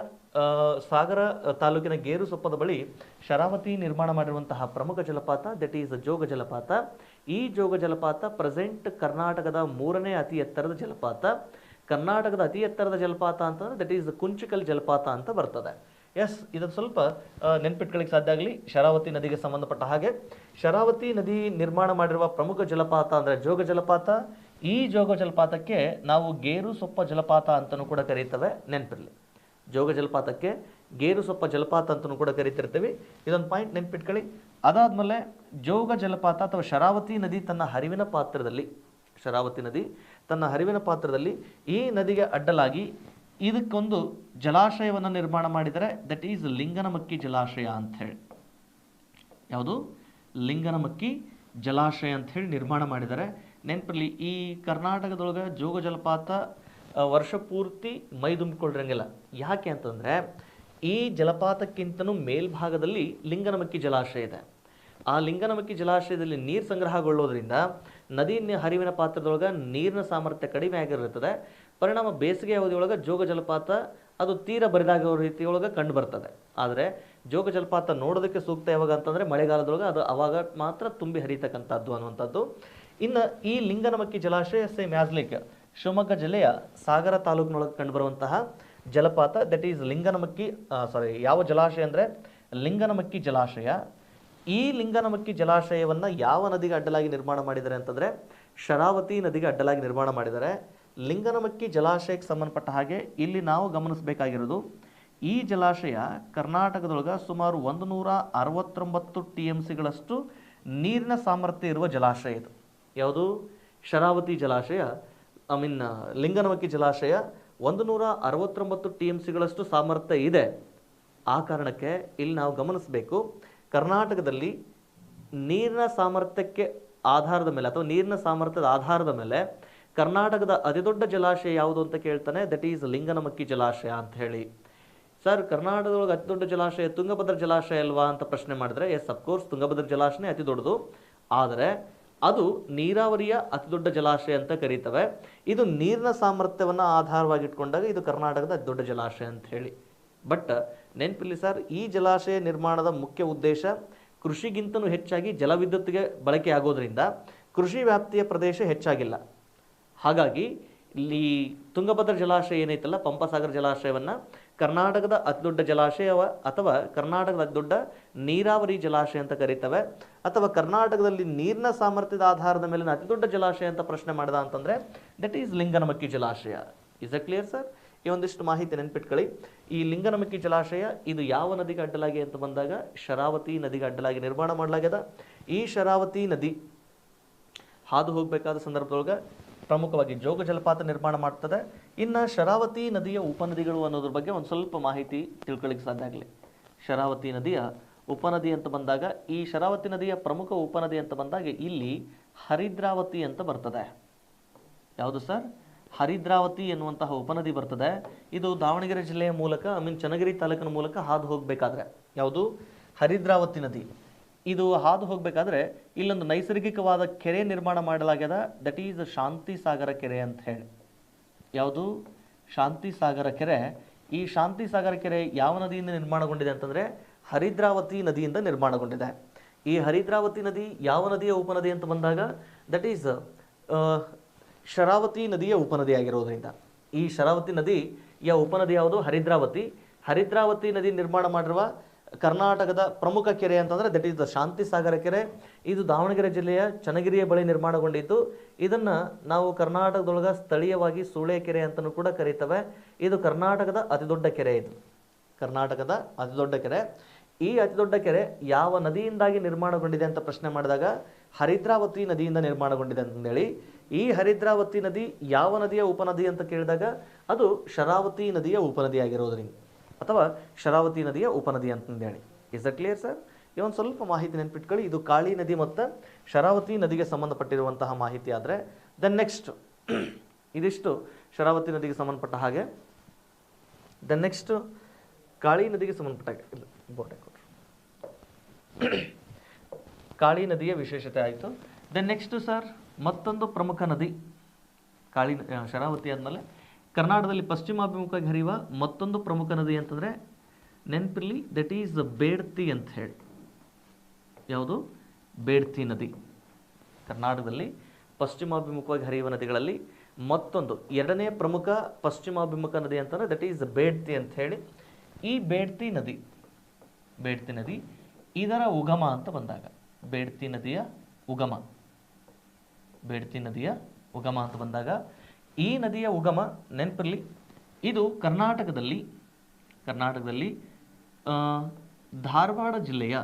ಸಾಗರ ತಾಲೂಕಿನ ಗೇರುಸೊಪ್ಪದ ಬಳಿ ಶರಾವತಿ ನಿರ್ಮಾಣ ಮಾಡಿರುವಂತಹ ಪ್ರಮುಖ ಜಲಪಾತ ದಟ್ ಈಸ್ ಜೋಗ ಜಲಪಾತ. ಈ ಜೋಗ ಜಲಪಾತ ಪ್ರೆಸೆಂಟ್ ಕರ್ನಾಟಕದ 3ನೇ ಅತಿ ಎತ್ತರದ ಜಲಪಾತ. ಕರ್ನಾಟಕದ ಅತಿ ಎತ್ತರದ ಜಲಪಾತ ಅಂತಂದರೆ ದಟ್ ಈಸ್ ಕುಂಚಿಕಲ್ ಜಲಪಾತ ಅಂತ ಬರ್ತದೆ. ಎಸ್, ಇದನ್ನು ಸ್ವಲ್ಪ ನೆನ್ಪಿಟ್ಕೊಳ್ಳಿಕ್ಕೆ ಸಾಧ್ಯ ಆಗಲಿ. ಶರಾವತಿ ನದಿಗೆ ಸಂಬಂಧಪಟ್ಟ ಹಾಗೆ ಶರಾವತಿ ನದಿ ನಿರ್ಮಾಣ ಮಾಡಿರುವ ಪ್ರಮುಖ ಜಲಪಾತ ಅಂದರೆ ಜೋಗ ಜಲಪಾತ. ಈ ಜೋಗ ಜಲಪಾತಕ್ಕೆ ನಾವು ಗೇರುಸೊಪ್ಪ ಜಲಪಾತ ಅಂತಲೂ ಕೂಡ ಕರೀತೇವೆ. ನೆನಪಿರಲಿ, ಜೋಗ ಜಲಪಾತಕ್ಕೆ ಗೇರುಸೊಪ್ಪ ಜಲಪಾತ ಅಂತಲೂ ಕೂಡ ಕರಿತಿರ್ತೀವಿ. ಇದೊಂದು ಪಾಯಿಂಟ್ ನೆನ್ಪಿಟ್ಕೊಳ್ಳಿ. ಅದಾದಮೇಲೆ ಜೋಗ ಜಲಪಾತ ಅಥವಾ ಶರಾವತಿ ನದಿ ತನ್ನ ಹರಿವಿನ ಪಾತ್ರದಲ್ಲಿ ಈ ನದಿಗೆ ಅಡ್ಡಲಾಗಿ ಇದಕ್ಕೊಂದು ಜಲಾಶಯವನ್ನು ನಿರ್ಮಾಣ ಮಾಡಿದರೆ ದಟ್ ಈಸ್ ಲಿಂಗನಮಕ್ಕಿ ಜಲಾಶಯ ಅಂತ ಹೇಳಿ. ಯಾವುದು? ಲಿಂಗನಮಕ್ಕಿ ಜಲಾಶಯ ಅಂತ ಹೇಳಿ ನಿರ್ಮಾಣ ಮಾಡಿದ್ದಾರೆ. ನೆನಪಿರಲಿ, ಈ ಕರ್ನಾಟಕದೊಳಗೆ ಜೋಗ ಜಲಪಾತ ವರ್ಷ ಪೂರ್ತಿ ಮೈದುಂಬಿಕೊಂಡಿರಂಗಿಲ್ಲ. ಯಾಕೆ ಅಂತಂದರೆ ಈ ಜಲಪಾತಕ್ಕಿಂತನೂ ಮೇಲ್ಭಾಗದಲ್ಲಿ ಲಿಂಗನಮಕ್ಕಿ ಜಲಾಶಯ ಇದೆ. ಆ ಲಿಂಗನಮಕ್ಕಿ ಜಲಾಶಯದಲ್ಲಿ ನೀರು ಸಂಗ್ರಹಗೊಳ್ಳೋದ್ರಿಂದ ನದಿ ಹರಿವಿನ ಪಾತ್ರದೊಳಗೆ ನೀರಿನ ಸಾಮರ್ಥ್ಯ ಕಡಿಮೆ ಆಗಿರುತ್ತದೆ. ಪರಿಣಾಮ ಬೇಸಿಗೆ ಅವಧಿಯೊಳಗೆ ಜೋಗ ಜಲಪಾತ ಅದು ತೀರ ಬರಿದಾಗೋ ರೀತಿಯೊಳಗೆ ಕಂಡು ಬರ್ತದೆ. ಆದರೆ ಜೋಗ ಜಲಪಾತ ನೋಡೋದಕ್ಕೆ ಸೂಕ್ತ ಯಾವಾಗ ಅಂತಂದರೆ ಮಳೆಗಾಲದೊಳಗೆ ಅದು ಅವಾಗ ಮಾತ್ರ ತುಂಬಿ ಹರಿತಕ್ಕಂಥದ್ದು ಅನ್ನುವಂಥದ್ದು. ಇನ್ನು ಈ ಲಿಂಗನಮಕ್ಕಿ ಜಲಾಶಯ ಸೇಮ್ ಆಸ್ ಲೈಕ್ ಶಿವಮೊಗ್ಗ ಜಿಲ್ಲೆಯ ಸಾಗರ ತಾಲೂಕಿನೊಳಗೆ ಕಂಡುಬರುವಂತಹ ಜಲಪಾತ ದಟ್ ಈಸ್ ಯಾವ ಜಲಾಶಯ ಅಂದರೆ ಲಿಂಗನಮಕ್ಕಿ ಜಲಾಶಯ. ಈ ಲಿಂಗನಮಕ್ಕಿ ಜಲಾಶಯವನ್ನು ಯಾವ ನದಿಗೆ ಅಡ್ಡಲಾಗಿ ನಿರ್ಮಾಣ ಮಾಡಿದ್ದಾರೆ ಅಂತಂದರೆ ಶರಾವತಿ ನದಿಗೆ ಅಡ್ಡಲಾಗಿ ನಿರ್ಮಾಣ ಮಾಡಿದ್ದಾರೆ. ಲಿಂಗನಮಕ್ಕಿ ಜಲಾಶಯಕ್ಕೆ ಸಂಬಂಧಪಟ್ಟ ಹಾಗೆ ಇಲ್ಲಿ ನಾವು ಗಮನಿಸಬೇಕಾಗಿರೋದು, ಈ ಜಲಾಶಯ ಕರ್ನಾಟಕದೊಳಗೆ ಸುಮಾರು 169 TMCಗಳಷ್ಟು ನೀರಿನ ಸಾಮರ್ಥ್ಯ ಇರುವ ಜಲಾಶಯ ಇದು. ಯಾವುದು? ಶರಾವತಿ ಜಲಾಶಯ, ಲಿಂಗನಮಕ್ಕಿ ಜಲಾಶಯ 169 TMCಗಳಷ್ಟು ಸಾಮರ್ಥ್ಯ ಇದೆ. ಆ ಕಾರಣಕ್ಕೆ ಇಲ್ಲಿ ನಾವು ಗಮನಿಸಬೇಕು, ಕರ್ನಾಟಕದಲ್ಲಿ ನೀರಿನ ಸಾಮರ್ಥ್ಯಕ್ಕೆ ಆಧಾರದ ಮೇಲೆ ಅಥವಾ ನೀರಿನ ಸಾಮರ್ಥ್ಯದ ಆಧಾರದ ಮೇಲೆ ಕರ್ನಾಟಕದ ಅತಿದೊಡ್ಡ ಜಲಾಶಯ ಯಾವುದು ಅಂತ ಕೇಳ್ತಾನೆ, ದಟ್ ಈಸ್ ಲಿಂಗನಮಕ್ಕಿ ಜಲಾಶಯ ಅಂತ ಹೇಳಿ. ಸರ್, ಕರ್ನಾಟಕದೊಳಗೆ ಅತಿ ದೊಡ್ಡ ಜಲಾಶಯ ತುಂಗಭದ್ರಾ ಜಲಾಶಯ ಅಲ್ವಾ ಅಂತ ಪ್ರಶ್ನೆ ಮಾಡಿದ್ರೆ, ಎಸ್ ಅಫ್ಕೋರ್ಸ್ ತುಂಗಭದ್ರಾ ಜಲಾಶಯ ಅತಿ ದೊಡ್ಡದು, ಆದರೆ ಅದು ನೀರಾವರಿಯ ಅತಿ ದೊಡ್ಡ ಜಲಾಶಯ ಅಂತ ಕರೀತವೆ. ಇದು ನೀರಿನ ಸಾಮರ್ಥ್ಯವನ್ನು ಆಧಾರವಾಗಿಟ್ಕೊಂಡಾಗ ಇದು ಕರ್ನಾಟಕದ ಅತಿ ದೊಡ್ಡ ಜಲಾಶಯ ಅಂತ ಹೇಳಿ. ಬಟ್ ನೆನಪಿಲ್ಲಿ ಸರ್, ಈ ಜಲಾಶಯ ನಿರ್ಮಾಣದ ಮುಖ್ಯ ಉದ್ದೇಶ ಕೃಷಿಗಿಂತನೂ ಹೆಚ್ಚಾಗಿ ಜಲವಿದ್ಯುತ್ಗೆ ಬಳಕೆ ಆಗೋದ್ರಿಂದ ಕೃಷಿ ವ್ಯಾಪ್ತಿಯ ಪ್ರದೇಶ ಹೆಚ್ಚಾಗಿಲ್ಲ. ಹಾಗಾಗಿ ಇಲ್ಲಿ ತುಂಗಭದ್ರಾ ಜಲಾಶಯ ಏನೈತಲ್ಲ, ಪಂಪಸಾಗರ ಜಲಾಶಯವನ್ನು ಕರ್ನಾಟಕದ ಅತಿದೊಡ್ಡ ಜಲಾಶಯ ಅಥವಾ ಕರ್ನಾಟಕದ ಅತಿದೊಡ್ಡ ನೀರಾವರಿ ಜಲಾಶಯ ಅಂತ ಕರೀತವೆ. ಅಥವಾ ಕರ್ನಾಟಕದಲ್ಲಿ ನೀರಿನ ಸಾಮರ್ಥ್ಯದ ಆಧಾರದ ಮೇಲಿನ ಅತಿದೊಡ್ಡ ಜಲಾಶಯ ಅಂತ ಪ್ರಶ್ನೆ ಮಾಡಿದ ಅಂತಂದರೆ ದಟ್ ಈಸ್ ಲಿಂಗನಮಕ್ಕಿ ಜಲಾಶಯ. Is a clear sir? ಈ ಒಂದಿಷ್ಟು ಮಾಹಿತಿ ನೆನ್ಪಿಟ್ಕೊಳ್ಳಿ. ಈ ಲಿಂಗನಮಕ್ಕಿ ಜಲಾಶಯ ಇದು ಯಾವ ನದಿಗೆ ಅಡ್ಡಲಾಗಿ ಅಂತ ಬಂದಾಗ ಶರಾವತಿ ನದಿಗೆ ಅಡ್ಡಲಾಗಿ ನಿರ್ಮಾಣ ಮಾಡಲಾಗ್ಯದ. ಈ ಶರಾವತಿ ನದಿ ಹಾದು ಹೋಗಬೇಕಾದ ಸಂದರ್ಭದೊಳಗೆ ಪ್ರಮುಖವಾಗಿ ಜೋಗ ಜಲಪಾತ ನಿರ್ಮಾಣ ಮಾಡ್ತದೆ. ಇನ್ನು ಶರಾವತಿ ನದಿಯ ಉಪನದಿಗಳು ಅನ್ನೋದ್ರ ಬಗ್ಗೆ ಒಂದು ಸ್ವಲ್ಪ ಮಾಹಿತಿ ತಿಳ್ಕೊಳ್ಳಿಕ್ಕೆ ಸಾಧ್ಯ ಆಗಲಿ. ಶರಾವತಿ ನದಿಯ ಉಪನದಿ ಅಂತ ಬಂದಾಗ, ಈ ಶರಾವತಿ ನದಿಯ ಪ್ರಮುಖ ಉಪನದಿ ಅಂತ ಬಂದಾಗ ಇಲ್ಲಿ ಹರಿದ್ರಾವತಿ ಅಂತ ಬರ್ತದೆ. ಯಾವುದು ಸರ್? ಹರಿದ್ರಾವತಿ ಎನ್ನುವಂತಹ ಉಪನದಿ ಬರ್ತದೆ. ಇದು ದಾವಣಗೆರೆ ಜಿಲ್ಲೆಯ ಮೂಲಕ ಚನ್ನಗಿರಿ ತಾಲೂಕಿನ ಮೂಲಕ ಹಾದು ಹೋಗಬೇಕಾದ್ರೆ ಯಾವುದು? ಹರಿದ್ರಾವತಿ ನದಿ. ಇದು ಹಾದು ಹೋಗಬೇಕಾದ್ರೆ ಇಲ್ಲೊಂದು ನೈಸರ್ಗಿಕವಾದ ಕೆರೆ ನಿರ್ಮಾಣ ಮಾಡಲಾಗ್ಯದ, ದಟ್ ಈಸ್ ಶಾಂತಿ ಸಾಗರ ಕೆರೆ ಅಂತ ಹೇಳಿ. ಯಾವುದು? ಶಾಂತಿ ಸಾಗರ ಕೆರೆ. ಈ ಶಾಂತಿ ಸಾಗರ ಕೆರೆ ಯಾವ ನದಿಯಿಂದ ನಿರ್ಮಾಣಗೊಂಡಿದೆ ಅಂತಂದರೆ ಹರಿದ್ರಾವತಿ ನದಿಯಿಂದ ನಿರ್ಮಾಣಗೊಂಡಿದೆ. ಈ ಹರಿದ್ರಾವತಿ ನದಿ ಯಾವ ನದಿಯ ಉಪನದಿ ಅಂತ ಬಂದಾಗ ದಟ್ ಈಸ್ ಶರಾವತಿ ನದಿಯ ಉಪನದಿ ಆಗಿರೋದ್ರಿಂದ ಈ ಶರಾವತಿ ನದಿಯ ಉಪನದಿ ಯಾವುದು? ಹರಿದ್ರಾವತಿ. ಹರಿದ್ರಾವತಿ ನದಿ ನಿರ್ಮಾಣ ಮಾಡಿರುವ ಕರ್ನಾಟಕದ ಪ್ರಮುಖ ಕೆರೆ ಅಂತಂದರೆ ದಟ್ ಈಸ್ ದ ಶಾಂತಿ ಸಾಗರ ಕೆರೆ. ಇದು ದಾವಣಗೆರೆ ಜಿಲ್ಲೆಯ ಚನ್ನಗಿರಿಯ ಬಳಿ ನಿರ್ಮಾಣಗೊಂಡಿದ್ದು. ಇದನ್ನು ನಾವು ಕರ್ನಾಟಕದೊಳಗೆ ಸ್ಥಳೀಯವಾಗಿ ಸೂಳೆ ಕೆರೆ ಅಂತಲೂ ಕೂಡ ಕರೀತವೆ. ಇದು ಕರ್ನಾಟಕದ ಅತಿದೊಡ್ಡ ಕೆರೆ. ಇದು ಕರ್ನಾಟಕದ ಅತಿದೊಡ್ಡ ಕೆರೆ. ಈ ಅತಿದೊಡ್ಡ ಕೆರೆ ಯಾವ ನದಿಯಿಂದಾಗಿ ನಿರ್ಮಾಣಗೊಂಡಿದೆ ಅಂತ ಪ್ರಶ್ನೆ ಮಾಡಿದಾಗ ಹರಿದ್ರಾವತಿ ನದಿಯಿಂದ ನಿರ್ಮಾಣಗೊಂಡಿದೆ ಅಂತಂದೇಳಿ. ಈ ಹರಿದ್ರಾವತಿ ನದಿ ಯಾವ ನದಿಯ ಉಪನದಿ ಅಂತ ಕೇಳಿದಾಗ ಅದು ಶರಾವತಿ ನದಿಯ ಉಪನದಿ ಆಗಿರೋದ್ರಿಂದ ಅಥವಾ ಶರಾವತಿ ನದಿಯ ಉಪನದಿ ಅಂತಂದೇಳಿ. Is a clear sir? ಈ ಒಂದು ಸ್ವಲ್ಪ ಮಾಹಿತಿ ನೆನ್ಪಿಟ್ಕೊಳ್ಳಿ. ಇದು ಕಾಳಿ ನದಿ ಮತ್ತು ಶರಾವತಿ ನದಿಗೆ ಸಂಬಂಧಪಟ್ಟಿರುವಂತಹ ಮಾಹಿತಿ. ಆದರೆ ದೆನ್ ನೆಕ್ಸ್ಟ್ ಇದಿಷ್ಟು ಶರಾವತಿ ನದಿಗೆ ಸಂಬಂಧಪಟ್ಟ ಹಾಗೆ. ದೆನ್ ನೆಕ್ಸ್ಟ್ ಕಾಳಿ ನದಿಗೆ ಸಂಬಂಧಪಟ್ಟ ಇಲ್ಲ ಬೋಟೆ ಕೊಟ್ಟರು ಕಾಳಿ ನದಿಯ ವಿಶೇಷತೆ ಆಯಿತು. ದೆನ್ ನೆಕ್ಸ್ಟ್ ಸರ್ ಮತ್ತೊಂದು ಪ್ರಮುಖ ನದಿ ಕಾಳಿ ಶರಾವತಿ ಆದಮೇಲೆ ಕರ್ನಾಟಕದಲ್ಲಿ ಪಶ್ಚಿಮಾಭಿಮುಖವಾಗಿ ಹರಿಯುವ ಮತ್ತೊಂದು ಪ್ರಮುಖ ನದಿ ಅಂತಂದರೆ ನೆನಪಿರಲಿ, ದಟ್ ಈಸ್ ಬೇಡ್ತಿ ಅಂತ ಹೇಳಿ. ಯಾವುದು? ಬೇಡ್ತಿ ನದಿ. ಕರ್ನಾಟಕದಲ್ಲಿ ಪಶ್ಚಿಮಾಭಿಮುಖವಾಗಿ ಹರಿಯುವ ನದಿಗಳಲ್ಲಿ ಮತ್ತೊಂದು ಎರಡನೇ ಪ್ರಮುಖ ಪಶ್ಚಿಮಾಭಿಮುಖ ನದಿ ಅಂತಂದರೆ ದಟ್ ಈಸ್ ಬೇಡ್ತಿ ಅಂತ ಹೇಳಿ. ಈ ಬೇಡ್ತಿ ನದಿ ಇದರ ಉಗಮ ಅಂತ ಬಂದಾಗ ಬೇಡ್ತಿ ನದಿಯ ಉಗಮ ಅಂತ ಬಂದಾಗ ಈ ನದಿಯ ಉಗಮ ನೆನಪಿರಲಿ, ಇದು ಕರ್ನಾಟಕದಲ್ಲಿ ಧಾರವಾಡ ಜಿಲ್ಲೆಯ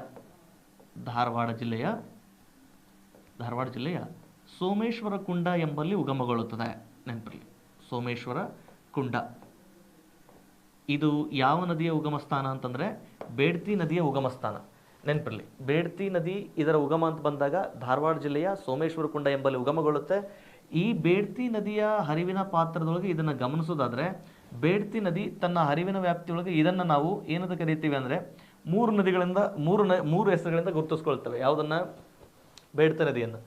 ಸೋಮೇಶ್ವರ ಕುಂಡ ಎಂಬಲ್ಲಿ ಉಗಮಗೊಳ್ಳುತ್ತದೆ. ನೆನಪಿರಲಿ, ಸೋಮೇಶ್ವರ ಕುಂಡ. ಇದು ಯಾವ ನದಿಯ ಉಗಮ ಸ್ಥಾನ ಅಂತಂದರೆ ಬೇಡ್ತಿ ನದಿಯ ಉಗಮ ಸ್ಥಾನ. ನೆನಪಿರಲಿ, ಬೇಡ್ತಿ ನದಿ ಇದರ ಉಗಮ ಅಂತ ಬಂದಾಗ ಧಾರವಾಡ ಜಿಲ್ಲೆಯ ಸೋಮೇಶ್ವರ ಕುಂಡ ಎಂಬಲ್ಲಿ ಉಗಮಗೊಳ್ಳುತ್ತೆ. ಈ ಬೇಡ್ತಿ ನದಿಯ ಹರಿವಿನ ಪಾತ್ರದೊಳಗೆ ಇದನ್ನು ಗಮನಿಸೋದಾದರೆ ಬೇಡ್ತಿ ನದಿ ತನ್ನ ಹರಿವಿನ ವ್ಯಾಪ್ತಿಯೊಳಗೆ ಇದನ್ನು ನಾವು ಏನಂತ ಕರಿತೀವಿ ಅಂದರೆ ಮೂರು ಹೆಸರುಗಳಿಂದ ಗುರುತಿಸ್ಕೊಳ್ತೇವೆ. ಯಾವುದನ್ನು? ಬೇಡ್ತಿ ನದಿಯನ್ನು.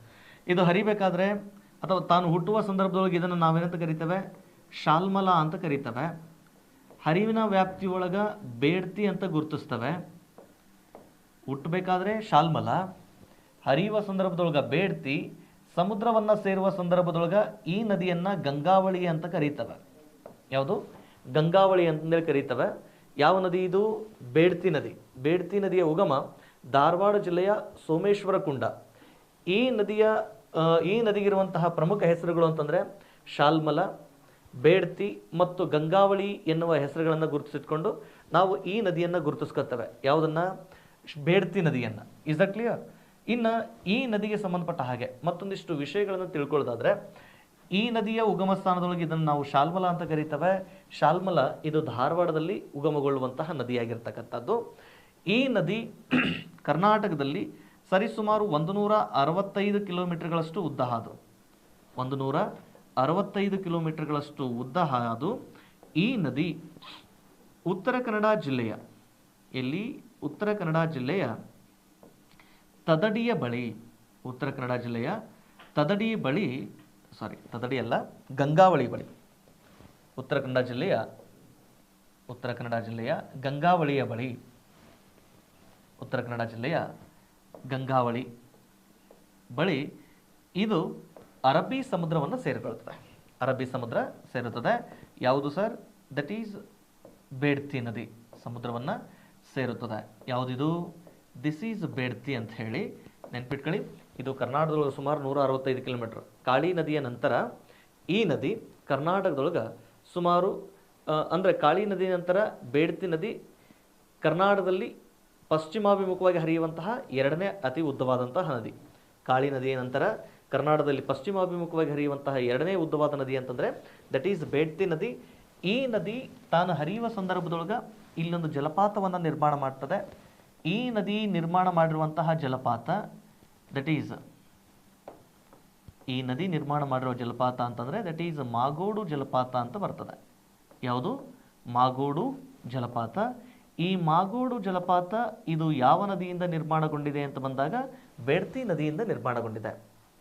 ಇದು ಹರಿಬೇಕಾದ್ರೆ ಅಥವಾ ತಾನು ಹುಟ್ಟುವ ಸಂದರ್ಭದೊಳಗೆ ಇದನ್ನು ನಾವೇನಂತ ಕರಿತೇವೆ? ಶಾಲ್ಮಲ ಅಂತ ಕರಿತೇವೆ. ಹರಿವಿನ ವ್ಯಾಪ್ತಿಯೊಳಗೆ ಬೇಡ್ತಿ ಅಂತ ಗುರುತಿಸ್ತವೆ. ಹುಟ್ಟಬೇಕಾದ್ರೆ ಶಾಲ್ಮಲ, ಹರಿಯುವ ಸಂದರ್ಭದೊಳಗೆ ಬೇಡ್ತಿ, ಸಮುದ್ರವನ್ನು ಸೇರುವ ಸಂದರ್ಭದೊಳಗೆ ಈ ನದಿಯನ್ನು ಗಂಗಾವಳಿ ಅಂತ ಕರೀತವೆ. ಯಾವುದು? ಗಂಗಾವಳಿ ಅಂತಂದೇಳಿ ಕರೀತವೆ. ಯಾವ ನದಿ ಇದು? ಬೇಡ್ತಿ ನದಿ. ಬೇಡ್ತಿ ನದಿಯ ಉಗಮ ಧಾರವಾಡ ಜಿಲ್ಲೆಯ ಸೋಮೇಶ್ವರ ಕುಂಡ. ಈ ನದಿಯ ಈ ನದಿಗಿರುವಂತಹ ಪ್ರಮುಖ ಹೆಸರುಗಳು ಅಂತಂದರೆ ಶಾಲ್ಮಲ, ಬೇಡ್ತಿ ಮತ್ತು ಗಂಗಾವಳಿ ಎನ್ನುವ ಹೆಸರುಗಳನ್ನು ಗುರುತಿಸಿಟ್ಕೊಂಡು ನಾವು ಈ ನದಿಯನ್ನು ಗುರುತಿಸ್ಕೊಳ್ತೇವೆ. ಯಾವುದನ್ನು? ಬೇಡ್ತಿ ನದಿಯನ್ನು. Is that clear? ಇನ್ನು ಈ ನದಿಗೆ ಸಂಬಂಧಪಟ್ಟ ಹಾಗೆ ಮತ್ತೊಂದಿಷ್ಟು ವಿಷಯಗಳನ್ನು ತಿಳ್ಕೊಳ್ಳೋದಾದರೆ, ಈ ನದಿಯ ಉಗಮ ಸ್ಥಾನದೊಳಗೆ ಇದನ್ನು ನಾವು ಶಾಲ್ಮಲ ಅಂತ ಕರೀತೇವೆ. ಶಾಲ್ಮಲ ಇದು ಧಾರವಾಡದಲ್ಲಿ ಉಗಮಗೊಳ್ಳುವಂತಹ ನದಿಯಾಗಿರ್ತಕ್ಕಂಥದ್ದು. ಈ ನದಿ ಕರ್ನಾಟಕದಲ್ಲಿ ಸರಿಸುಮಾರು 165 ಕಿಲೋಮೀಟರ್ಗಳಷ್ಟು ಉದ್ದ ಹಾದು, 165 ಕಿಲೋಮೀಟರ್ಗಳಷ್ಟು ಉದ್ದ ಹಾದು ಈ ನದಿ ಉತ್ತರ ಕನ್ನಡ ಜಿಲ್ಲೆಯ ಉತ್ತರ ಕನ್ನಡ ಜಿಲ್ಲೆಯ ತದಡಿಯ ಬಳಿ, ಉತ್ತರ ಕನ್ನಡ ಜಿಲ್ಲೆಯ ತದಡಿ ಬಳಿ, ತದಡಿ ಅಲ್ಲ, ಗಂಗಾವಳಿ ಬಳಿ, ಉತ್ತರ ಕನ್ನಡ ಜಿಲ್ಲೆಯ ಗಂಗಾವಳಿಯ ಬಳಿ, ಉತ್ತರ ಕನ್ನಡ ಜಿಲ್ಲೆಯ ಗಂಗಾವಳಿ ಬಳಿ ಇದು ಅರಬ್ಬಿ ಸಮುದ್ರವನ್ನು ಸೇರಿಕೊಳ್ಳುತ್ತದೆ. ಅರಬ್ಬಿ ಸಮುದ್ರ ಸೇರುತ್ತದೆ. ಯಾವುದು ಸರ್? ದಟ್ ಈಸ್ ಬೇಡ್ತಿ ನದಿ ಸಮುದ್ರವನ್ನು ಸೇರುತ್ತದೆ. ಯಾವುದಿದು? ದಿಸ್ ಈಸ್ ಬೇಡ್ತಿ ಅಂತ ಹೇಳಿ ನೆನ್ಪಿಟ್ಕೊಳ್ಳಿ. ಇದು ಕರ್ನಾಟಕದೊಳಗೆ ಸುಮಾರು 165 ಕಿಲೋಮೀಟರ್. ಕಾಳಿ ನದಿಯ ನಂತರ ಈ ನದಿ ಕರ್ನಾಟಕದೊಳಗೆ ಸುಮಾರು ಅಂದರೆ ಕಾಳಿ ನದಿ ನಂತರ ಬೇಡ್ತಿ ನದಿ ಕರ್ನಾಟಕದಲ್ಲಿ ಪಶ್ಚಿಮಾಭಿಮುಖವಾಗಿ ಹರಿಯುವಂತಹ ಎರಡನೇ ಅತಿ ಉದ್ದವಾದಂತಹ ನದಿ. ಕಾಳಿ ನದಿಯ ನಂತರ ಕರ್ನಾಟಕದಲ್ಲಿ ಪಶ್ಚಿಮಾಭಿಮುಖವಾಗಿ ಹರಿಯುವಂತಹ ಎರಡನೇ ಉದ್ದವಾದ ನದಿ ಅಂತಂದರೆ ದಟ್ ಈಸ್ ಬೇಡ್ತಿ ನದಿ. ಈ ನದಿ ತಾನು ಹರಿಯುವ ಸಂದರ್ಭದೊಳಗೆ ಇಲ್ಲೊಂದು ಜಲಪಾತವನ್ನು ನಿರ್ಮಾಣ ಮಾಡ್ತದೆ. ಈ ನದಿ ನಿರ್ಮಾಣ ಮಾಡಿರುವಂತಹ ಜಲಪಾತ ದಟ್ ಈಸ್, ಈ ನದಿ ನಿರ್ಮಾಣ ಮಾಡಿರುವ ಜಲಪಾತ ಅಂತಂದರೆ ದಟ್ ಈಸ್ ಮಾಗೋಡು ಜಲಪಾತ ಅಂತ ಬರ್ತದೆ. ಯಾವುದು? ಮಾಗೋಡು ಜಲಪಾತ. ಈ ಮಾಗೋಡು ಜಲಪಾತ ಇದು ಯಾವ ನದಿಯಿಂದ ನಿರ್ಮಾಣಗೊಂಡಿದೆ ಅಂತ ಬಂದಾಗ ಬೇಡ್ತಿ ನದಿಯಿಂದ ನಿರ್ಮಾಣಗೊಂಡಿದೆ.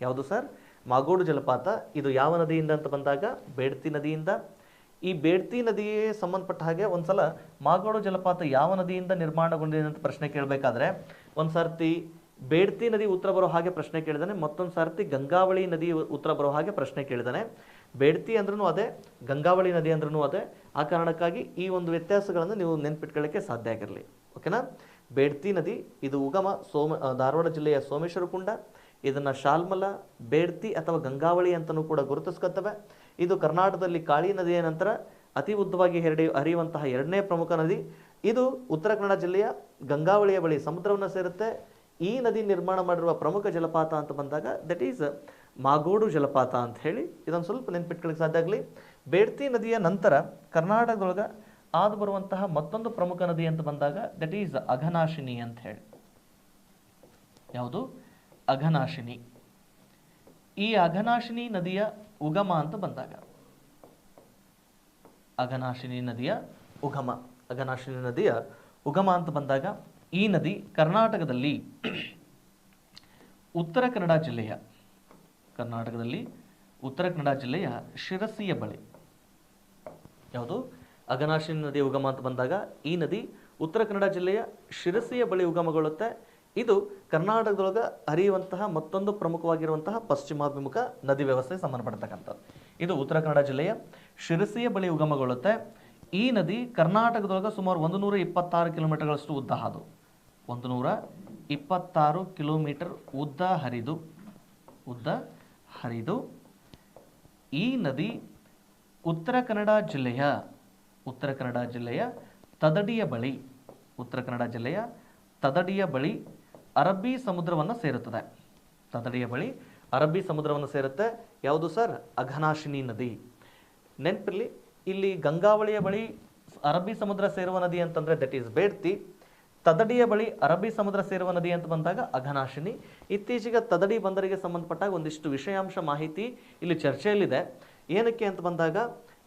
ಯಾವುದು ಸರ್? ಮಾಗೋಡು ಜಲಪಾತ ಇದು ಯಾವ ನದಿಯಿಂದ ಅಂತ ಬಂದಾಗ ಬೇಡ್ತಿ ನದಿಯಿಂದ. ಈ ಬೇಡ್ತಿ ನದಿಗೆ ಸಂಬಂಧಪಟ್ಟ ಹಾಗೆ ಒಂದ್ಸಲ ಮಾಗೋಡು ಜಲಪಾತ ಯಾವ ನದಿಯಿಂದ ನಿರ್ಮಾಣಗೊಂಡಿದೆ ಅಂತ ಪ್ರಶ್ನೆ ಕೇಳಬೇಕಾದ್ರೆ ಒಂದು ಸರ್ತಿ ಬೇಡ್ತಿ ನದಿ ಉತ್ತರ ಬರೋ ಹಾಗೆ ಪ್ರಶ್ನೆ ಕೇಳಿದಾನೆ, ಮತ್ತೊಂದು ಸರ್ತಿ ಗಂಗಾವಳಿ ನದಿ ಉತ್ತರ ಬರೋ ಹಾಗೆ ಪ್ರಶ್ನೆ ಕೇಳಿದಾನೆ. ಬೇಡ್ತಿ ಅಂದ್ರೂ ಅದೇ, ಗಂಗಾವಳಿ ನದಿ ಅಂದ್ರೂ ಅದೇ. ಆ ಕಾರಣಕ್ಕಾಗಿ ಈ ಒಂದು ವ್ಯತ್ಯಾಸಗಳನ್ನು ನೀವು ನೆನ್ಪಿಟ್ಕೊಳ್ಳೋಕ್ಕೆ ಸಾಧ್ಯ ಆಗಿರಲಿ. ಓಕೆನಾ? ಬೇಡ್ತಿ ನದಿ ಇದು ಉಗಮ ಧಾರವಾಡ ಜಿಲ್ಲೆಯ ಸೋಮೇಶ್ವರ ಕುಂಡ. ಇದನ್ನು ಶಾಲ್ಮಲ, ಬೇಡ್ತಿ ಅಥವಾ ಗಂಗಾವಳಿ ಅಂತಲೂ ಕೂಡ ಗುರುತಿಸ್ಕೊತವೆ. ಇದು ಕರ್ನಾಟಕದಲ್ಲಿ ಕಾಳಿ ನದಿಯ ನಂತರ ಅತಿ ಉದ್ದವಾಗಿ ಹರಿಯುವಂತಹ ಎರಡನೇ ಪ್ರಮುಖ ನದಿ. ಇದು ಉತ್ತರ ಕನ್ನಡ ಜಿಲ್ಲೆಯ ಗಂಗಾವಳಿಯ ಬಳಿ ಸಮುದ್ರವನ್ನು ಸೇರುತ್ತೆ. ಈ ನದಿ ನಿರ್ಮಾಣ ಮಾಡಿರುವ ಪ್ರಮುಖ ಜಲಪಾತ ಅಂತ ಬಂದಾಗ ದಟ್ ಈಸ್ ಮಾಗೋಡು ಜಲಪಾತ ಅಂತ ಹೇಳಿ ಇದೊಂದು ಸ್ವಲ್ಪ ನೆನ್ಪಿಟ್ಕೊಳ್ಳಿಕ್ಕೆ ಸಾಧ್ಯ ಆಗಲಿ. ಬೇಡ್ತಿ ನದಿಯ ನಂತರ ಕರ್ನಾಟಕದೊಳಗೆ ಆದು ಬರುವಂತಹ ಮತ್ತೊಂದು ಪ್ರಮುಖ ನದಿ ಅಂತ ಬಂದಾಗ ದಟ್ ಈಸ್ ಅಘನಾಶಿನಿ ಅಂತ ಹೇಳಿ. ಯಾವುದು? ಅಘನಾಶಿನಿ. ಈ ಅಘನಾಶಿನಿ ನದಿಯ ಉಗಮ ಅಂತ ಬಂದಾಗ ಅಘನಾಶಿನಿ ನದಿಯ ಉಗಮ ಅಂತ ಬಂದಾಗ ಈ ನದಿ ಕರ್ನಾಟಕದಲ್ಲಿ ಉತ್ತರ ಕನ್ನಡ ಜಿಲ್ಲೆಯ ಶಿರಸಿಯ ಬಳಿ. ಯಾವುದು? ಅಘನಾಶಿನಿ ನದಿಯ ಉಗಮ ಅಂತ ಬಂದಾಗ ಈ ನದಿ ಉತ್ತರ ಕನ್ನಡ ಜಿಲ್ಲೆಯ ಶಿರಸಿಯ ಬಳಿ ಉಗಮಗೊಳ್ಳುತ್ತೆ. ಇದು ಕರ್ನಾಟಕದೊಳಗೆ ಹರಿಯುವಂತಹ ಮತ್ತೊಂದು ಪ್ರಮುಖವಾಗಿರುವಂತಹ ಪಶ್ಚಿಮಾಭಿಮುಖ ನದಿ ವ್ಯವಸ್ಥೆ ಸಂಬಂಧಪಡ್ತಕ್ಕಂಥದ್ದು. ಇದು ಉತ್ತರ ಕನ್ನಡ ಜಿಲ್ಲೆಯ ಶಿರಸಿಯ ಬಳಿ ಉಗಮಗೊಳ್ಳುತ್ತೆ. ಈ ನದಿ ಕರ್ನಾಟಕದೊಳಗೆ ಸುಮಾರು 126 ಕಿಲೋಮೀಟರ್ಗಳಷ್ಟು ಉದ್ದ ಹಾದು, 126 ಕಿಲೋಮೀಟರ್ ಉದ್ದ ಹರಿದು ಈ ನದಿ ಉತ್ತರ ಕನ್ನಡ ಜಿಲ್ಲೆಯ ತದಡಿಯ ಬಳಿ ಅರಬ್ಬಿ ಸಮುದ್ರವನ್ನು ಸೇರುತ್ತದೆ. ಸೇರುತ್ತೆ. ಯಾವುದು ಸರ್? ಅಘನಾಶಿನಿ ನದಿ. ನೆನಪಿರಲಿ, ಇಲ್ಲಿ ಗಂಗಾವಳಿಯ ಬಳಿ ಅರಬ್ಬಿ ಸಮುದ್ರ ಸೇರುವ ನದಿ ಅಂತಂದರೆ ದಟ್ ಈಸ್ ಬೇಡ್ತಿ. ತದಡಿಯ ಬಳಿ ಅರಬ್ಬಿ ಸಮುದ್ರ ಸೇರುವ ನದಿ ಅಂತ ಬಂದಾಗ ಅಘನಾಶಿನಿ. ಇತ್ತೀಚೆಗೆ ತದಡಿ ಬಂದರಿಗೆ ಸಂಬಂಧಪಟ್ಟಾಗ ಒಂದಿಷ್ಟು ವಿಷಯಾಂಶ ಮಾಹಿತಿ ಇಲ್ಲಿ ಚರ್ಚೆಯಲ್ಲಿದೆ. ಏನಕ್ಕೆ ಅಂತ ಬಂದಾಗ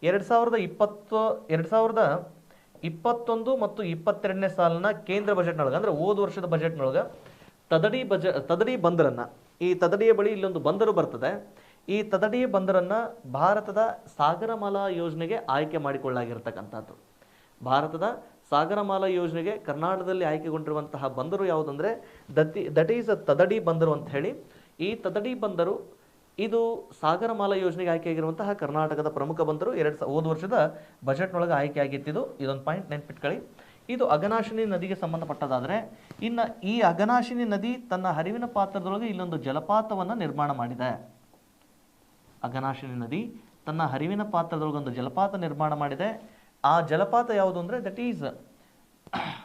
2021 ಮತ್ತು 22ನೇ ಸಾಲಿನ ಕೇಂದ್ರ ಬಜೆಟ್ನೊಳಗೆ ಅಂದರೆ ಹೋದ ವರ್ಷದ ಬಜೆಟ್ನೊಳಗೆ ತದಡಿ ಬಂದರನ್ನು, ಈ ತದಡಿಯ ಬಳಿ ಇಲ್ಲೊಂದು ಬಂದರು ಬರ್ತದೆ. ಈ ತದಡಿ ಬಂದರನ್ನು ಭಾರತದ ಸಾಗರಮಾಲಾ ಯೋಜನೆಗೆ ಆಯ್ಕೆ ಮಾಡಿಕೊಳ್ಳಾಗಿರ್ತಕ್ಕಂಥದ್ದು. ಭಾರತದ ಸಾಗರಮಾಲಾ ಯೋಜನೆಗೆ ಕರ್ನಾಟಕದಲ್ಲಿ ಆಯ್ಕೆಗೊಂಡಿರುವಂತಹ ಬಂದರು ಯಾವುದಂದರೆ ದಟ್ ಈಸ್ ತದಡಿ ಬಂದರು ಅಂತ ಹೇಳಿ. ಈ ತದಡಿ ಬಂದರು ಇದು ಸಾಗರಮಾಲಾ ಯೋಜನೆಗೆ ಆಯ್ಕೆಯಾಗಿರುವಂತಹ ಕರ್ನಾಟಕದ ಪ್ರಮುಖ ಬಂದರು. ಹೋದ ವರ್ಷದ ಬಜೆಟ್ನೊಳಗೆ ಆಯ್ಕೆ ಆಗಿತ್ತಿದ್ದು. ಇದೊಂದು ಪಾಯಿಂಟ್ ನೆನ್ಪಿಟ್ಕೊಳ್ಳಿ. ಇದು ಅಘನಾಶಿನಿ ನದಿಗೆ ಸಂಬಂಧಪಟ್ಟದಾದರೆ, ಇನ್ನು ಈ ಅಘನಾಶಿನಿ ನದಿ ತನ್ನ ಹರಿವಿನ ಪಾತ್ರದೊಳಗೆ ಇಲ್ಲೊಂದು ಜಲಪಾತವನ್ನು ನಿರ್ಮಾಣ ಮಾಡಿದೆ. ಅಘನಾಶಿನಿ ನದಿ ತನ್ನ ಹರಿವಿನ ಪಾತ್ರದೊಳಗೆ ಒಂದು ಜಲಪಾತ ನಿರ್ಮಾಣ ಮಾಡಿದೆ. ಆ ಜಲಪಾತ ಯಾವುದು ಅಂದರೆ ದಟ್ ಈಸ್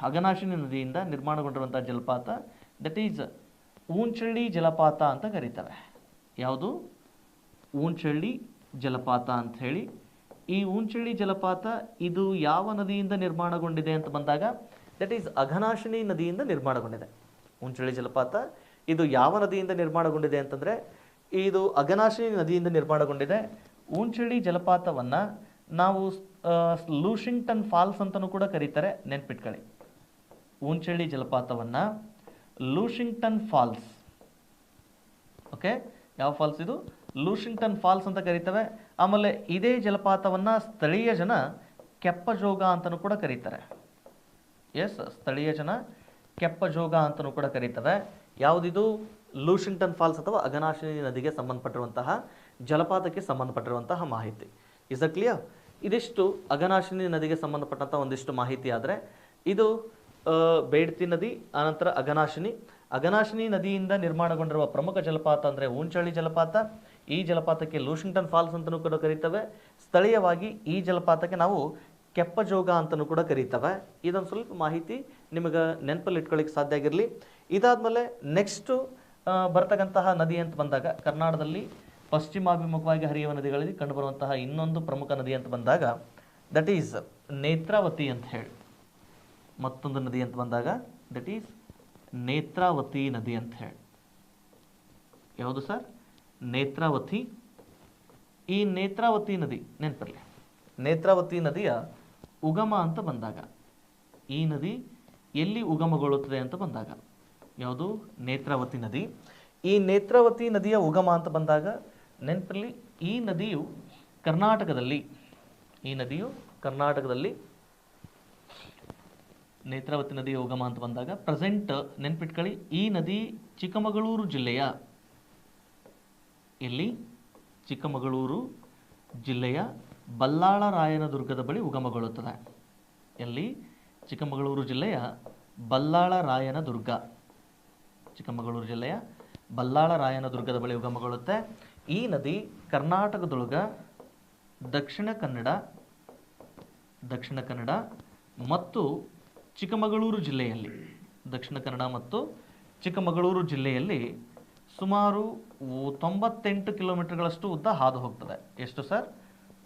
ಅಘನಾಶಿನಿ ನದಿಯಿಂದ ನಿರ್ಮಾಣಗೊಂಡಿರುವಂಥ ಜಲಪಾತ, ದಟ್ ಈಸ್ ಊಂಚಳ್ಳಿ ಜಲಪಾತ ಅಂತ ಕರೀತಾರೆ. ಯಾವುದು? ಊಂಚಳ್ಳಿ ಜಲಪಾತ ಅಂತ ಹೇಳಿ. ಈ ಊಂಚಳ್ಳಿ ಜಲಪಾತ ಇದು ಯಾವ ನದಿಯಿಂದ ನಿರ್ಮಾಣಗೊಂಡಿದೆ ಅಂತ ಬಂದಾಗ ದಟ್ ಈಸ್ ಅಘನಾಶಿನಿ ನದಿಯಿಂದ ನಿರ್ಮಾಣಗೊಂಡಿದೆ. ಊಂಚಳ್ಳಿ ಜಲಪಾತ ಇದು ಯಾವ ನದಿಯಿಂದ ನಿರ್ಮಾಣಗೊಂಡಿದೆ ಅಂತಂದರೆ ಇದು ಅಘನಾಶಿನಿ ನದಿಯಿಂದ ನಿರ್ಮಾಣಗೊಂಡಿದೆ. ಊಂಚಳ್ಳಿ ಜಲಪಾತವನ್ನು ನಾವು ಲೂಷಿಂಗ್ಟನ್ ಫಾಲ್ಸ್ ಅಂತಲೂ ಕೂಡ ಕರೀತಾರೆ, ನೆನ್ಪಿಟ್ಕೊಳ್ಳಿ. ಊಂಚಳ್ಳಿ ಜಲಪಾತವನ್ನು ಲೂಷಿಂಗ್ಟನ್ ಫಾಲ್ಸ್, ಓಕೆ, ಯಾವ ಫಾಲ್ಸ್ ಇದು? ಲೂಷಿಂಗ್ಟನ್ ಫಾಲ್ಸ್ ಅಂತ ಕರೀತವೆ. ಆಮೇಲೆ ಇದೇ ಜಲಪಾತವನ್ನು ಸ್ಥಳೀಯ ಜನ ಕೆಪ್ಪಜೋಗ ಅಂತಲೂ ಕೂಡ ಕರೀತಾರೆ. ಎಸ್, ಸ್ಥಳೀಯ ಜನ ಕೆಪ್ಪಜೋಗ ಅಂತಲೂ ಕೂಡ ಕರೀತವೆ. ಯಾವುದಿದು? ಲೂಷಿಂಗ್ಟನ್ ಫಾಲ್ಸ್ ಅಥವಾ ಅಘನಾಶಿನಿ ನದಿಗೆ ಸಂಬಂಧಪಟ್ಟಿರುವಂತಹ ಜಲಪಾತಕ್ಕೆ ಸಂಬಂಧಪಟ್ಟಿರುವಂತಹ ಮಾಹಿತಿ. Is a clear? ಇದಿಷ್ಟು ಅಘನಾಶಿನಿ ನದಿಗೆ ಸಂಬಂಧಪಟ್ಟಂಥ ಒಂದಿಷ್ಟು ಮಾಹಿತಿ. ಆದರೆ ಇದು ಬೇಡ್ತಿ ನದಿ, ಆನಂತರ ಅಘನಾಶಿನಿ ನದಿಯಿಂದ ನಿರ್ಮಾಣಗೊಂಡಿರುವ ಪ್ರಮುಖ ಜಲಪಾತ ಅಂದರೆ ಊಂಚಳ್ಳಿ ಜಲಪಾತ. ಈ ಜಲಪಾತಕ್ಕೆ ಲೂಷಿಂಗ್ಟನ್ ಫಾಲ್ಸ್ ಅಂತಲೂ ಕೂಡ ಕರೀತವೆ. ಸ್ಥಳೀಯವಾಗಿ ಈ ಜಲಪಾತಕ್ಕೆ ನಾವು ಕೆಪ್ಪಜೋಗ ಅಂತಲೂ ಕೂಡ ಕರೀತವೆ. ಇದೊಂದು ಸ್ವಲ್ಪ ಮಾಹಿತಿ ನಿಮಗೆ ನೆನಪಲ್ಲಿ ಇಟ್ಕೊಳ್ಳಿಕ್ಕೆ ಸಾಧ್ಯ ಆಗಿರಲಿ. ಇದಾದಮೇಲೆ ನೆಕ್ಸ್ಟು ಬರ್ತಕ್ಕಂತಹ ನದಿ ಅಂತ ಬಂದಾಗ ಕರ್ನಾಟಕದಲ್ಲಿ ಪಶ್ಚಿಮಾಭಿಮುಖವಾಗಿ ಹರಿಯುವ ನದಿಗಳಲ್ಲಿ ಕಂಡುಬರುವಂತಹ ಇನ್ನೊಂದು ಪ್ರಮುಖ ನದಿ ಅಂತ ಬಂದಾಗ ದಟ್ ಈಸ್ ನೇತ್ರಾವತಿ ಅಂತ ಹೇಳಿ. ಮತ್ತೊಂದು ನದಿ ಅಂತ ಬಂದಾಗ ದಟ್ ಈಸ್ ನೇತ್ರಾವತಿ ನದಿ ಅಂತ ಹೇಳಿ. ಯಾವುದು ಸರ್? ನೇತ್ರಾವತಿ. ಈ ನೇತ್ರಾವತಿ ನದಿ ನೆನಪಿರಲಿ. ನೇತ್ರಾವತಿ ನದಿಯ ಉಗಮ ಅಂತ ಬಂದಾಗ, ಈ ನದಿ ಎಲ್ಲಿ ಉಗಮಗೊಳ್ಳುತ್ತದೆ ಅಂತ ಬಂದಾಗ ಯಾವುದು? ನೇತ್ರಾವತಿ ನದಿ. ಈ ನೇತ್ರಾವತಿ ನದಿಯ ಉಗಮ ಅಂತ ಬಂದಾಗ ನೆನಪಿರಲಿ, ಈ ನದಿಯು ಕರ್ನಾಟಕದಲ್ಲಿ ನೇತ್ರಾವತಿ ನದಿಯ ಉಗಮ ಅಂತ ಬಂದಾಗ ಪ್ರೆಸೆಂಟ್ ನೆನ್ಪಿಟ್ಕೊಳ್ಳಿ, ಈ ನದಿ ಚಿಕ್ಕಮಗಳೂರು ಜಿಲ್ಲೆಯ ಚಿಕ್ಕಮಗಳೂರು ಜಿಲ್ಲೆಯ ಬಲ್ಲಾಳರಾಯನದುರ್ಗದ ಬಳಿ ಉಗಮಗೊಳ್ಳುತ್ತದೆ. ಎಲ್ಲಿ? ಚಿಕ್ಕಮಗಳೂರು ಜಿಲ್ಲೆಯ ಬಲ್ಲಾಳರಾಯನದುರ್ಗ. ಚಿಕ್ಕಮಗಳೂರು ಜಿಲ್ಲೆಯ ಬಲ್ಲಾಳರಾಯನದುರ್ಗದ ಬಳಿ ಉಗಮಗೊಳ್ಳುತ್ತೆ. ಈ ನದಿ ಕರ್ನಾಟಕದೊಳಗ ದಕ್ಷಿಣ ಕನ್ನಡ ಮತ್ತು ಚಿಕ್ಕಮಗಳೂರು ಜಿಲ್ಲೆಯಲ್ಲಿ ಸುಮಾರು 98 ಕಿಲೋಮೀಟರ್ಗಳಷ್ಟು ಉದ್ದ ಹಾದು ಹೋಗ್ತದೆ. ಎಷ್ಟು ಸರ್?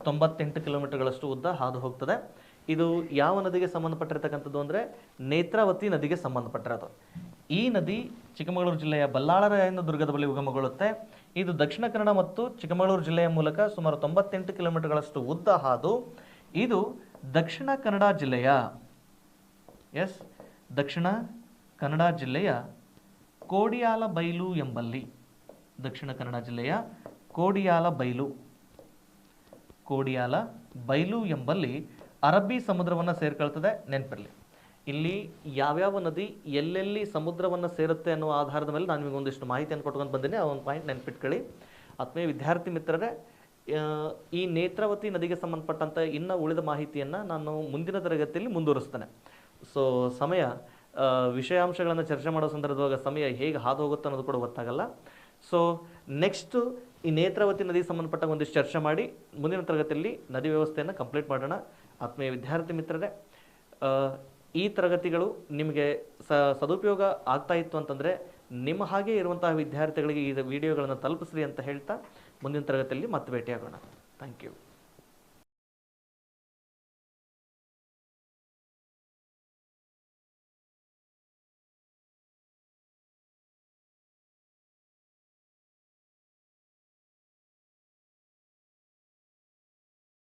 98 ಕಿಲೋಮೀಟರ್ಗಳಷ್ಟು ಉದ್ದ ಹಾದು ಹೋಗ್ತದೆ. ಇದು ಯಾವ ನದಿಗೆ ಸಂಬಂಧಪಟ್ಟಿರ್ತಕ್ಕಂಥದ್ದು ಅಂದರೆ ನೇತ್ರಾವತಿ ನದಿಗೆ ಸಂಬಂಧಪಟ್ಟಿರೋದು. ಈ ನದಿ ಚಿಕ್ಕಮಗಳೂರು ಜಿಲ್ಲೆಯ ಬಲ್ಲಾಳರಾಯನದುರ್ಗದ ಬಳಿ ಉಗಮಗೊಳ್ಳುತ್ತೆ. ಇದು ದಕ್ಷಿಣ ಕನ್ನಡ ಮತ್ತು ಚಿಕ್ಕಮಗಳೂರು ಜಿಲ್ಲೆಯ ಮೂಲಕ ಸುಮಾರು 98 ಕಿಲೋಮೀಟರ್ಗಳಷ್ಟು ಉದ್ದ ಹಾದು ಇದು ದಕ್ಷಿಣ ಕನ್ನಡ ಜಿಲ್ಲೆಯ ದಕ್ಷಿಣ ಕನ್ನಡ ಜಿಲ್ಲೆಯ ಕೋಡಿಯಾಲಬೈಲು ಎಂಬಲ್ಲಿ, ದಕ್ಷಿಣ ಕನ್ನಡ ಜಿಲ್ಲೆಯ ಕೋಡಿಯಾಲಬೈಲು ಎಂಬಲ್ಲಿ ಅರಬ್ಬಿ ಸಮುದ್ರವನ್ನು ಸೇರ್ಕೊಳ್ತದೆ. ನೆನಪಿರಲಿ, ಇಲ್ಲಿ ಯಾವ್ಯಾವ ನದಿ ಎಲ್ಲೆಲ್ಲಿ ಸಮುದ್ರವನ್ನು ಸೇರುತ್ತೆ ಅನ್ನೋ ಆಧಾರದ ಮೇಲೆ ನಾನು ನಿಮಗೆ ಒಂದಿಷ್ಟು ಮಾಹಿತಿಯನ್ನು ಕೊಟ್ಕೊಂಡು ಬಂದಿನಿ. ಆ ಒಂದು ಪಾಯಿಂಟ್ ನೆನಪಿಟ್ಕೊಳ್ಳಿ. ಆತ್ಮೀಯ ವಿದ್ಯಾರ್ಥಿ ಮಿತ್ರರೇ, ಈ ನೇತ್ರಾವತಿ ನದಿಗೆ ಸಂಬಂಧಪಟ್ಟಂಥ ಇನ್ನು ಉಳಿದ ಮಾಹಿತಿಯನ್ನು ನಾನು ಮುಂದಿನ ತರಗತಿಯಲ್ಲಿ ಮುಂದುವರಿಸ್ತೇನೆ. ಸೊ ಸಮಯ ವಿಷಯಾಂಶಗಳನ್ನು ಚರ್ಚೆ ಮಾಡೋ ಸಂದರ್ಭದಾಗ ಸಮಯ ಹೇಗೆ ಹಾದು ಹೋಗುತ್ತೆ ಅನ್ನೋದು ಕೂಡ ಗೊತ್ತಾಗಲ್ಲ. ಸೊ ನೆಕ್ಸ್ಟು ಈ ನೇತ್ರಾವತಿ ನದಿಗೆ ಸಂಬಂಧಪಟ್ಟ ಒಂದಿಷ್ಟು ಚರ್ಚೆ ಮಾಡಿ ಮುಂದಿನ ತರಗತಿಯಲ್ಲಿ ನದಿ ವ್ಯವಸ್ಥೆಯನ್ನು ಕಂಪ್ಲೀಟ್ ಮಾಡೋಣ. ಆತ್ಮೀಯ ವಿದ್ಯಾರ್ಥಿ ಮಿತ್ರರೇ, ಈ ತರಗತಿಗಳು ನಿಮಗೆ ಸದುಪಯೋಗ ಆಗ್ತಾ ಇತ್ತು ಅಂತಂದರೆ ನಿಮ್ಮ ಹಾಗೆ ಇರುವಂತಹ ವಿದ್ಯಾರ್ಥಿಗಳಿಗೆ ಈ ವಿಡಿಯೋಗಳನ್ನು ತಲುಪಿಸ್ರಿ ಅಂತ ಹೇಳ್ತಾ ಮುಂದಿನ ತರಗತಿಯಲ್ಲಿ ಮತ್ತೆ ಭೇಟಿಯಾಗೋಣ. Thank you.